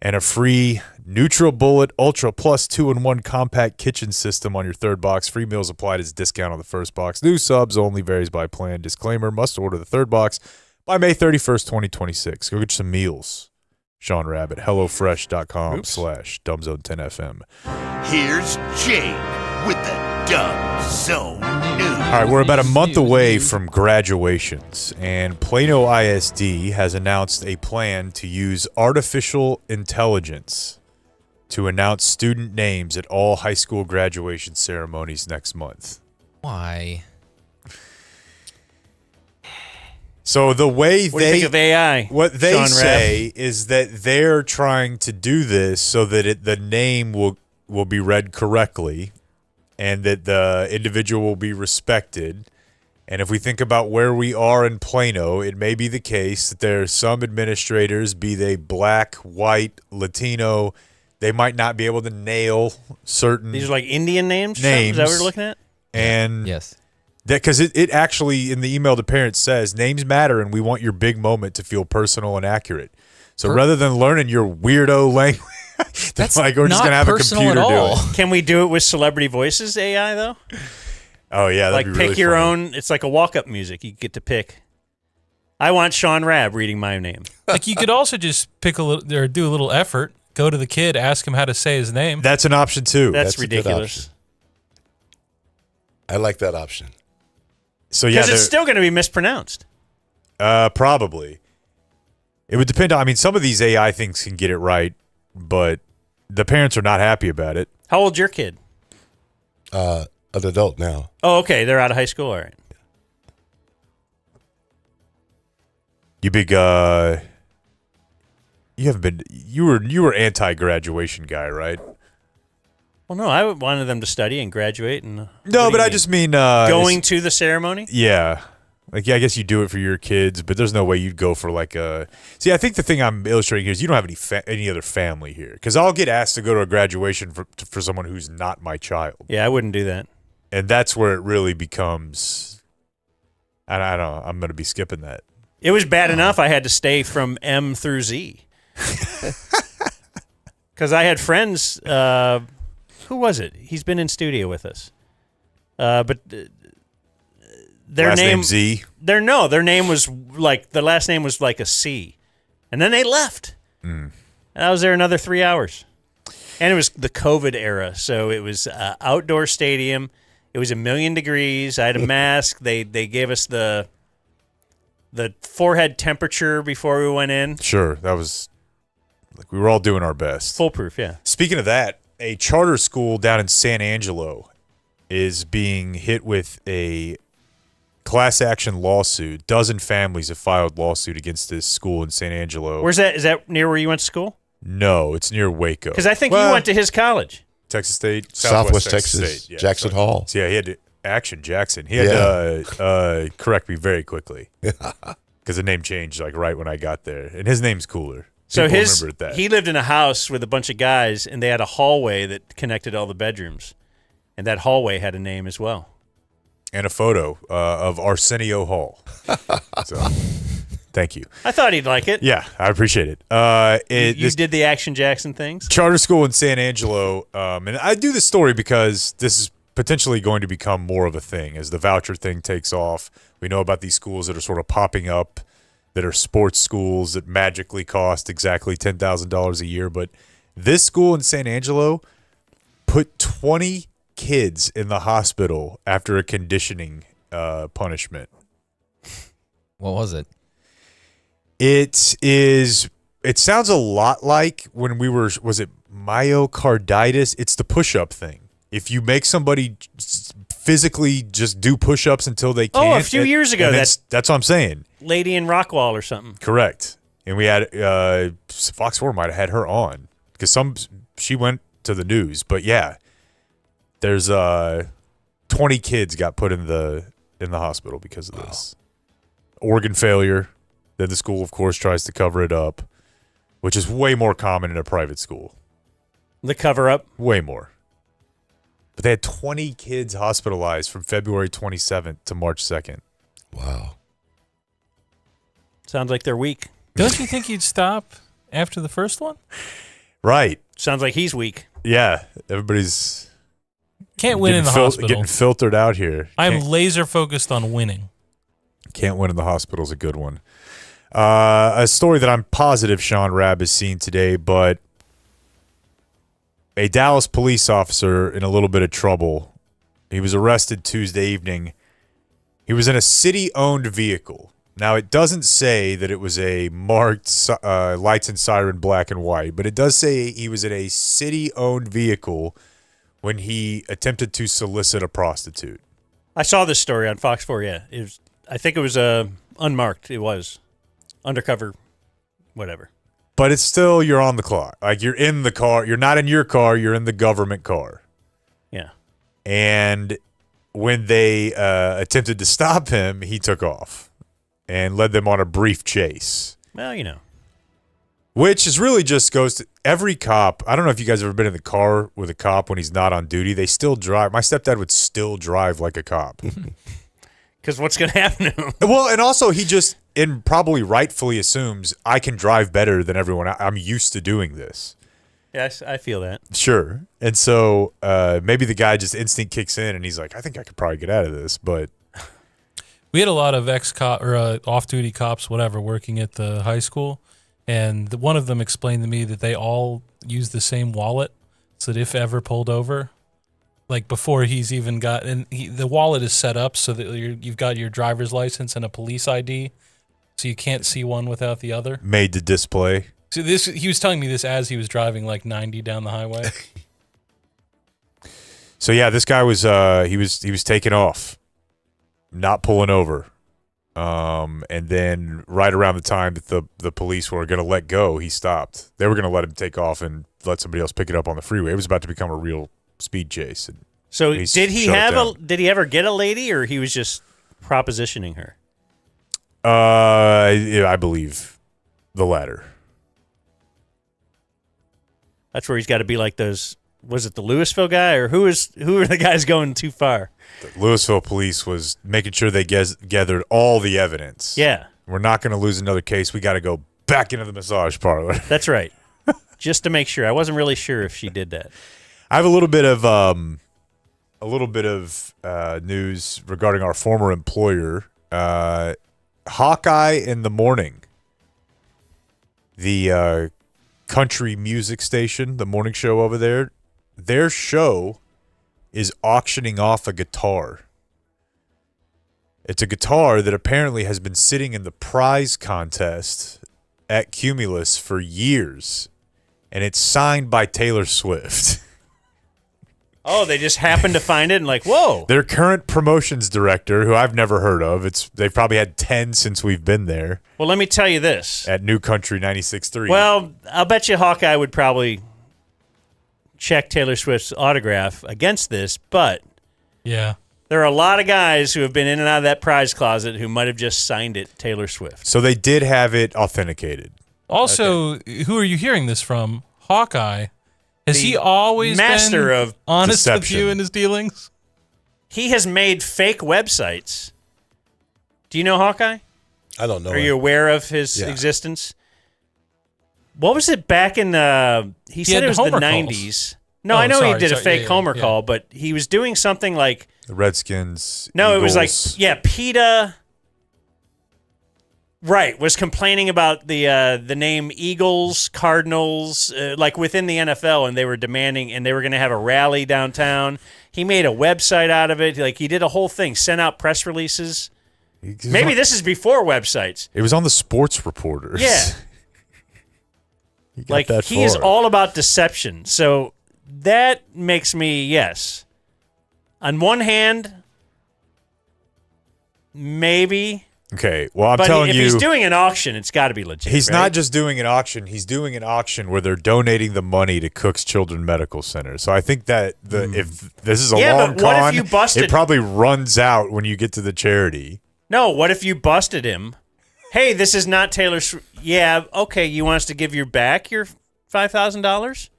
and a free NutriBullet Ultra Plus 2-in-1 compact kitchen system on your third box. Free meals applied as discount on the first box. New subs only, varies by plan. Disclaimer, must order the third box by May 31st, 2026. Go get some meals. Shaun Rabb at HelloFresh.com/dumbzone10FM. Here's Jake with the Dumb Zone News. All right, we're about a month away from graduations, and Plano ISD has announced a plan to use artificial intelligence to announce student names at all high school graduation ceremonies next month. Why? So the way What do you think of AI? What they Shaun Rabb? say is that they're trying to do this so that the name will be read correctly and that the individual will be respected. And if we think about where we are in Plano, it may be the case that there are some administrators, be they black, white, Latino, they might not be able to nail certain These are like Indian names? Is that what we're looking at? And yes. Because it actually, in the email to parents, says names matter and we want your big moment to feel personal and accurate. So rather than learning your weirdo language, That's like we're just going to have a computer do it. Can we do it with celebrity voices AI, though? Oh, yeah. Like That'd be pick really your funny. own. It's like a walk-up music. You get to pick. I want Shaun Rabb reading my name. Like you could also just pick a little or do a little effort. Go to the kid, ask him how to say his name. That's an option, too. That's a good ridiculous. option. I like that option. So yeah, Because it's still going to be mispronounced. Probably. It would depend on, I mean, some of these AI things can get it right, but the parents are not happy about it. How old's your kid? An adult now. Oh, okay. They're out of high school. All right. You big you haven't been you were anti-graduation guy, right? Well, no, I wanted them to study and graduate. And No, but I just mean going to the ceremony. Yeah. Like, yeah, I guess you do it for your kids, but there's no way you'd go for like a. See, I think the thing I'm illustrating here is you don't have any other family here, because I'll get asked to go to a graduation for someone who's not my child. Yeah, I wouldn't do that. And that's where it really becomes. I don't know. I'm going to be skipping that. It was bad enough I had to stay from M through Z. Because I had friends. Who was it? He's been in studio with us. But their Last name name Z? Their name was like the last name was like a C, and then they left. And I was there another 3 hours, and it was the COVID era, so it was outdoor stadium. It was 1,000,000 degrees. I had a mask. They gave us the forehead temperature before we went in. Sure, that was like we were all doing our best. Foolproof, yeah. Speaking of that, a charter school down in San Angelo is being hit with a class action lawsuit. Dozen families have filed lawsuit against this school in San Angelo. Where's that? Is that near where you went to school? No, it's near Waco. Because I think you went to his college. Texas State, Southwest Texas, State. Yeah, Jackson Hall. So yeah, he had to Jackson. He had to correct me very quickly because the name changed like right when I got there, and his name's cooler. So People remembered that. he lived in a house with a bunch of guys, and they had a hallway that connected all the bedrooms, and that hallway had a name as well. And a photo of Arsenio Hall. So, thank you. I thought he'd like it. Yeah, I appreciate it. You did the Action Jackson things? Charter school in San Angelo. And I do this story because this is potentially going to become more of a thing as the voucher thing takes off. We know about these schools that are sort of popping up that are sports schools that magically cost exactly $10,000 a year. But this school in San Angelo put 20 kids in the hospital after a conditioning punishment. What was it? It sounds a lot like when was it myocarditis? It's the push-up thing. If you make somebody physically just do push-ups until they can't. Oh, a few years ago. That's what I'm saying. Lady in Rockwall or something. Correct. And we had Fox 4 might have had her on because she went to the news. But yeah, there's 20 kids got put in the hospital because of this. Organ failure. Then the school, of course, tries to cover it up, which is way more common in a private school. The cover-up? Way more. But they had 20 kids hospitalized from February 27th to March 2nd. Wow. Sounds like they're weak. Don't you think he'd stop after the first one? Right. Sounds like he's weak. Yeah. Everybody's can't win in the hospital. Getting filtered out here. I'm laser focused on winning. Can't win in the hospital is a good one. A story that I'm positive Shaun Rabb has seen today, but a Dallas police officer in a little bit of trouble. He was arrested Tuesday evening. He was in a city-owned vehicle. Now, it doesn't say that it was a marked lights and siren black and white, but it does say he was in a city-owned vehicle when he attempted to solicit a prostitute. I saw this story on Fox 4, yeah. I think it was unmarked. It was. Undercover, whatever. But it's still, you're on the clock. Like, you're in the car. You're not in your car. You're in the government car. Yeah. And when they attempted to stop him, he took off and led them on a brief chase. Well, you know. Which is really just goes to every cop. I don't know if you guys have ever been in the car with a cop when he's not on duty. They still drive. My stepdad would still drive like a cop. Because what's going to happen to him? Well, and also he just, and probably rightfully assumes, I can drive better than everyone. I'm used to doing this. Yes, I feel that. Sure. And so maybe the guy just instinct kicks in and he's like, I think I could probably get out of this. But we had a lot of ex-cop or off-duty cops, whatever, working at the high school. And one of them explained to me that they all use the same wallet so that if ever pulled over, like before he's even got, and the wallet is set up so that you've got your driver's license and a police ID, so you can't see one without the other. Made to display. So he was telling me this as he was driving like 90 down the highway. So yeah, this guy was he was taking off, not pulling over, and then right around the time that the police were going to let go, he stopped. They were going to let him take off and let somebody else pick it up on the freeway. It was about to become a real speed chase. And so did he ever get a lady, or he was just propositioning her? I believe the latter. That's where he's got to be like those. Was it the Louisville guy, or who are the guys going too far? The Louisville police was making sure they gathered all the evidence. Yeah. We're not going to lose another case. We got to go back into the massage parlor. That's right. Just to make sure. I wasn't really sure if she did that. I have a little bit of news regarding our former employer, Hawkeye in the Morning. The country music station, the morning show over there, their show is auctioning off a guitar. It's a guitar that apparently has been sitting in the prize contest at Cumulus for years, and it's signed by Taylor Swift. Oh, they just happened to find it and like, whoa. Their current promotions director, who I've never heard of, they've probably had 10 since we've been there. Well, let me tell you this. At New Country 96.3. Well, I'll bet you Hawkeye would probably check Taylor Swift's autograph against this, but yeah, there are a lot of guys who have been in and out of that prize closet who might have just signed it Taylor Swift. So they did have it authenticated. Also, Who are you hearing this from? Hawkeye. Has he always master been of honest deception with you in his dealings? He has made fake websites. Do you know Hawkeye? I don't know. Are you aware of his existence? What was it back in the... He said it was the 90s. No, I know he did a fake Homer call, but he was doing something like... The Redskins, No, Eagles. It was like, PETA... Right, was complaining about the name Eagles, Cardinals, like within the NFL, and they were demanding, and they were going to have a rally downtown. He made a website out of it. Like, he did a whole thing, sent out press releases. Maybe this is before websites. It was on the Sports Reporters. Yeah. Like, he is all about deception. So that makes me, yes. On one hand, maybe... Okay, well, I'm telling you... if he's doing an auction, it's got to be legit, He's right? not just doing an auction. He's doing an auction where they're donating the money to Cook's Children's Medical Center. So I think that if this is a long but what con, if you busted... it probably runs out when you get to the charity. No, what if you busted him? Hey, this is not Taylor Swift. Yeah, okay, you want us to give you back your $5,000?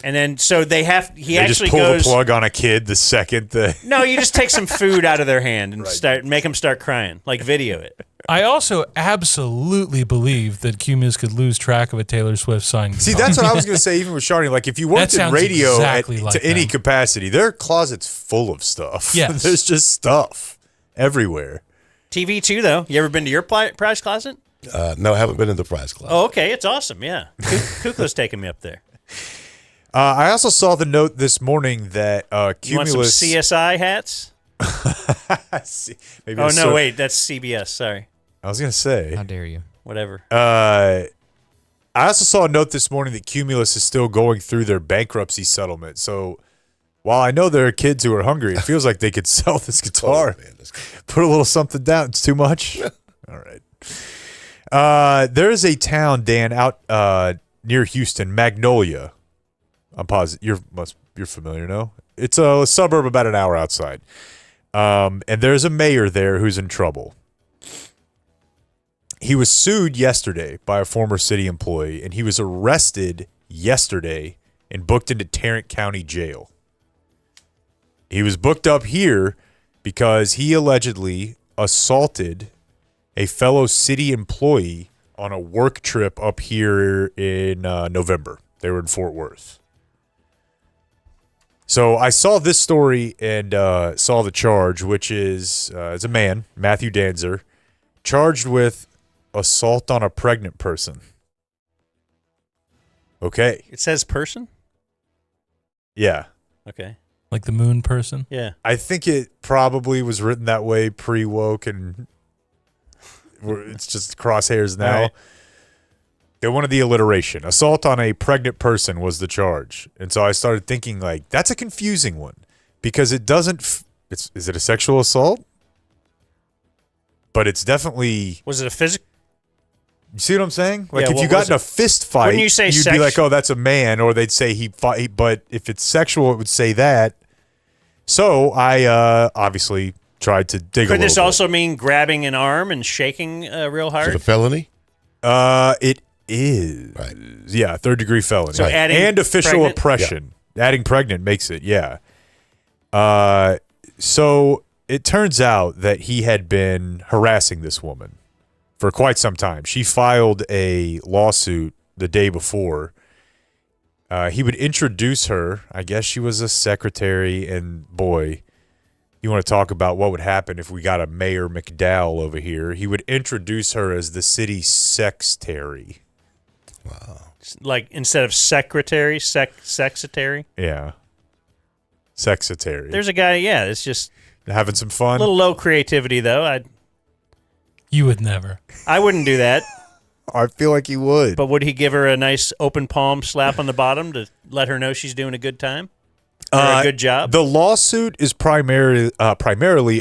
And then, so they have... He actually just pull goes... the plug on a kid the second the... No, you just take some food out of their hand and make them start crying. Like, video it. I also absolutely believe that Cumulus could lose track of a Taylor Swift sign. See, that's what I was going to say, even with Shawnee. Like, if you worked in radio exactly like to any capacity, their closet's full of stuff. Yes. There's just stuff everywhere. TV, too, though. You ever been to your prize closet? No, I haven't been in the prize closet. Oh, okay. It's awesome. Yeah. Kukla's taking me up there. I also saw the note this morning that You want some Cumulus. CSI hats? Maybe Oh, a no, wait. That's CBS. Sorry. I was gonna say. How dare you? Whatever. I also saw a note this morning that Cumulus is still going through their bankruptcy settlement. So while I know there are kids who are hungry, it feels like they could sell this guitar. Put a little something down. It's too much. All right. There is a town, Dan, out near Houston, Magnolia. I'm positive you're familiar, no? It's a suburb about an hour outside. And there's a mayor there who's in trouble. He was sued yesterday by a former city employee, and he was arrested yesterday and booked into Tarrant County Jail. He was booked up here because he allegedly assaulted a fellow city employee on a work trip up here in November. They were in Fort Worth. So I saw this story and saw the charge, which is it's a man, Matthew Danzer, charged with assault on a pregnant person. Okay. It says person? Yeah. Okay. Like the moon person? Yeah. I think it probably was written that way pre-woke, and it's just crosshairs now. Right. They wanted the alliteration. Assault on a pregnant person was the charge. And so I started thinking, like, that's a confusing one because it doesn't is it a sexual assault? But it's definitely... Was it a physical? You see what I'm saying? Like, Yeah, if you what got was in a it? fist fight, Wouldn't you say you'd be like, oh, that's a man, or they'd say he fought. But if it's sexual, it would say that. So I obviously tried to dig a Could little this bit. also mean grabbing an arm and shaking real Is hard? it a felony? It is. Right. Yeah, third-degree felony. So adding and official pregnant? oppression. Adding pregnant makes it, yeah. So it turns out that he had been harassing this woman for quite some time. She filed a lawsuit the day before. He would introduce her. I guess she was a secretary, and boy, you want to talk about what would happen if we got a Mayor McDowell over here. He would introduce her as the city sextary. Wow. Like instead of secretary, sexitary? Yeah. Sexitary. There's a guy, yeah, it's just having some fun. a little low creativity, though. You would never. I wouldn't do that. I feel like he would. But would he give her a nice open palm slap on the bottom to let her know she's doing a good time? Or a good job? The lawsuit is primarily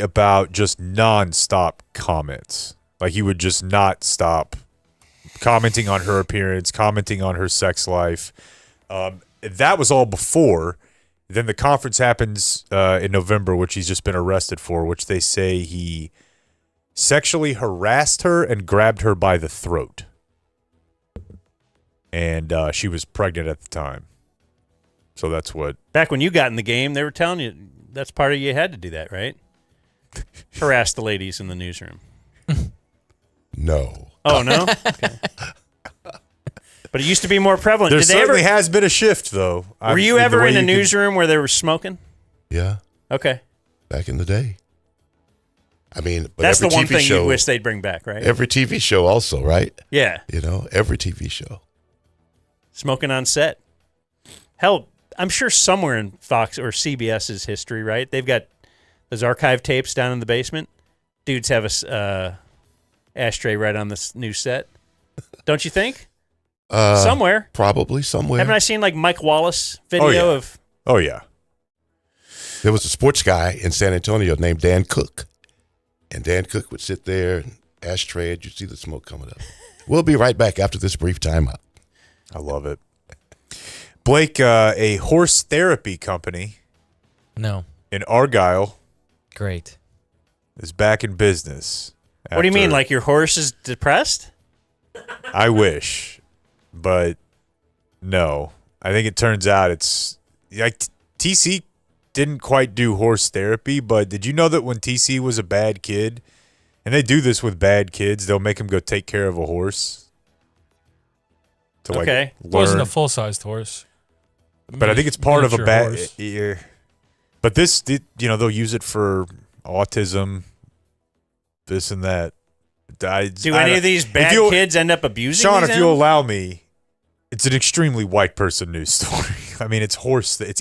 about just nonstop comments. Like he would just not stop commenting on her appearance, commenting on her sex life. That was all before. Then the conference happens in November, which he's just been arrested for, which they say he sexually harassed her and grabbed her by the throat. And she was pregnant at the time. So that's what... Back when you got in the game, they were telling you that's part of you had to do that, right? Harass the ladies in the newsroom. No. Oh, no? Okay. But it used to be more prevalent. There Did they certainly ever, has been a shift, though. were you ever in a newsroom where they were smoking? Yeah. Okay. Back in the day. I mean, but That's the every one TV thing show, you wish they'd bring back, right? Every TV show also, right? Yeah. You know, every TV show. Smoking on set. Hell, I'm sure somewhere in Fox or CBS's history, right? They've got those archive tapes down in the basement. Dudes have a ashtray right on this new set. Don't you think? Somewhere. Probably somewhere. Haven't I seen like Mike Wallace video of... Oh, yeah. There was a sports guy in San Antonio named Dan Cook. And Dan Cook would sit there and ashtray, and you'd see the smoke coming up. We'll be right back after this brief timeout. I love it. Blake, a horse therapy company No. in Argyle Great. is back in business. What do you mean? after- Like your horse is depressed? I wish, but no. I think it turns out it's like TC didn't quite do horse therapy, but did you know that when TC was a bad kid, and they do this with bad kids, they'll make him go take care of a horse to Okay. It wasn't a learn. full-sized horse. But I think it's part of a Miniature bad. horse. Yeah. But this, they'll use it for autism, this and that. Do any of these bad kids end up abusing Sean, these if you animals? allow me, it's an extremely white person news story. I mean, it's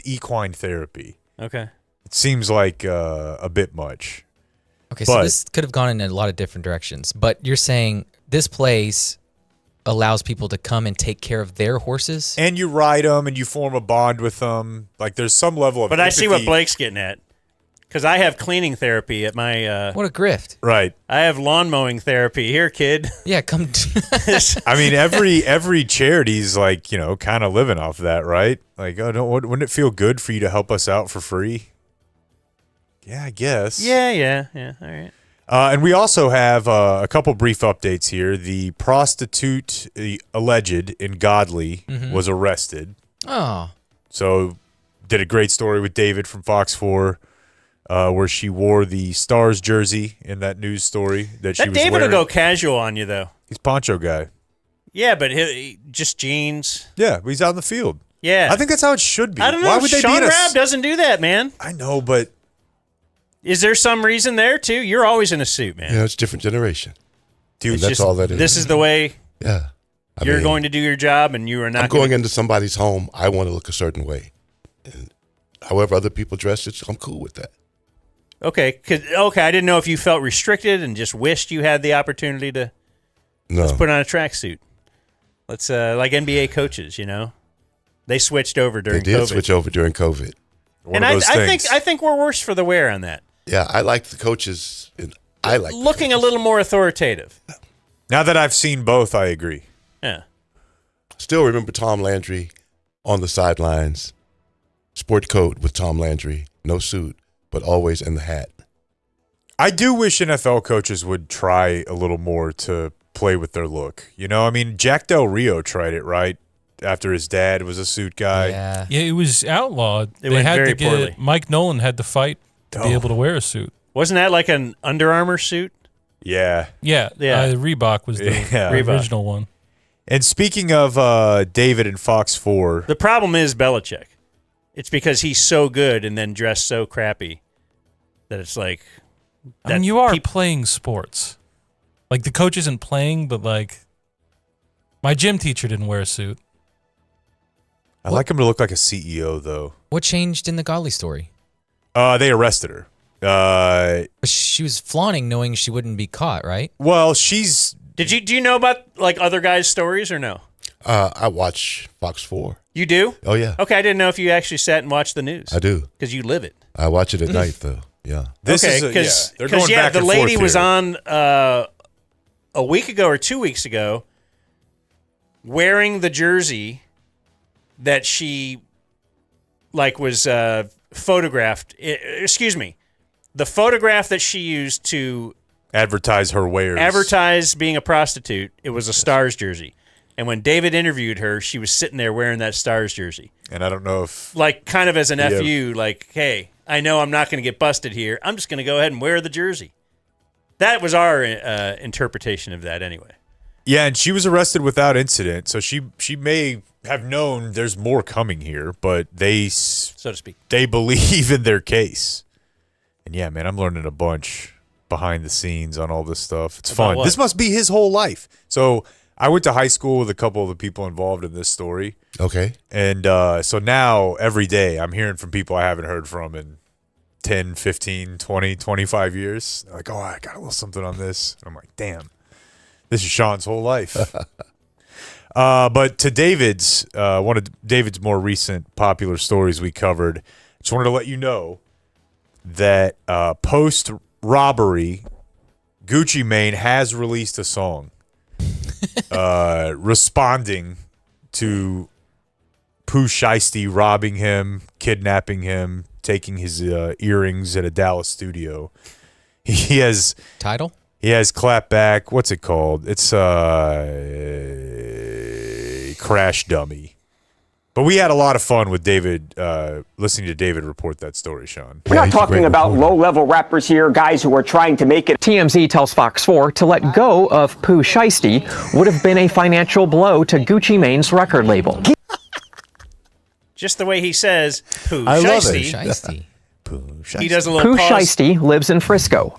equine therapy. Okay. It seems like a bit much. Okay, so this could have gone in a lot of different directions, but you're saying this place allows people to come and take care of their horses? And you ride them and you form a bond with them. Like there's some level of But I see what empathy. Blake's getting at. Because I have cleaning therapy at my... what a grift. Right. I have lawn mowing therapy. Here, kid. Yeah, come... I mean, every charity's like, kind of living off that, right? Like, wouldn't it feel good for you to help us out for free? Yeah, I guess. Yeah. All right. And we also have a couple brief updates here. The prostitute alleged in Godley was arrested. Oh. So did a great story with David from Fox 4 where she wore the Stars jersey in that news story that she was David wearing. will go casual on you, though. He's poncho guy. Yeah, but just jeans. Yeah, but he's out in the field. Yeah. I think that's how it should be. I don't know. Why would they Shaun beat us? Rabb doesn't do that, man. I know, but... Is there some reason there, too? You're always in a suit, man. Yeah, it's a different generation. Dude, and that's all that is. This is the way Yeah. you're going to do your job, and you are not I'm going into somebody's home. I want to look a certain way. And however other people dress, I'm cool with that. Okay, I didn't know if you felt restricted and just wished you had the opportunity to let's put on a tracksuit. Let's like NBA coaches, they switched over during COVID. They did switch over during COVID. I think we're worse for the wear on that. Yeah, I like the coaches, and I like looking a little more authoritative. Now that I've seen both, I agree. Yeah. Still remember Tom Landry on the sidelines, sport coat with Tom Landry, no suit, but always in the hat. I do wish NFL coaches would try a little more to play with their look. I mean, Jack Del Rio tried it, right? After his dad was a suit guy. Yeah, it was outlawed. It went very poorly. Mike Nolan had to fight to be able to wear a suit. Wasn't that like an Under Armour suit? Yeah. Yeah. Reebok was the original one. And speaking of David and Fox 4. The problem is Belichick. It's because he's so good and then dressed so crappy that it's like... I mean, you are playing sports. Like, the coach isn't playing, but like... My gym teacher didn't wear a suit. I like him to look like a CEO, though. What changed in the Godley story? They arrested her. But she was flaunting knowing she wouldn't be caught, right? Well, she's... Do you know about like other guys' stories or no? I watch Fox 4. You do? Oh, yeah. Okay, I didn't know if you actually sat and watched the news. I do. Because you live it. I watch it at night, though. Yeah. Because the lady was on a week ago or 2 weeks ago wearing the jersey that she was photographed. Excuse me. The photograph that she used to advertise her wares. Advertise being a prostitute. It was a Stars jersey. And when David interviewed her, she was sitting there wearing that Stars jersey. And I don't know if... kind of as an FU, hey, I know I'm not going to get busted here. I'm just going to go ahead and wear the jersey. That was our interpretation of that anyway. Yeah, and she was arrested without incident, so she may have known there's more coming here, but they... So to speak. They believe in their case. And yeah, man, I'm learning a bunch behind the scenes on all this stuff. It's fun. This must be his whole life. So I went to high school with a couple of the people involved in this story. Okay. And so now every day I'm hearing from people I haven't heard from in 10, 15, 20, 25 years. They're like, oh, I got a little something on this. And I'm like, damn, this is Sean's whole life. But to David's, one of David's more recent popular stories we covered, just wanted to let you know that post-robbery, Gucci Mane has released a song responding to Pooh Shiesty robbing him, kidnapping him, taking his earrings at a Dallas studio. He has... Title? He has clap back. What's it called? It's Crash Dummy. But we had a lot of fun with David, listening to David report that story, Sean. We're not talking about low-level rappers here, guys who are trying to make it. TMZ tells Fox 4 to let go of Pooh Shiesty would have been a financial blow to Gucci Mane's record label. Just the way he says, Pooh I love Shiesty. it. Pooh Shiesty. He does a little Pooh pause. Shiesty lives in Frisco.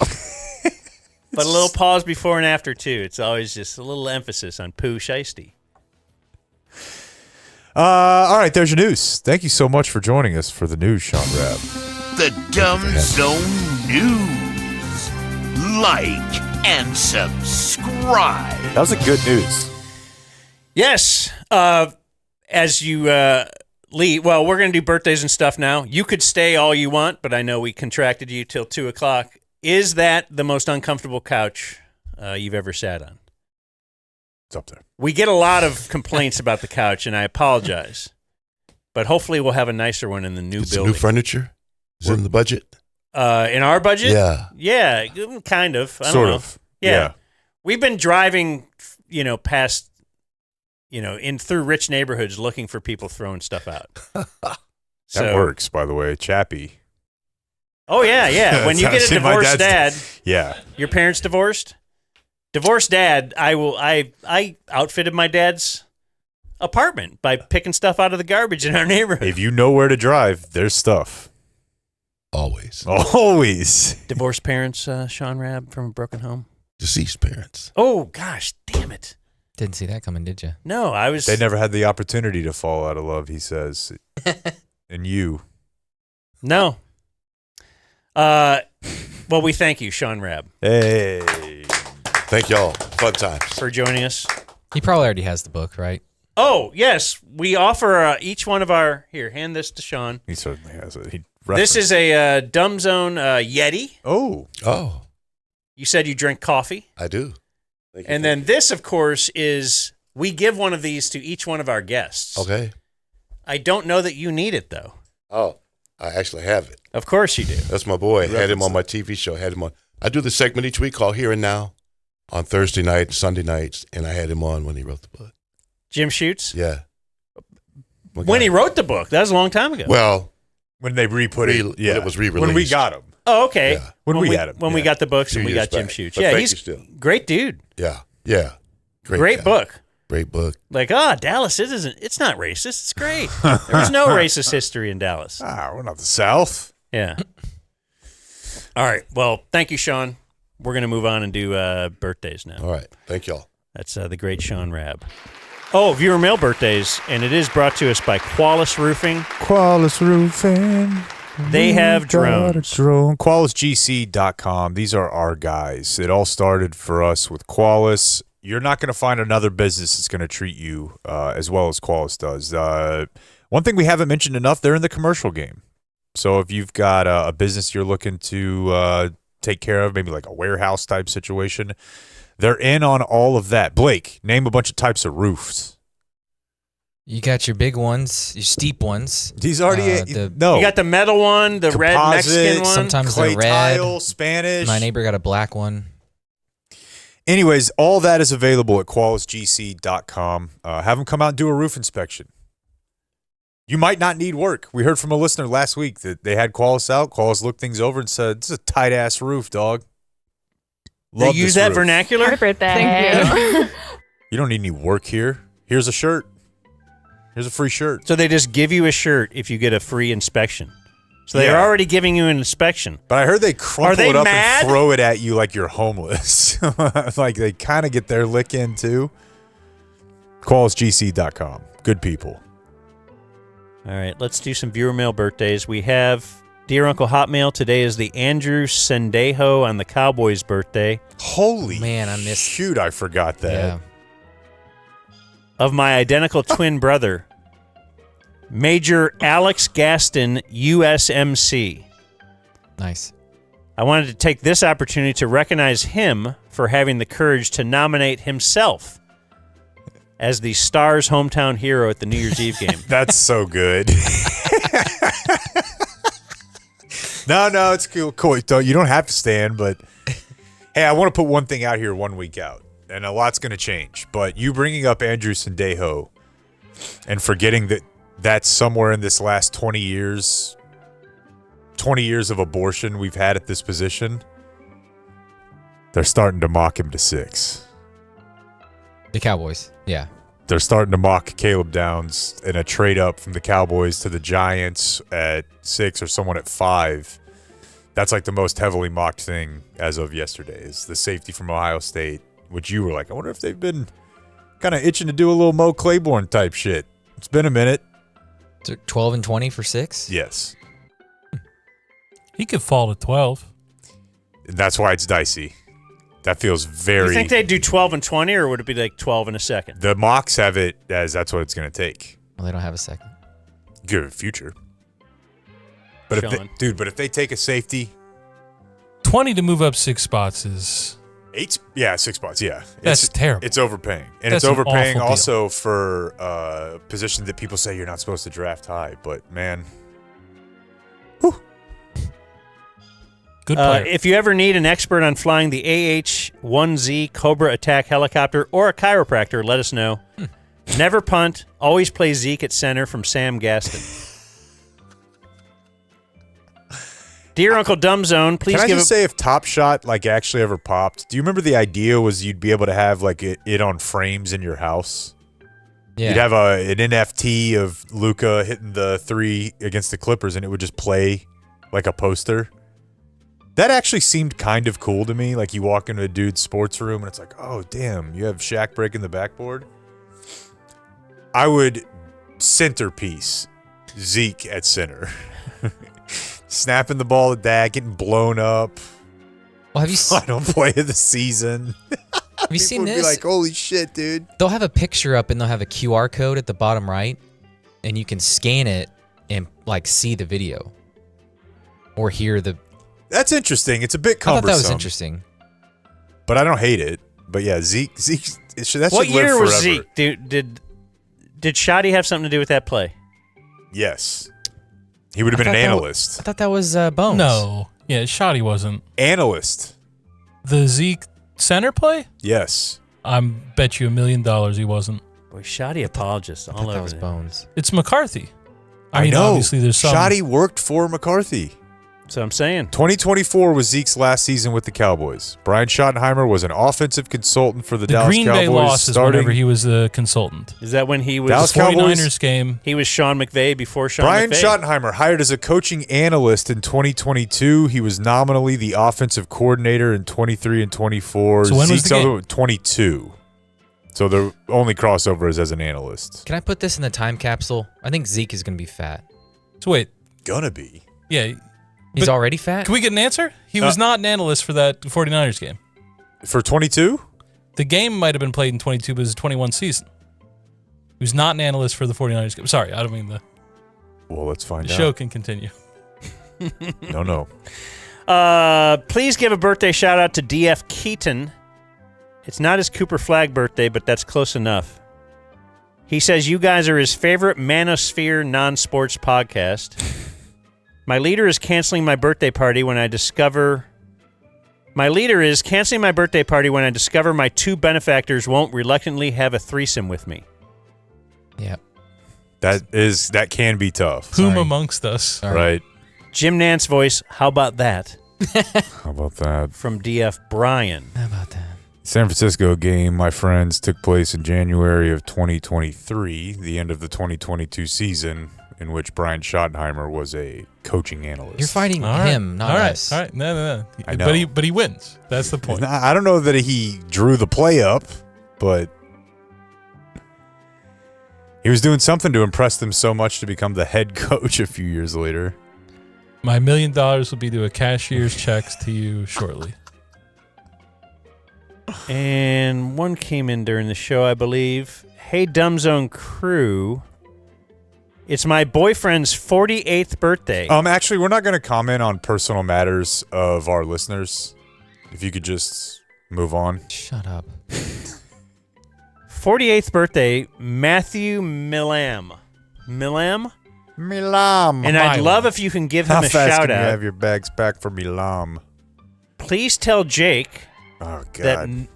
But a little pause before and after, too. It's always just a little emphasis on poo shiesty. All right, there's your news. Thank you so much for joining us for the news, Shaun Rabb. The Dumb Zone News. Like and subscribe. That was a good news. Yes. As you leave, well, we're going to do birthdays and stuff now. You could stay all you want, but I know we contracted you till 2 o'clock. Is that the most uncomfortable couch you've ever sat on? It's up there. We get a lot of complaints about the couch, and I apologize. But hopefully we'll have a nicer one in the new building. New furniture? Is it in the budget? In our budget? Yeah. Yeah, kind of. Sort of. Yeah. We've been driving, past, in through rich neighborhoods looking for people throwing stuff out. That works, by the way. Chappie. Oh, yeah. When you get a divorced dad. Yeah. Your parents divorced? Divorced dad, I outfitted my dad's apartment by picking stuff out of the garbage in our neighborhood. If you know where to drive, there's stuff. Always. Divorced parents, Shaun Rabb, from a broken home. Deceased parents. Oh, gosh, damn it. Didn't see that coming, did you? No, I was... They never had the opportunity to fall out of love, he says. And you. No. Well, we thank you, Shaun Rabb. Hey. Thank y'all. Fun times. For joining us. He probably already has the book, right? Oh, yes. We offer each one of our... Here, hand this to Shaun. He certainly has it. This is a Dumb Zone Yeti. Oh. You said you drink coffee. I do. And then this, of course, is... We give one of these to each one of our guests. Okay. I don't know that you need it, though. Oh, I actually have it. Of course you do. That's my boy. Had him on my TV show. Had him on. I do the segment each week called Here and Now on Thursday night, Sunday nights, and I had him on when he wrote the book. Jim Shoots? Yeah. When he wrote the book. That was a long time ago. Well, when they re-put it. When it was re-released. When we got him. Oh, okay. Yeah. When we had him. When we got the books and we got Jim back. Shoots. But Yeah, thank he's you still. great dude. Yeah. Great guy. book. Great book. Like, Dallas, it's not racist. It's great. There was no racist history in Dallas. We're not the South. Yeah. All right. Well, thank you, Shaun. We're going to move on and do birthdays now. All right. Thank y'all. That's the great Shaun Rabb. Oh, viewer mail birthdays, and it is brought to us by Qualis Roofing. Qualis Roofing. They have drones. QualisGC.com. These are our guys. It all started for us with Qualis. You're not going to find another business that's going to treat you as well as Qualis does. One thing we haven't mentioned enough, they're in the commercial game. So if you've got a business you're looking to take care of, maybe like a warehouse type situation, they're in on all of that. Blake, name a bunch of types of roofs. You got your big ones, your steep ones. These already You got the metal one, the red Mexican one. Sometimes clay they're red. tile, Spanish. My neighbor got a black one. Anyways, all that is available at QualisGC.com. Have them come out and do a roof inspection. You might not need work. We heard from a listener last week that they had Qualis out. Qualis looked things over and said, "This is a tight-ass roof, dog." They use that vernacular? Happy birthday. Thank you. You don't need any work here. Here's a shirt. Here's a free shirt. So they just give you a shirt if you get a free inspection. So they're already giving you an inspection. But I heard they crumple it up mad? and throw it at you like you're homeless. Like they kind of get their lick in too. QualisGC.com. Good people. All right, let's do some viewer mail birthdays. We have Dear Uncle Hotmail. Today is the Andrew Sendejo on the Cowboys' birthday. Holy man, I missed. Shoot, I forgot that. Yeah. Of my identical twin brother, Major Alex Gaston, USMC. Nice. I wanted to take this opportunity to recognize him for having the courage to nominate himself as the Stars' hometown hero at the New Year's Eve game. That's so good. No, it's cool. You don't have to stand, but hey, I want to put one thing out here 1 week out, and a lot's going to change. But you bringing up Andrew Sendejo and forgetting that that's somewhere in this last 20 years of abortion we've had at this position, they're starting to mock him to 6. The Cowboys, yeah. They're starting to mock Caleb Downs in a trade up from the Cowboys to the Giants at 6 or someone at 5 That's like the most heavily mocked thing as of yesterday is the safety from Ohio State, which you were like, I wonder if they've been kind of itching to do a little Mo Claiborne type shit. It's been a minute. 12 and 20 for 6? Yes. He could fall to 12. That's why it's dicey. That feels very... You think they'd do 12 and 20, or would it be like 12 in a second? The mocks have it as that's what it's going to take. Well, they don't have a second. Good future. But if they take a safety... 20 to move up 6 spots is... 6 spots, yeah. That's terrible. It's overpaying. And That's it's overpaying an awful also for a position that people say you're not supposed to draft high. But, man... Good player. If you ever need an expert on flying the AH-1Z Cobra attack helicopter or a chiropractor, let us know. Never punt. Always play Zeke at center from Sam Gaston. Dear Uncle Dumbzone, please Can I give just say if Top Shot like actually ever popped, do you remember the idea was you'd be able to have like it on frames in your house? Yeah. You'd have an NFT of Luka hitting the 3 against the Clippers and it would just play like a poster. That actually seemed kind of cool to me. Like you walk into a dude's sports room and it's like, oh, damn, you have Shaq breaking the backboard. I would centerpiece Zeke at center. Snapping the ball at that, getting blown up. Well, have you Final play of the season. Have you seen People would this? be like, holy shit, dude. They'll have a picture up and they'll have a QR code at the bottom right, and you can scan it and like see the video or hear the. That's interesting. It's a bit I cumbersome. thought that was interesting. But I don't hate it. But yeah, Zeke that should what live year was forever. Zeke? Did Shoddy have something to do with that play? Yes. He would have been an analyst. I thought that was Bones. No. Yeah, Shoddy wasn't. Analyst. The Zeke center play? Yes. I bet you $1 million he wasn't. Boy, Shoddy apologist all over that was there. Bones. It's McCarthy. I mean, know. obviously there's some. Shoddy worked for McCarthy. So I'm saying. 2024 was Zeke's last season with the Cowboys. Brian Schottenheimer was an offensive consultant for the Dallas Green Cowboys. Bay loss is whenever he was a consultant. Is that when he was Dallas the 49ers Cowboys game? He was Sean McVay before Sean Brian McVay. Schottenheimer hired as a coaching analyst in 2022. He was nominally the offensive coordinator in 23 and 24. So when was Zeke's the game? other 22. So the only crossover is as an analyst. Can I put this in the time capsule? I think Zeke is going to be fat. So wait. Gonna be. Yeah. He's already fat? Can we get an answer? He was not an analyst for that 49ers game. For 22? The game might have been played in 22, but it was a 21 season. He was not an analyst for the 49ers game. Sorry, I don't mean the... Well, let's find the out. show can continue. No. Please give a birthday shout out to DF Keaton. It's not his Cooper Flagg birthday, but that's close enough. He says you guys are his favorite manosphere non-sports podcast. My leader is canceling my birthday party when I discover my 2 benefactors won't reluctantly have a threesome with me. Yeah. That can be tough. Whom amongst us? Right. Jim Nantz voice, how about that? How about that? From DF Brian. How about that? San Francisco game, my friends, took place in January of 2023, the end of the 2022 season, in which Brian Schottenheimer was a coaching analyst. You're fighting him, not us. All right. No. I know. But he wins. That's the point. I don't know that he drew the play up, but he was doing something to impress them so much to become the head coach a few years later. My $1 million will be to a cashier's checks to you shortly. And one came in during the show, I believe. Hey, Dumbzone crew. It's my boyfriend's 48th birthday. Actually, we're not going to comment on personal matters of our listeners. If you could just move on. Shut up. 48th birthday, Matthew Milam. Milam. And I'd love if you can give him How a fast shout can you out. have your bags packed for Milam? Please tell Jake. Oh, God. That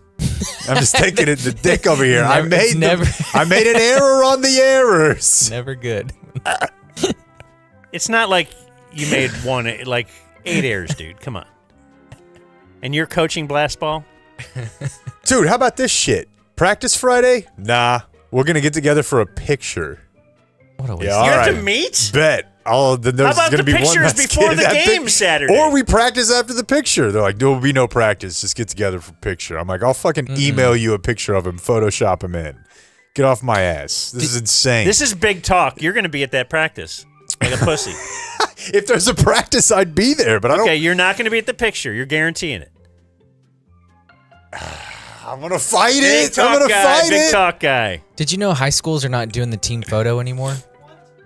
I'm just taking it the dick over here. I made an Never- error on the errors. Never good. It's not like you made 8 errors, dude. Come on. And you're coaching blast ball? Dude, how about this shit? Practice Friday? Nah. We're going to get together for a picture. What a waste. Yeah, all You have right. to meet? Bet. Oh, then there's How about going to the be one pictures less before kid the at game Saturday? Or we practice after the picture. They're like, there will be no practice. Just get together for picture. I'm like, I'll fucking email you a picture of him, Photoshop him in. Get off my ass. This is insane. This is big talk. You're going to be at that practice like a pussy. If there's a practice, I'd be there, but I don't. Okay, you're not going to be at the picture. You're guaranteeing it. I'm going to fight Big it. I'm talk going to guy. fight Big it. talk guy. Did you know high schools are not doing the team photo anymore?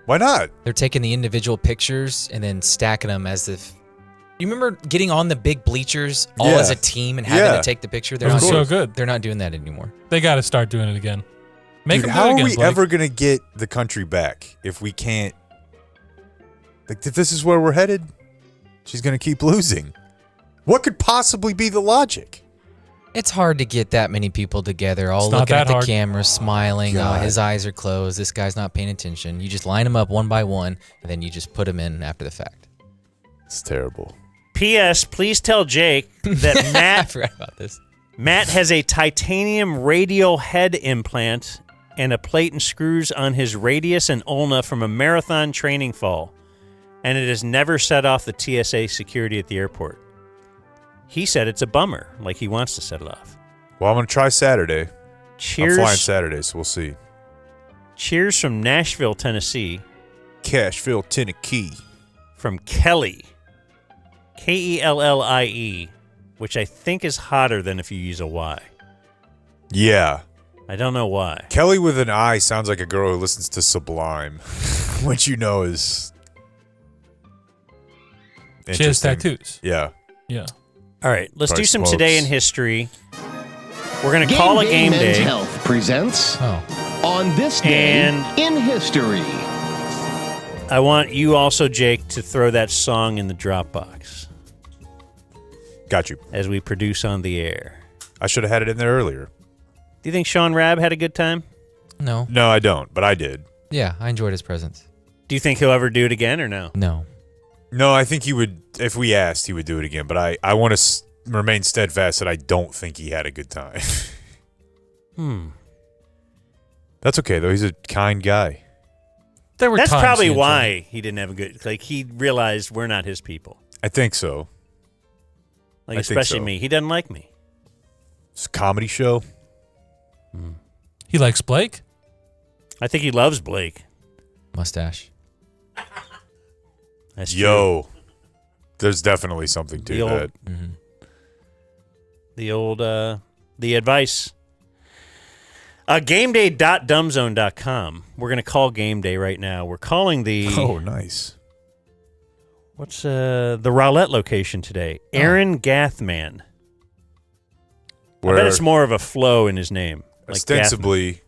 Why not? They're taking the individual pictures and then stacking them as if. You remember getting on the big bleachers all Yeah. as a team and having Yeah. to take the picture? It was so good. They're not doing that anymore. They got to start doing it again. Make Dude, them how do it are again, we Blake. ever going to get the country back if we can't? Like, if this is where we're headed, she's going to keep losing. What could possibly be the logic? It's hard to get that many people together, all It's not looking at that the hard. camera, smiling. Oh, God. his eyes are closed. This guy's not paying attention. You just line them up one by one, and then you just put them in after the fact. It's terrible. P.S. Please tell Jake that I Matt forgot about this. Matt has a titanium radial head implant and a plate and screws on his radius and ulna from a marathon training fall, and it has never set off the TSA security at the airport. He said it's a bummer, like he wants to set it off. Well, I'm going to try Saturday. Cheers. I'm flying Saturday, so we'll see. Cheers from Nashville, Tennessee. Cashville, Tennessee. From Kelly. Kellie, which I think is hotter than if you use a Y. Yeah. I don't know why. Kelly with an I sounds like a girl who listens to Sublime, which you know is She has interesting. tattoos. Yeah. Yeah. All right, let's Probably do some smokes. Today in History. We're going to call a game Men's day. Health presents Oh. On This Day And- in History. I want you also, Jake, to throw that song in the Dropbox Got you. as we produce on the air. I should have had it in there earlier. Do you think Shaun Rabb had a good time? No. No, I don't, but I did. Yeah, I enjoyed his presence. Do you think he'll ever do it again or no? No. No, I think he would, if we asked, he would do it again, but I want to remain steadfast that I don't think he had a good time. That's okay, though. He's a kind guy. There were That's times probably he enjoyed why it. he didn't have a good. Like he realized we're not his people. I think so. Like I think especially so. me. He doesn't like me. It's a comedy show. He likes Blake. I think he loves Blake. Mustache. That's true. Yo. There's definitely something to The old- that. The advice. GameDay.dumbzone.com. We're going to call Game Day right now. We're calling the... Oh, nice. What's the Rowlett location today? Aaron Gathman. I bet it's more of a flow in his name. Like Ostensibly,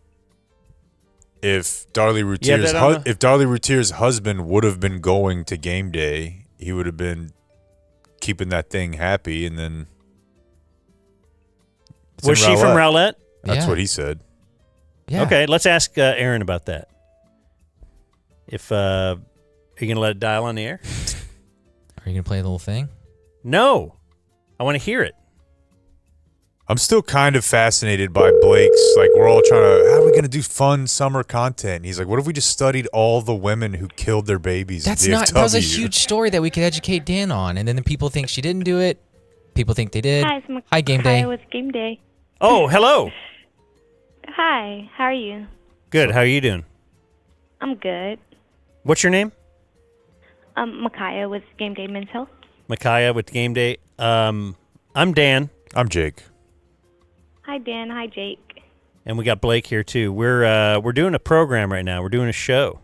if Darlie Yeah, Routier's that on the- if Darlie Routier's husband would have been going to Game Day, he would have been keeping that thing happy, and then it's Was in she from Rowlett? That's Yeah. what he said. Yeah. Okay, let's ask Aaron about that. If are you going to let it dial on the air? Are you going to play the little thing? No. I want to hear it. I'm still kind of fascinated by Blake's, like, we're all trying to, how are we going to do fun summer content? And he's like, what if we just studied all the women who killed their babies That's in not. DFW? That was a huge story that we could educate Dan on, and then the people think she didn't do it. People think they did. Hi, it's Hi, Game Day. Hi, with Game Day. Oh, hello. Hi, how are you? Good. How are you doing? I'm good. What's your name? Micaiah with Game Day Men's Health. Micaiah with Game Day. I'm Dan. I'm Jake. Hi, Dan. Hi, Jake. And we got Blake here too. We're doing a program right now. We're doing a show.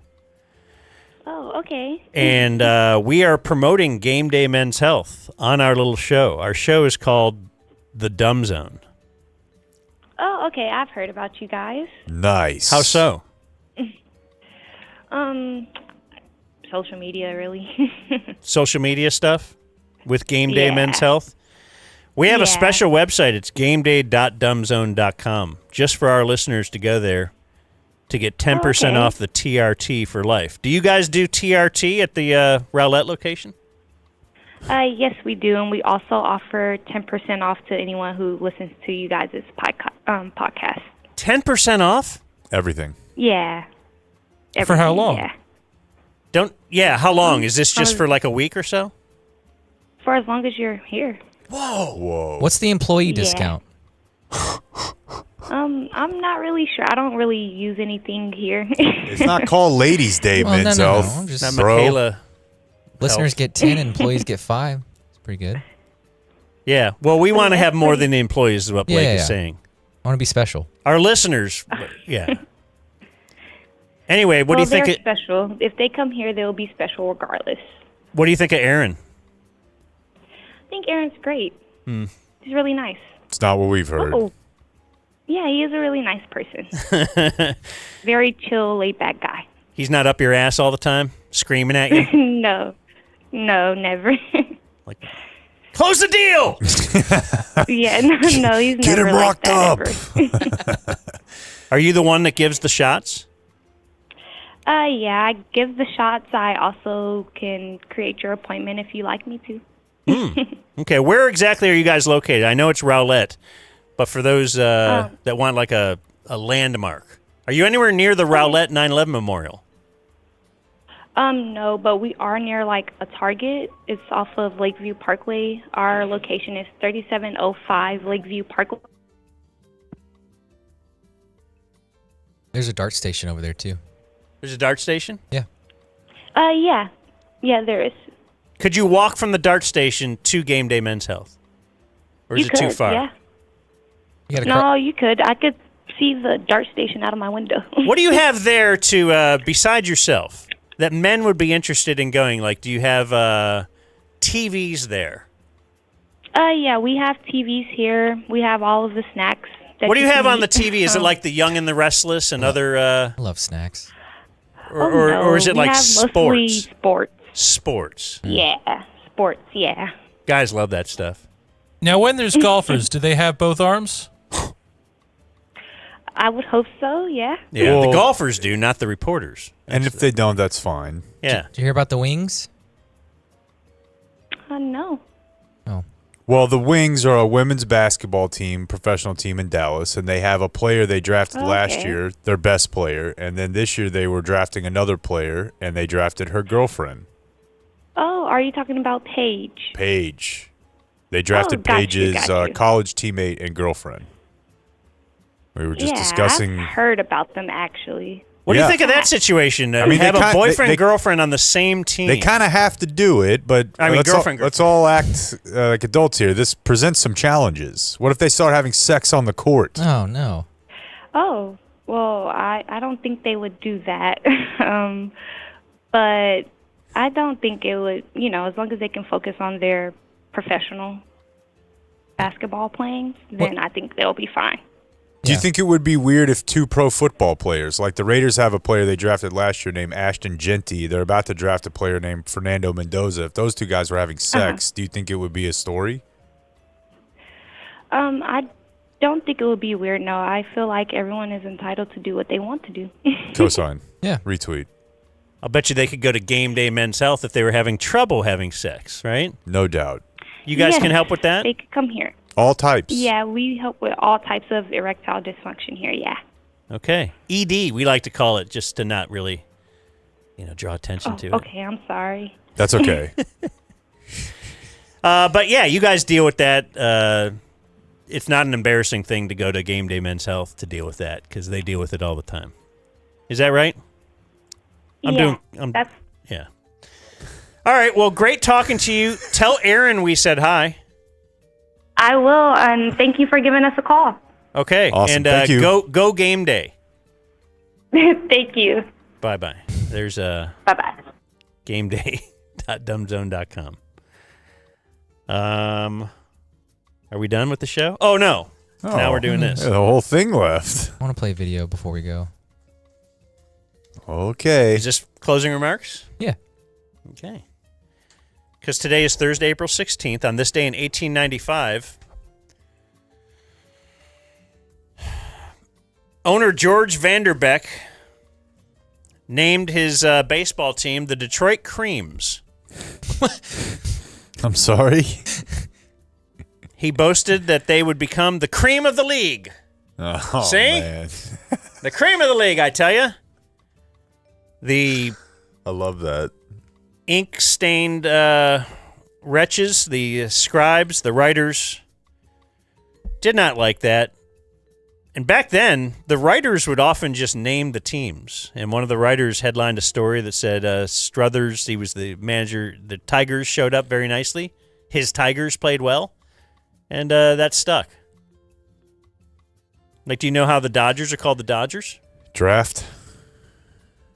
Oh, okay. And we are promoting Game Day Men's Health on our little show. Our show is called The Dumb Zone. Oh, okay. I've heard about you guys. Nice. How so? Social media, really. Social media stuff with Game Day Yeah. Men's Health. We have a Yeah. special website. It's gameday.dumbzone.com just for our listeners to go there to get 10% okay. off the TRT for life. Do you guys do TRT at the Rowlett location? Yes, we do, and we also offer 10% off to anyone who listens to you guys' podcast. 10% off? Everything. Yeah. For how long? Yeah. How long? Is this just for like a week or so? For as long as you're here. Whoa. What's the employee Yeah. discount? I'm not really sure. I don't really use anything here. It's not called Ladies' Day, Well, no, Men's no, no. Health. I'm just- Not bro. Michaela. Listeners get 10 and employees get 5. It's pretty good. Yeah. Well, we want to have more than the employees, is what Blake Yeah. is saying. I want to be special. Our listeners, yeah. Anyway, what do you think? They're special. If they come here, they'll be special regardless. What do you think of Aaron? I think Aaron's great. He's really nice. It's not what we've heard. Oh. Yeah, he is a really nice person. Very chill, laid-back guy. He's not up your ass all the time, screaming at you. No, never. Close the deal. Yeah, no, he's Get never him like rocked that up. ever. Are you the one that gives the shots? Yeah, I give the shots. I also can create your appointment if you like me to. Okay, where exactly are you guys located? I know it's Rowlett, but for those that want like a landmark, are you anywhere near the Rowlett 9/11 Memorial? No, but we are near like a Target. It's off of Lakeview Parkway. Our location is 3705 Lakeview Parkway. There's a dart station over there, too. There's a dart station? Yeah. Yeah, there is. Could you walk from the dart station to Game Day Men's Health? Or is You it too could, far? Yeah. You gotta No, you could. I could see the dart station out of my window. What do you have there to, besides yourself, that men would be interested in going? Like, do you have TVs there? Yeah, we have TVs here. We have all of the snacks. that What do you have can on the eat. TV? Is it like The Young and the Restless and other... I love snacks. Or is it we like have mostly sports? sports. Sports. Yeah, sports, yeah. Guys love that stuff. Now, when there's golfers, do they have both arms? I would hope so, yeah. Yeah, Well- the golfers do, not the reporters. And if they don't, that's fine. Yeah. Did you hear about the Wings? No. Well, the Wings are a women's basketball team, professional team in Dallas, and they have a player they drafted last Okay. year, their best player, and then this year they were drafting another player, and they drafted her girlfriend, Oh, are you talking about Paige? Paige. They drafted got you, Paige's got you. college teammate and girlfriend. We were just Yeah, discussing. I've heard about them actually. What do Yeah. you think of that situation? I mean, have they a kind- boyfriend they- girlfriend on the same team. They kind of have to do it, but I mean, girlfriend. let's all act like adults here. This presents some challenges. What if they start having sex on the court? Oh, no. Oh, well, I don't think they would do that. But I don't think it would, as long as they can focus on their professional basketball playing, then I think they'll be fine. Do you think it would be weird if two pro football players, like the Raiders have a player they drafted last year named Ashton Genty, they're about to draft a player named Fernando Mendoza. If those two guys were having sex, do you think it would be a story? I don't think it would be weird, no. I feel like everyone is entitled to do what they want to do. Cosign. Yeah. Retweet. I'll bet you they could go to Game Day Men's Health if they were having trouble having sex, right? No doubt. You guys Yes, can help with that? They could come here. All types. Yeah, we help with all types of erectile dysfunction here, yeah. Okay. ED, we like to call it, just to not really, draw attention to it. Okay, I'm sorry. That's okay. But yeah, you guys deal with that. It's not an embarrassing thing to go to Game Day Men's Health to deal with that because they deal with it all the time. Is that right? Yeah. All right. Well, great talking to you. Tell Aaron we said hi. I will, and thank you for giving us a call. Okay. Awesome. And Thank you. go Game Day. Thank you. Bye-bye. There's Bye-bye. gameday.dumbzone.com. Are we done with the show? Oh, no. Now we're doing this. Yeah, the whole thing left. I want to play video before we go. Okay. Is this closing remarks? Yeah. Okay. Because today is Thursday, April 16th. On this day in 1895, owner George Vanderbeck named his baseball team the Detroit Creams. I'm sorry. He boasted that they would become the cream of the league. Oh, See? man. The cream of the league, I tell you. The I love that. Ink-stained wretches, the scribes, the writers, did not like that. And back then, the writers would often just name the teams. And one of the writers headlined a story that said Struthers, he was the manager, the Tigers showed up very nicely. His Tigers played well. And that stuck. Like, do you know how the Dodgers are called the Dodgers? Draft?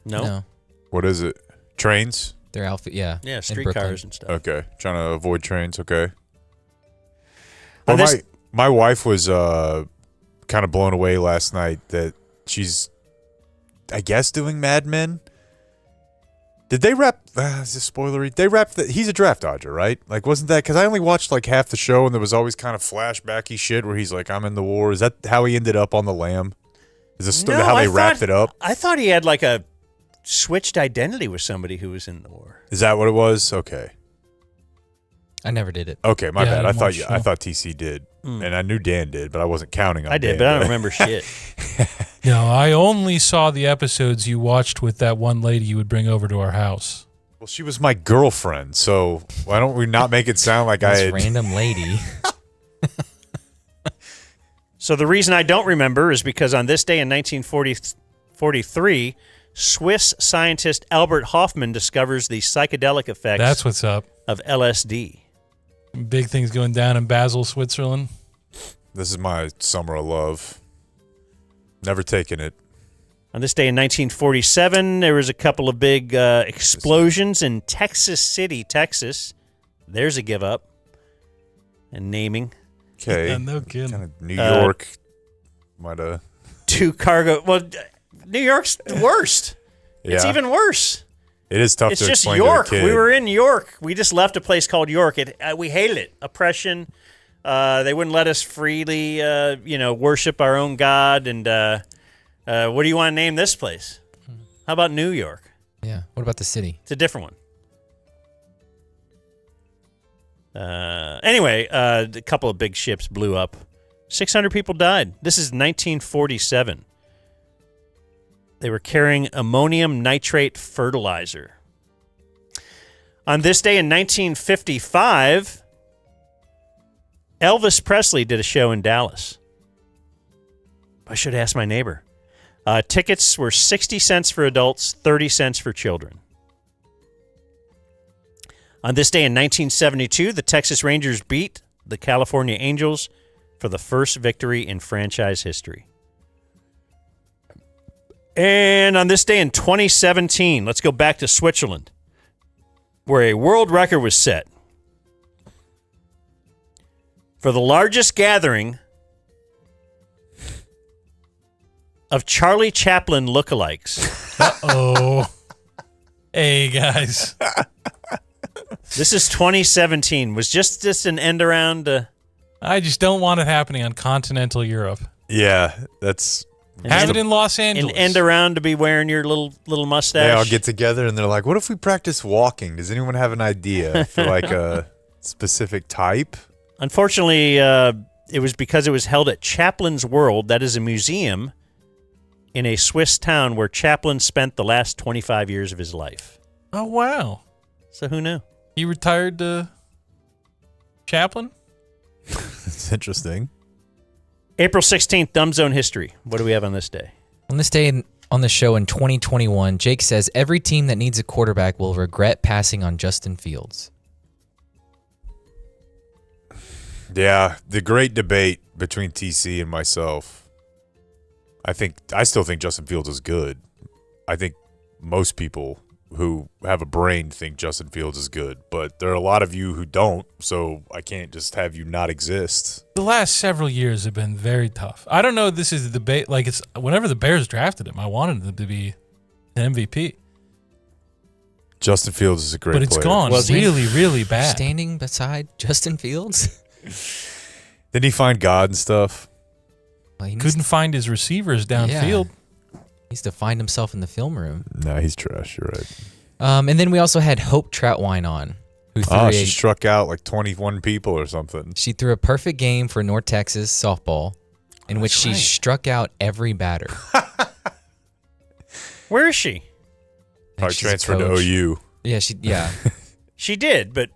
No. What is it? Trains? Their outfit, yeah. Yeah, in streetcars Brooklyn. and stuff. Okay. Trying to avoid trains. Okay. On Well, this- my wife was kind of blown away last night that she's, I guess, doing Mad Men. Did they wrap? Is this spoilery? They wrapped. He's a draft dodger, right? Like, wasn't that? Because I only watched like half the show, and there was always kind of flashbacky shit where he's like, "I'm in the war." Is that how he ended up on the lam? Is this No, how I they wrapped it up? I thought he had like a switched identity with somebody who was in the war. Is that what it was? Okay. I never did it. Okay, my Yeah, I bad. I didn't thought watch the I show. thought TC did, and I knew Dan did, but I wasn't counting on. I did, Dan, but I don't remember shit. No, I only saw the episodes you watched with that one lady you would bring over to our house. Well, she was my girlfriend, so why don't we not make it sound like I This had random lady. So the reason I don't remember is because on this day in 1943, Swiss scientist Albert Hofmann discovers the psychedelic effects That's what's up. of LSD. Big things going down in Basel, Switzerland. This is my summer of love. Never taken it. On this day in 1947, there was a couple of big explosions in Texas City, Texas. There's a give up. And naming. Okay. Yeah, no kidding. Kind of New York might have. Two cargo. Well, New York's the worst. It's Yeah. even worse. It is tough It's to just explain York. to a kid. We were in York. We just left a place called York. We hated it. Oppression. They wouldn't let us freely, worship our own God. And what do you want to name this place? How about New York? Yeah. What about the city? It's a different one. Anyway, a couple of big ships blew up. 600 people died. This is 1947. They were carrying ammonium nitrate fertilizer. On this day in 1955, Elvis Presley did a show in Dallas. I should ask my neighbor. Tickets were 60 cents for adults, 30 cents for children. On this day in 1972, the Texas Rangers beat the California Angels for the first victory in franchise history. And on this day in 2017, let's go back to Switzerland, where a world record was set for the largest gathering of Charlie Chaplin lookalikes. Uh-oh. Hey, guys. This is 2017. Was just this an end around? I just don't want it happening on continental Europe. Yeah, that's. Have it in Los Angeles. An end around to be wearing your little mustache. They all get together and they're like, "What if we practice walking? Does anyone have an idea for like a specific type?" Unfortunately, it was because it was held at Chaplin's World. That is a museum in a Swiss town where Chaplin spent the last 25 years of his life. Oh, wow. So who knew? He retired to Chaplin? It's interesting. April 16th, Dumb Zone history. What do we have on this day? On this day on the show in 2021, Jake says every team that needs a quarterback will regret passing on Justin Fields. Yeah, the great debate between TC and myself. I still think Justin Fields is good. I think most people who have a brain think Justin Fields is good, but there are a lot of you who don't, so I can't just have you not exist. The last several years have been very tough. I don't know if this is the debate. Like, it's whenever the Bears drafted him, I wanted him to be an MVP. Justin Fields is a great player. But it's gone really, really bad. Standing beside Justin Fields? Didn't he find God and stuff? Well, Couldn't find his receivers downfield. He needs to find himself in the film room. No, he's trash. You're right. And then we also had Hope Troutwine on. Who threw She struck out like 21 people or something. She threw a perfect game for North Texas softball in which she struck out every batter. Where is she? Probably she's a transferred to coach. OU. Yeah. She did, but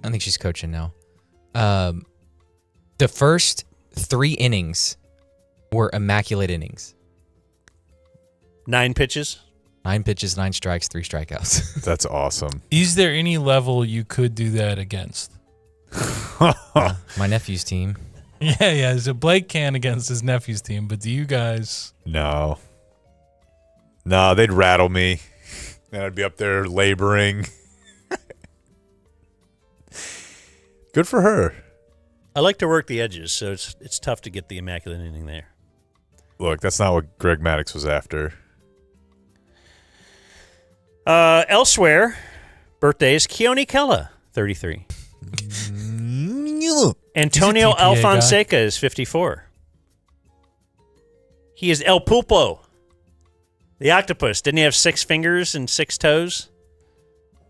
I think she's coaching now. The first 3 innings were immaculate innings. 9 pitches. 9 pitches, 9 strikes, 3 strikeouts. That's awesome. Is there any level you could do that against? My nephew's team. Yeah. So Blake can against his nephew's team, but do you guys? No, they'd rattle me. And I'd be up there laboring. Good for her. I like to work the edges, so it's tough to get the immaculate inning there. Look, that's not what Greg Maddux was after. Elsewhere, birthdays, Keone Kella, 33. Antonio He's a TPA Alfonseca is 54. He is El Pulpo, the octopus. Didn't he have 6 fingers and 6 toes?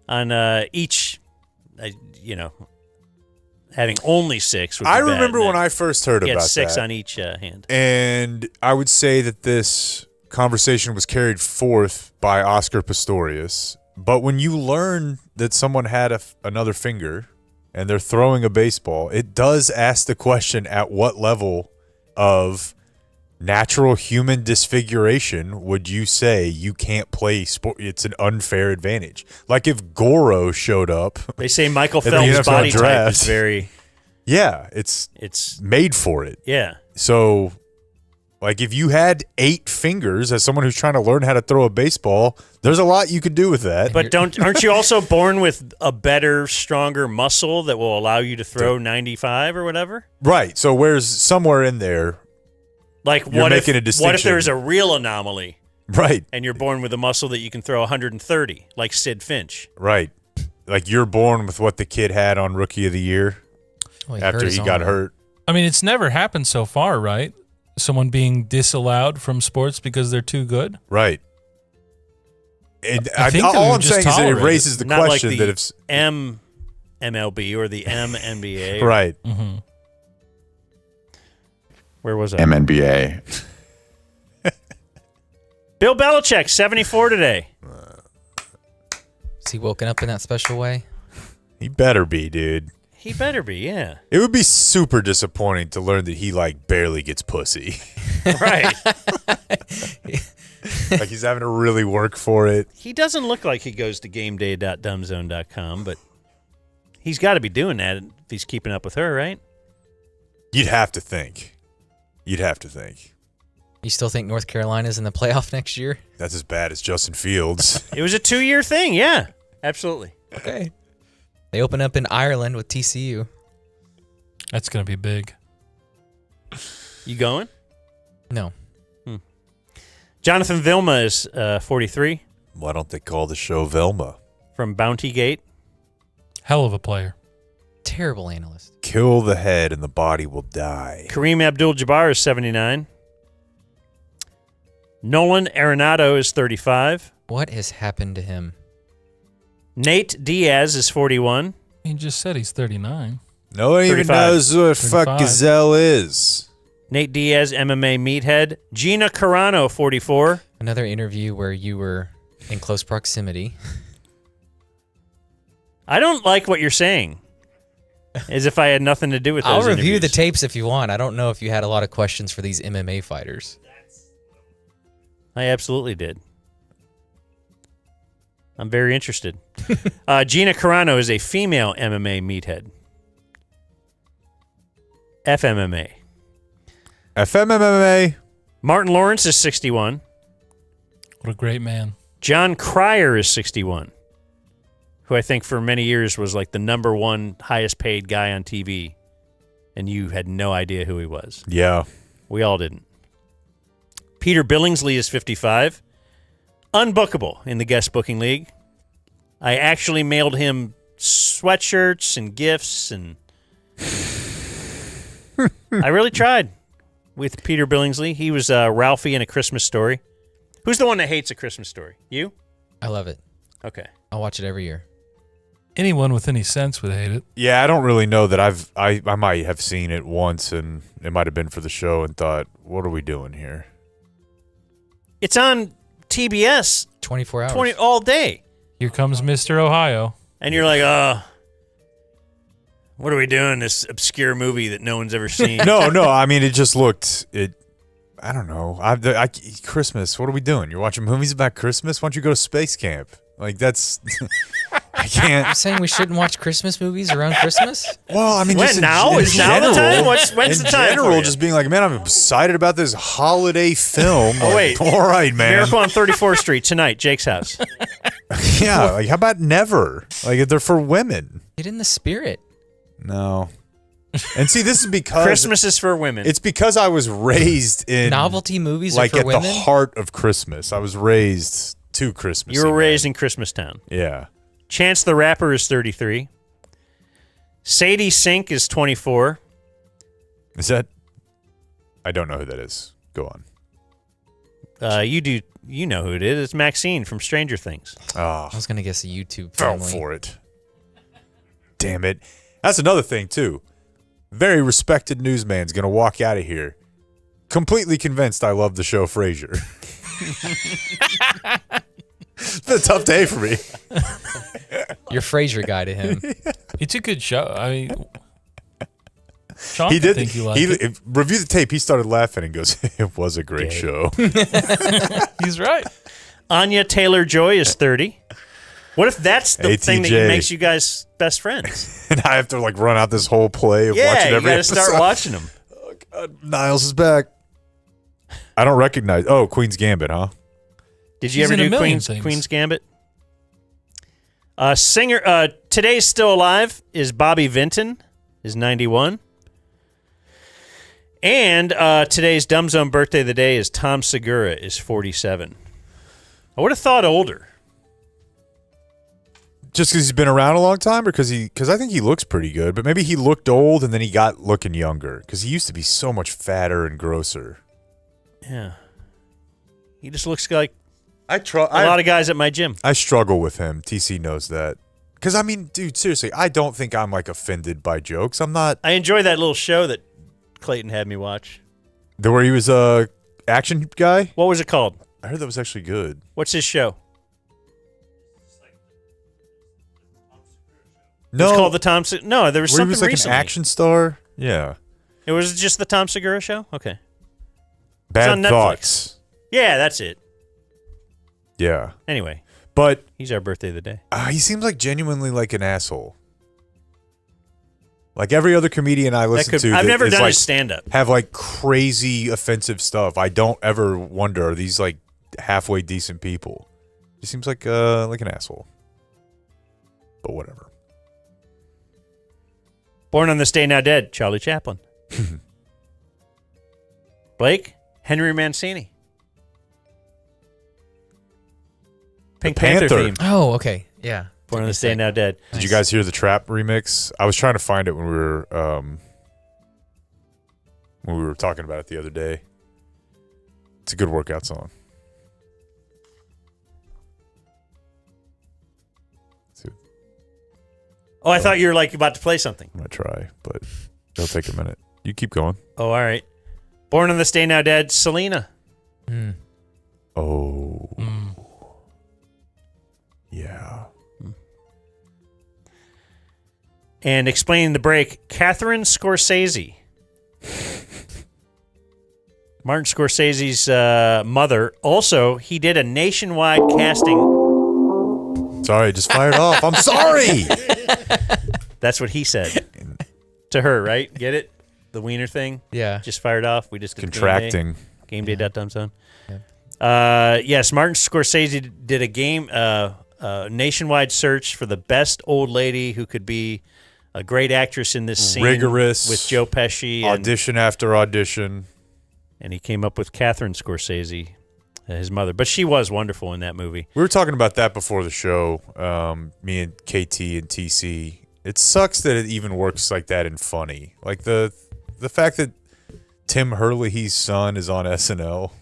On each, having only 6 would be I bad, remember and when I first heard he had about 6 that. on each hand. And I would say that this conversation was carried forth by Oscar Pistorius. But when you learn that someone had another finger and they're throwing a baseball, it does ask the question, at what level of natural human disfiguration would you say you can't play sport? It's an unfair advantage. Like if Goro showed up. They say Michael at the Phelps' NFL body type draft. is very... Yeah, it's made for it. Yeah. So, like, if you had 8 fingers as someone who's trying to learn how to throw a baseball, there's a lot you could do with that. But aren't you also born with a better, stronger muscle that will allow you to throw 95 or whatever? Right. So, where's somewhere in there? Like, You're what if making a distinction. there's a real anomaly? Right. And you're born with a muscle that you can throw 130, like Sid Finch. Right. Like you're born with what the kid had on Rookie of the Year after he got hurt. I mean, it's never happened so far, right? Someone being disallowed from sports because they're too good. Right. And I think that all we I'm just saying is that it tolerate raises the Not question like that the if MLB or the MNBA. Right. Mm-hmm. Where was I? MNBA. Bill Belichick, 74 today. Is he woken up in that special way? He better be, dude. He better be, yeah. It would be super disappointing to learn that he like barely gets pussy. Right. Like he's having to really work for it. He doesn't look like he goes to gameday.dumbzone.com, but he's got to be doing that if he's keeping up with her, right? You'd have to think. You still think North Carolina's in the playoff next year? That's as bad as Justin Fields. It was a 2-year thing, yeah. Absolutely. Okay. They open up in Ireland with TCU. That's going to be big. You going? No. Jonathan Vilma is 43. Why don't they call the show Velma? From Bounty Gate. Hell of a player. Terrible analyst. Kill the head and the body will die. Kareem Abdul-Jabbar is 79. Nolan Arenado is 35. What has happened to him? Nate Diaz is 41. He just said he's 39. No one even 35. knows what fuck 35. Gazelle is. Nate Diaz, MMA meathead. Gina Carano, 44. Another interview where you were in close proximity. I don't like what you're saying. As if I had nothing to do with I'll those review the interviews. tapes if you want. I don't know if you had a lot of questions for these MMA fighters. I absolutely did. I'm very interested. Gina Carano is a female MMA meathead. FMMA. FMMA. Martin Lawrence is 61. What a great man. John Cryer is 61, who I think for many years was like the number one highest paid guy on TV, and you had no idea who he was. Yeah. We all didn't. Peter Billingsley is 55. Unbookable in the guest booking league. I actually mailed him sweatshirts and gifts, and I really tried with Peter Billingsley. He was Ralphie in A Christmas Story. Who's the one that hates A Christmas Story? You? I love it. Okay. I'll watch it every year. Anyone with any sense would hate it. Yeah, I don't really know that I might have seen it once, and it might have been for the show and thought, what are we doing here? It's on TBS 24 hours. all day. Here comes Mr. Ohio. And you're like, what are we doing? This obscure movie that no one's ever seen. No. I mean, it just looked. I don't know. Christmas. What are we doing? You're watching movies about Christmas? Why don't you go to space camp? Like that's. I can't. You're saying we shouldn't watch Christmas movies around Christmas? Well, I mean, When? just in Now? Is now the time? When's the time for general, you? just being like, man, I'm excited about this holiday film. Oh, wait. All right, man. Miracle on 34th Street tonight, Jake's house. Yeah, like how about never? Like they're for women. Get in the spirit. No. And see, this is because Christmas is for women. It's because I was raised in Novelty movies like are for at women? the heart of Christmas. I was raised to Christmas. You were raised in Christmas Town. Yeah. Chance the Rapper is 33. Sadie Sink is 24. Is that? I don't know who that is. Go on. You do. You know who it is. It's Maxine from Stranger Things. Oh, I was going to guess a YouTube fell family. for it. Damn it. That's another thing, too. Very respected newsman's going to walk out of here completely convinced I love the show Frasier. It's been a tough day for me. Your Frasier guy to him. It's a good show. I mean, Shaun He did. think you like it. Review the tape. He started laughing and goes, "It was a great show." He's right. Anya Taylor-Joy is 30. What if that's the thing that ATJ. makes you guys best friends? And I have to like run out this whole play of Yeah, watching you every gotta episode. start watching them. Oh God, Niles is back. I don't recognize. Oh, Queen's Gambit, huh? Did you She's ever in a do million Queen's things. Gambit? Singer today's still alive is Bobby Vinton, is 91. And today's Dumb Zone birthday of the day is Tom Segura, is 47. I would have thought older. Just because he's been around a long time, or because I think he looks pretty good, but maybe he looked old and then he got looking younger because he used to be so much fatter and grosser. Yeah. He just looks like a lot of guys at my gym. I struggle with him. TC knows that. Because, I mean, dude, seriously, I don't think I'm, like, offended by jokes. I'm not. I enjoy that little show that Clayton had me watch. Where he was a action guy? What was it called? I heard that was actually good. What's his show? No. It's called the Tom Segura. No, there was Where something he was like recently. an action star? Yeah. It was just the Tom Segura show? Okay. Bad on Netflix. Thoughts. Yeah, that's it. Yeah. Anyway. But he's our birthday of the day. He seems like genuinely like an asshole. Like every other comedian I listen to, I've that never is done like, his stand-up. have like crazy offensive stuff. I don't ever wonder, are these like halfway decent people? He seems like an asshole. But whatever. Born on this day, now dead, Charlie Chaplin. Blake, Henry Mancini. Pink Panther theme. Oh, okay. Yeah. Born on this day, now dead. Did you guys hear the Trap remix? I was trying to find it when we were talking about it the other day. It's a good workout song. Oh, I thought you were like about to play something. I'm gonna try, but it'll take a minute. You keep going. Oh, all right. Born on this day, now dead, Selena. Oh. Yeah. And explaining the break, Catherine Scorsese. Martin Scorsese's mother. Also, he did a nationwide casting. Sorry, just fired off. I'm sorry. That's what he said to her, right? Get it? The wiener thing? Yeah. Just fired off. We just did Contracting. Game day.dumbzone. Yes, Martin Scorsese did a nationwide search for the best old lady who could be a great actress in this scene. Rigorous. With Joe Pesci. Audition after audition. And he came up with Catherine Scorsese, his mother. But she was wonderful in that movie. We were talking about that before the show, me and KT and TC. It sucks that it even works like that in funny. Like the fact that Tim Herlihy's son is on SNL,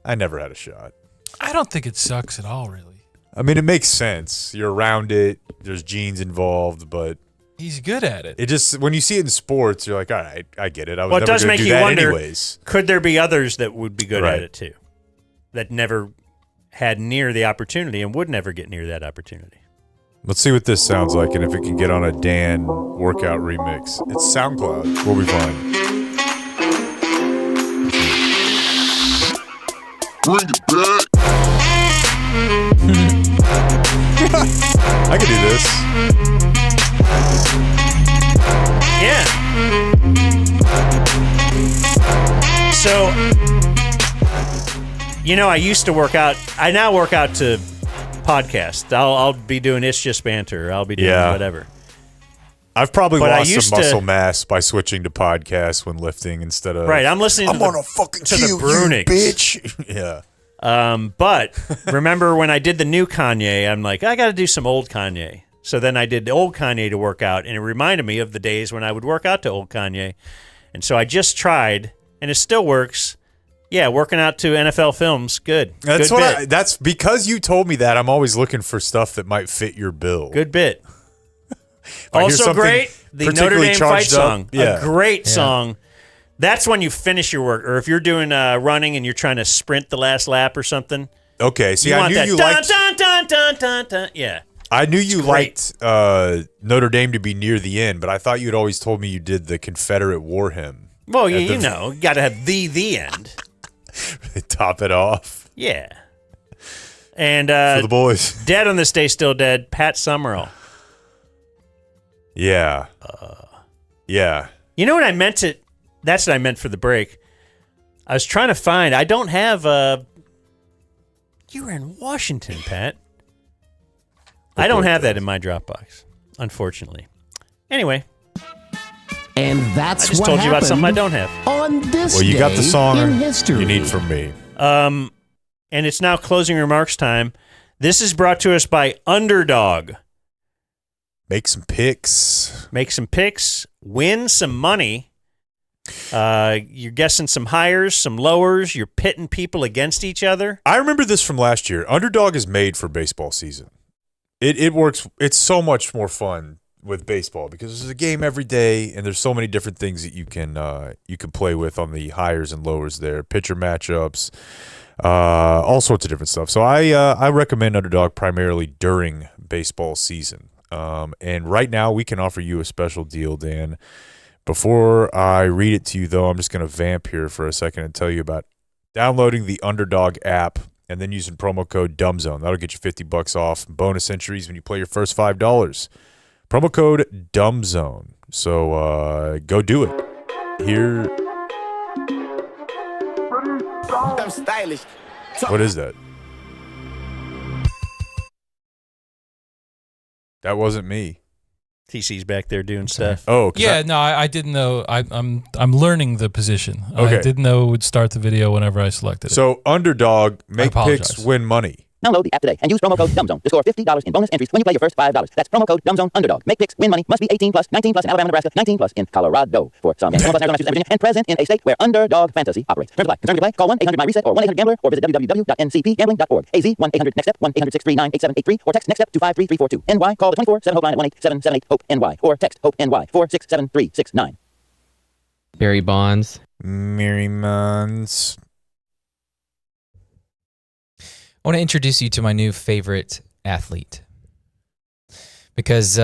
I never had a shot. I don't think it sucks at all, really. I mean, it makes sense. You're around it. There's genes involved, but He's good at it. it just when you see it in sports, you're like, all right, I get it. I was Well, it never does going make to do you that wonder, anyways. could there be others that would be good Right. at it too? That never had near the opportunity and would never get near that opportunity. Let's see what this sounds like and if it can get on a Dan workout remix. It's SoundCloud. We'll be fine. Bring it back. I could do this. Yeah. So, I used to work out. I now work out to podcast. I'll be doing It's Just Banter. I'll be doing whatever. I've probably But I lost used some muscle to- mass by switching to podcasts when lifting instead of Right, I'm listening I'm to on the- a fucking to the cue, you Brunigs. bitch. Yeah. But remember when I did the new Kanye, I'm like, I got to do some old Kanye. So then I did the old Kanye to work out, and it reminded me of the days when I would work out to old Kanye. And so I just tried, and it still works. Yeah, working out to NFL films, good. That's good what bit. that's because you told me that. I'm always looking for stuff that might fit your bill. Good bit. I hear Also something great, the Notre particularly Dame fight charged up, song. yeah. A great Yeah. song. That's when you finish your work, or if you're doing running and you're trying to sprint the last lap or something. Okay, see, you I want knew that you dun, liked. dun, dun, dun, dun, dun. Yeah. I knew you great. liked Notre Dame to be near the end, but I thought you'd always told me you did the Confederate war hymn. Well, at you know, you got to have the end. top it off. Yeah. And For the boys. Dead on this day, still dead. Pat Summerall. Yeah. Yeah. You know what I meant to? That's what I meant for the break. I was trying to find. I don't have. You were in Washington, Pat. I don't have that in my Dropbox, unfortunately. Anyway. And that's I just what told you about something I happened don't have. on this Well, you got the day song in history. you need from me. And it's now closing remarks time. This is brought to us by Underdog. Make some picks. Make some picks. Win some money. You're guessing some hires, some lowers. You're pitting people against each other. I remember this from last year. Underdog is made for baseball season. It works. It's so much more fun with baseball because there's a game every day, and there's so many different things that you can play with on the hires and lowers there. Pitcher matchups, all sorts of different stuff. So I recommend Underdog primarily during baseball season. And right now we can offer you a special deal, Dan. Before I read it to you, though, I'm just going to vamp here for a second and tell you about downloading the Underdog app and then using promo code DUMBZONE. That'll get you $50 off bonus entries when you play your first $5. Promo code DUMBZONE. So go do it. Here. I'm stylish. What is that? That wasn't me. TC's back there doing stuff. Oh, Yeah, no, I didn't know. I'm learning the position. Okay. I didn't know it would start the video whenever I selected it. So Underdog, make apologize. picks, win money. Download the app today and use promo code DUMBZONE to score $50 in bonus entries when you play your first $5. That's promo code DUMBZONE Underdog. Make picks, win money. Must be 18 plus, 19 plus in Alabama, Nebraska, 19 plus in Colorado. For some, and 21 plus Arizona, Virginia, and present in a state where Underdog Fantasy operates. Terms apply. Concerned to play? Call 1-800-MY-RESET or 1-800-GAMBLER or visit www.ncpgambling.org. AZ 1-800-NEXT-STEP 1-800-639-8783 or text NEXT-STEP to 53342. NY, call the 24/7 Hope line at 1-877-8-HOPE-NY or text HOPE-NY 467369. Barry Bonds. Mary Mons. I want to introduce you to my new favorite athlete because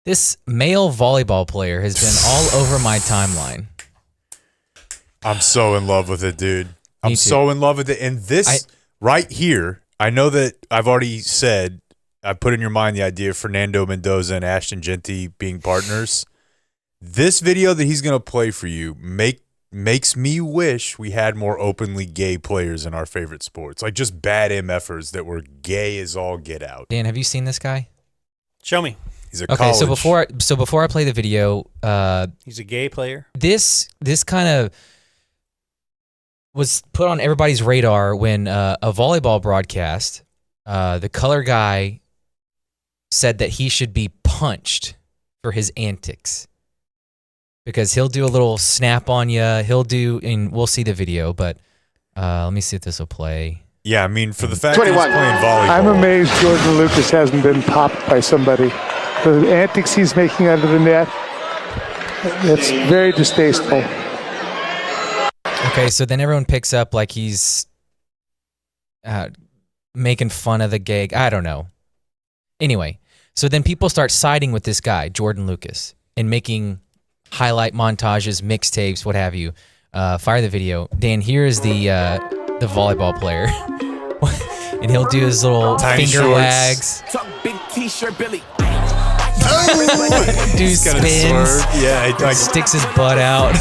this male volleyball player has been all over my timeline. I'm so in love with it, dude. I'm Me too. so in love with it. And this right here, I know that I've already said, I put in your mind the idea of Fernando Mendoza and Ashton Genty being partners. This video that he's going to play for you makes me wish we had more openly gay players in our favorite sports. Like just bad MFers that were gay as all get out. Dan, have you seen this guy? Show me. He's a Okay, college. so before I play the video, He's a gay player. this kind of was put on everybody's radar when a volleyball broadcast, the color guy said that he should be punched for his antics. Because he'll do a little snap on you. And we'll see the video, but let me see if this will play. Yeah, I mean, for the fact that he's playing volleyball. I'm amazed Jordan Lucas hasn't been popped by somebody. The antics he's making under the net, it's very distasteful. Okay, so then everyone picks up like he's making fun of the gig. I don't know. Anyway, so then people start siding with this guy, Jordan Lucas, and making highlight montages, mixtapes, what have you. Fire the video. Dan, here is the volleyball player. And he'll do his little tiny finger shorts. wags. Talk big T-shirt, Billy. Do spins. Yeah, he like, sticks his butt out.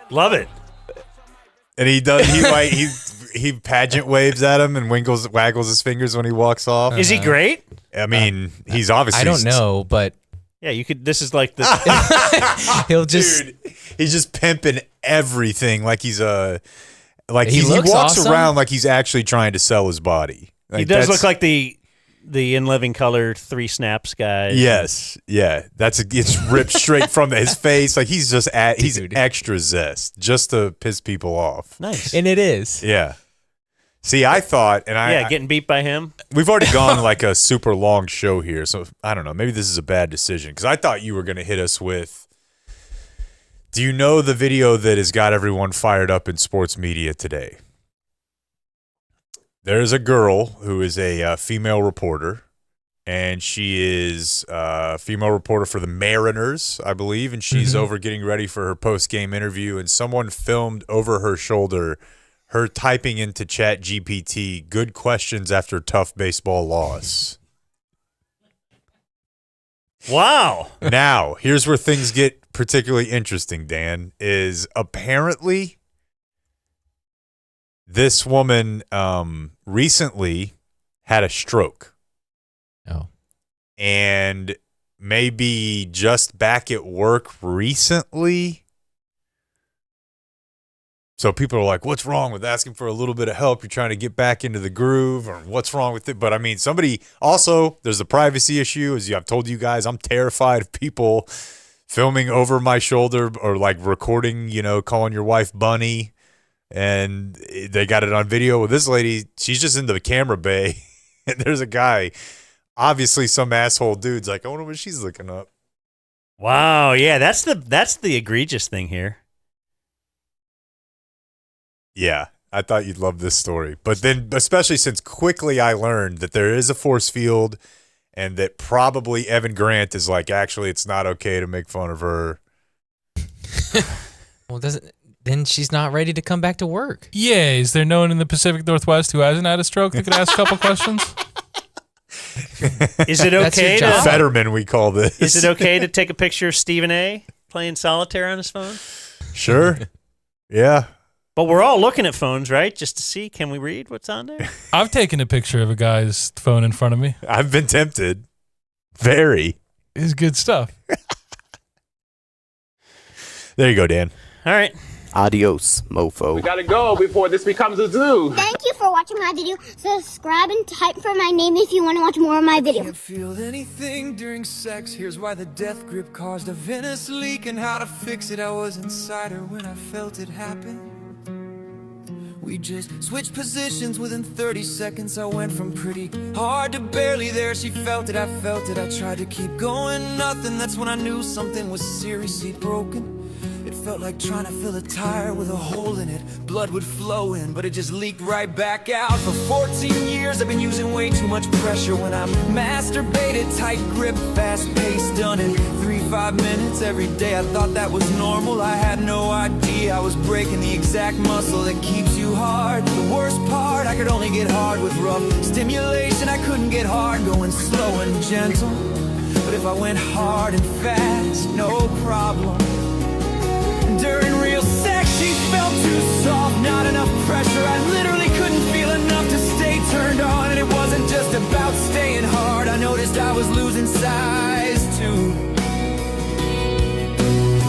Love it. and he does. He pageant waves at him and waggles his fingers when he walks off. Is he great? I mean, he's obviously. I don't know, but yeah, you could. This is like the. He'll just. Dude, he's just pimping everything like he's a. Like he walks awesome. around like he's actually trying to sell his body. Like he does look like the In Living Color 3 Snaps guy. Yes, yeah, it's ripped straight from his face. Like he's just he's extra zest just to piss people off. Nice, and it is. Yeah. See, I thought, and getting beat by him. We've already gone like a super long show here, so I don't know. Maybe this is a bad decision because I thought you were going to hit us with. Do you know the video that has got everyone fired up in sports media today? There's a girl who is a female reporter, and she is a female reporter for the Mariners, I believe, and she's over getting ready for her post-game interview, and someone filmed over her shoulder her typing into ChatGPT, "Good questions after tough baseball loss." Wow. Now, here's where things get particularly interesting, Dan, is apparently this woman recently had a stroke. Oh. And maybe just back at work recently. So people are like, what's wrong with asking for a little bit of help? You're trying to get back into the groove, or what's wrong with it? But I mean, there's a privacy issue. As I've told you guys, I'm terrified of people filming over my shoulder or like recording, calling your wife Bunny, and they got it on video. With this lady, she's just in the camera bay, and there's a guy, obviously some asshole dude's like, I wonder what she's looking up. Wow, yeah, that's the egregious thing here. Yeah, I thought you'd love this story. But then, especially since quickly I learned that there is a force field and that probably Evan Grant is like, actually, it's not okay to make fun of her. Well, then she's not ready to come back to work. Yeah, is there no one in the Pacific Northwest who hasn't had a stroke that could ask a couple questions? Is it okay to Fetterman? We call this. Is it okay to take a picture of Stephen A. playing solitaire on his phone? Sure. Yeah. But we're all looking at phones, right? Just to see, can we read what's on there? I've taken a picture of a guy's phone in front of me. I've been tempted. Very. It's good stuff. There you go, Dan. All right. Adios, mofo. We gotta go before this becomes a zoo. Thank you for watching my video. Subscribe and type for my name if you want to watch more of my videos. Can't feel anything during sex. Here's why the death grip caused a Venice leak and how to fix it. I was inside her when I felt it happen. We just switched positions within 30 seconds. I went from pretty hard to barely there. She felt it, I felt it. I tried to keep going, nothing. That's when I knew something was seriously broken. It felt like trying to fill a tire with a hole in it. Blood would flow in, but it just leaked right back out. For 14 years I've been using way too much pressure when I'm masturbated. Tight grip, fast pace, done in 3-5 minutes every day. I thought that was normal, I had no idea I was breaking the exact muscle that keeps you hard. The worst part, I could only get hard with rough stimulation. I couldn't get hard going slow and gentle. But if I went hard and fast, no problem. During real sex, she felt too soft, not enough pressure. I literally couldn't feel enough to stay turned on. And it wasn't just about staying hard. I noticed I was losing size too.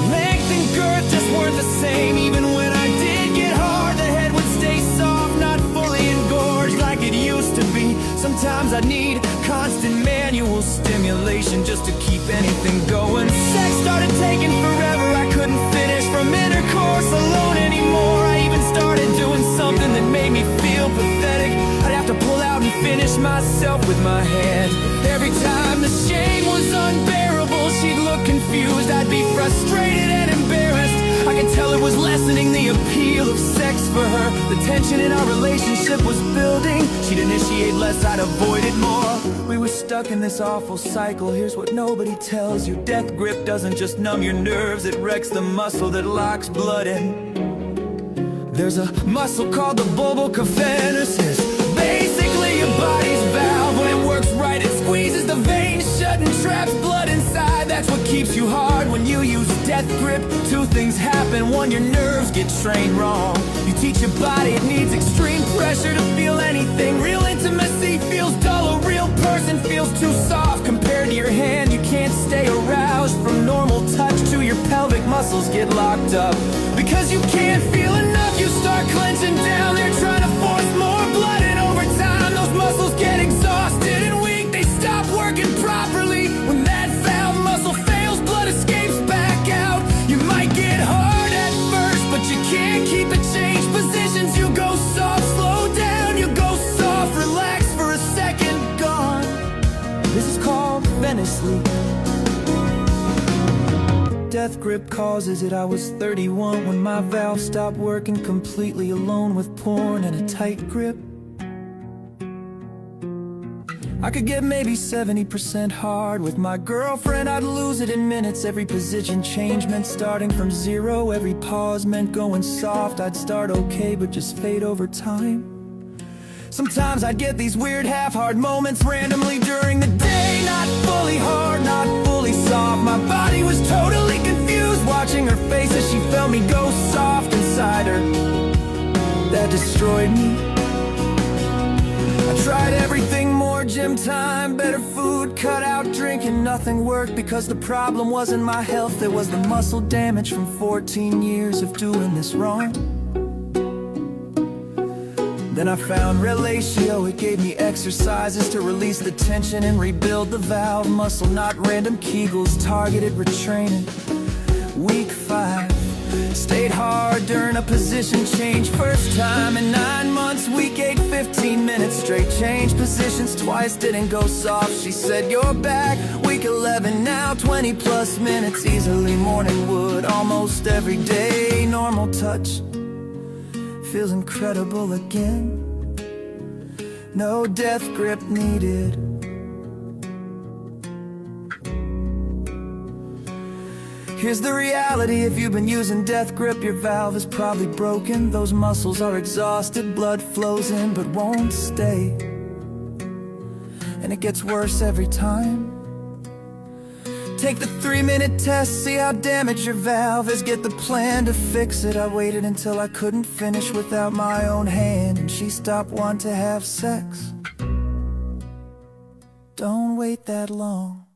Length and girth just weren't the same. Even when I did get hard, the head would stay soft, not fully engorged like it used to be. Sometimes I need constant manual stimulation just to keep anything going. Sex started taking forever, I couldn't finish from intercourse alone anymore. I even started doing something that made me feel pathetic. I'd have to pull out and finish myself with my hand. Every time the shame was unbearable, she'd look confused. I'd be frustrated and embarrassed. I can't tell it was lessening the appeal of sex for her. The tension in our relationship was building. She'd initiate less, I'd avoid it more. We were stuck in this awful cycle. Here's what nobody tells you. Death grip doesn't just numb your nerves, it wrecks the muscle that locks blood in. There's a muscle called the bulbocavernosus. Basically your body's valve. When it works right, it squeezes the veins shut and traps blood inside. That's what keeps you hard when you use death grip. Two things happen. One, your nerves get trained wrong. You teach your body it needs extreme pressure to feel anything. Real intimacy feels dull. A real person feels too soft compared to your hand. You can't stay aroused from normal touch to your pelvic muscles get locked up. Because you can't feel enough, you start clenching down. They're trying to force more blood in over time. Those muscles get exhausted and weak. They stop working properly. When that valve muscle fails, blood escapes back out. You might get hard at first, but you can't keep it. Change positions, you go soft, slow down. You go soft, relax for a second, gone. This is called Venice sleep. Death grip causes it. I was 31 when my valve stopped working, completely alone with porn and a tight grip. I could get maybe 70% hard. With my girlfriend I'd lose it in minutes. Every position change meant starting from zero. Every pause meant going soft. I'd start okay but just fade over time. Sometimes I'd get these weird half-hard moments randomly during the day. Not fully hard, not fully soft. My body was totally confused, watching her face as she felt me go soft inside her. That destroyed me. I tried everything, more gym time, better food, cut out drinking. Nothing worked because the problem wasn't my health. It was the muscle damage from 14 years of doing this wrong. Then I found Relatio. It gave me exercises to release the tension and rebuild the valve muscle. Not random Kegels, targeted retraining. Week 5, stayed hard during a position change. First time in 9 months. Week 8, 15 minutes straight. Changed positions twice, didn't go soft. She said you're back. Week 11 now, 20 plus minutes. Easily morning wood, almost every day. Normal touch, feels incredible again. No death grip needed. Here's the reality, if you've been using death grip, your valve is probably broken. Those muscles are exhausted, blood flows in but won't stay. And it gets worse every time. Take the 3-minute test, see how damaged your valve is. Get the plan to fix it. I waited until I couldn't finish without my own hand, and she stopped wanting to have sex. Don't wait that long.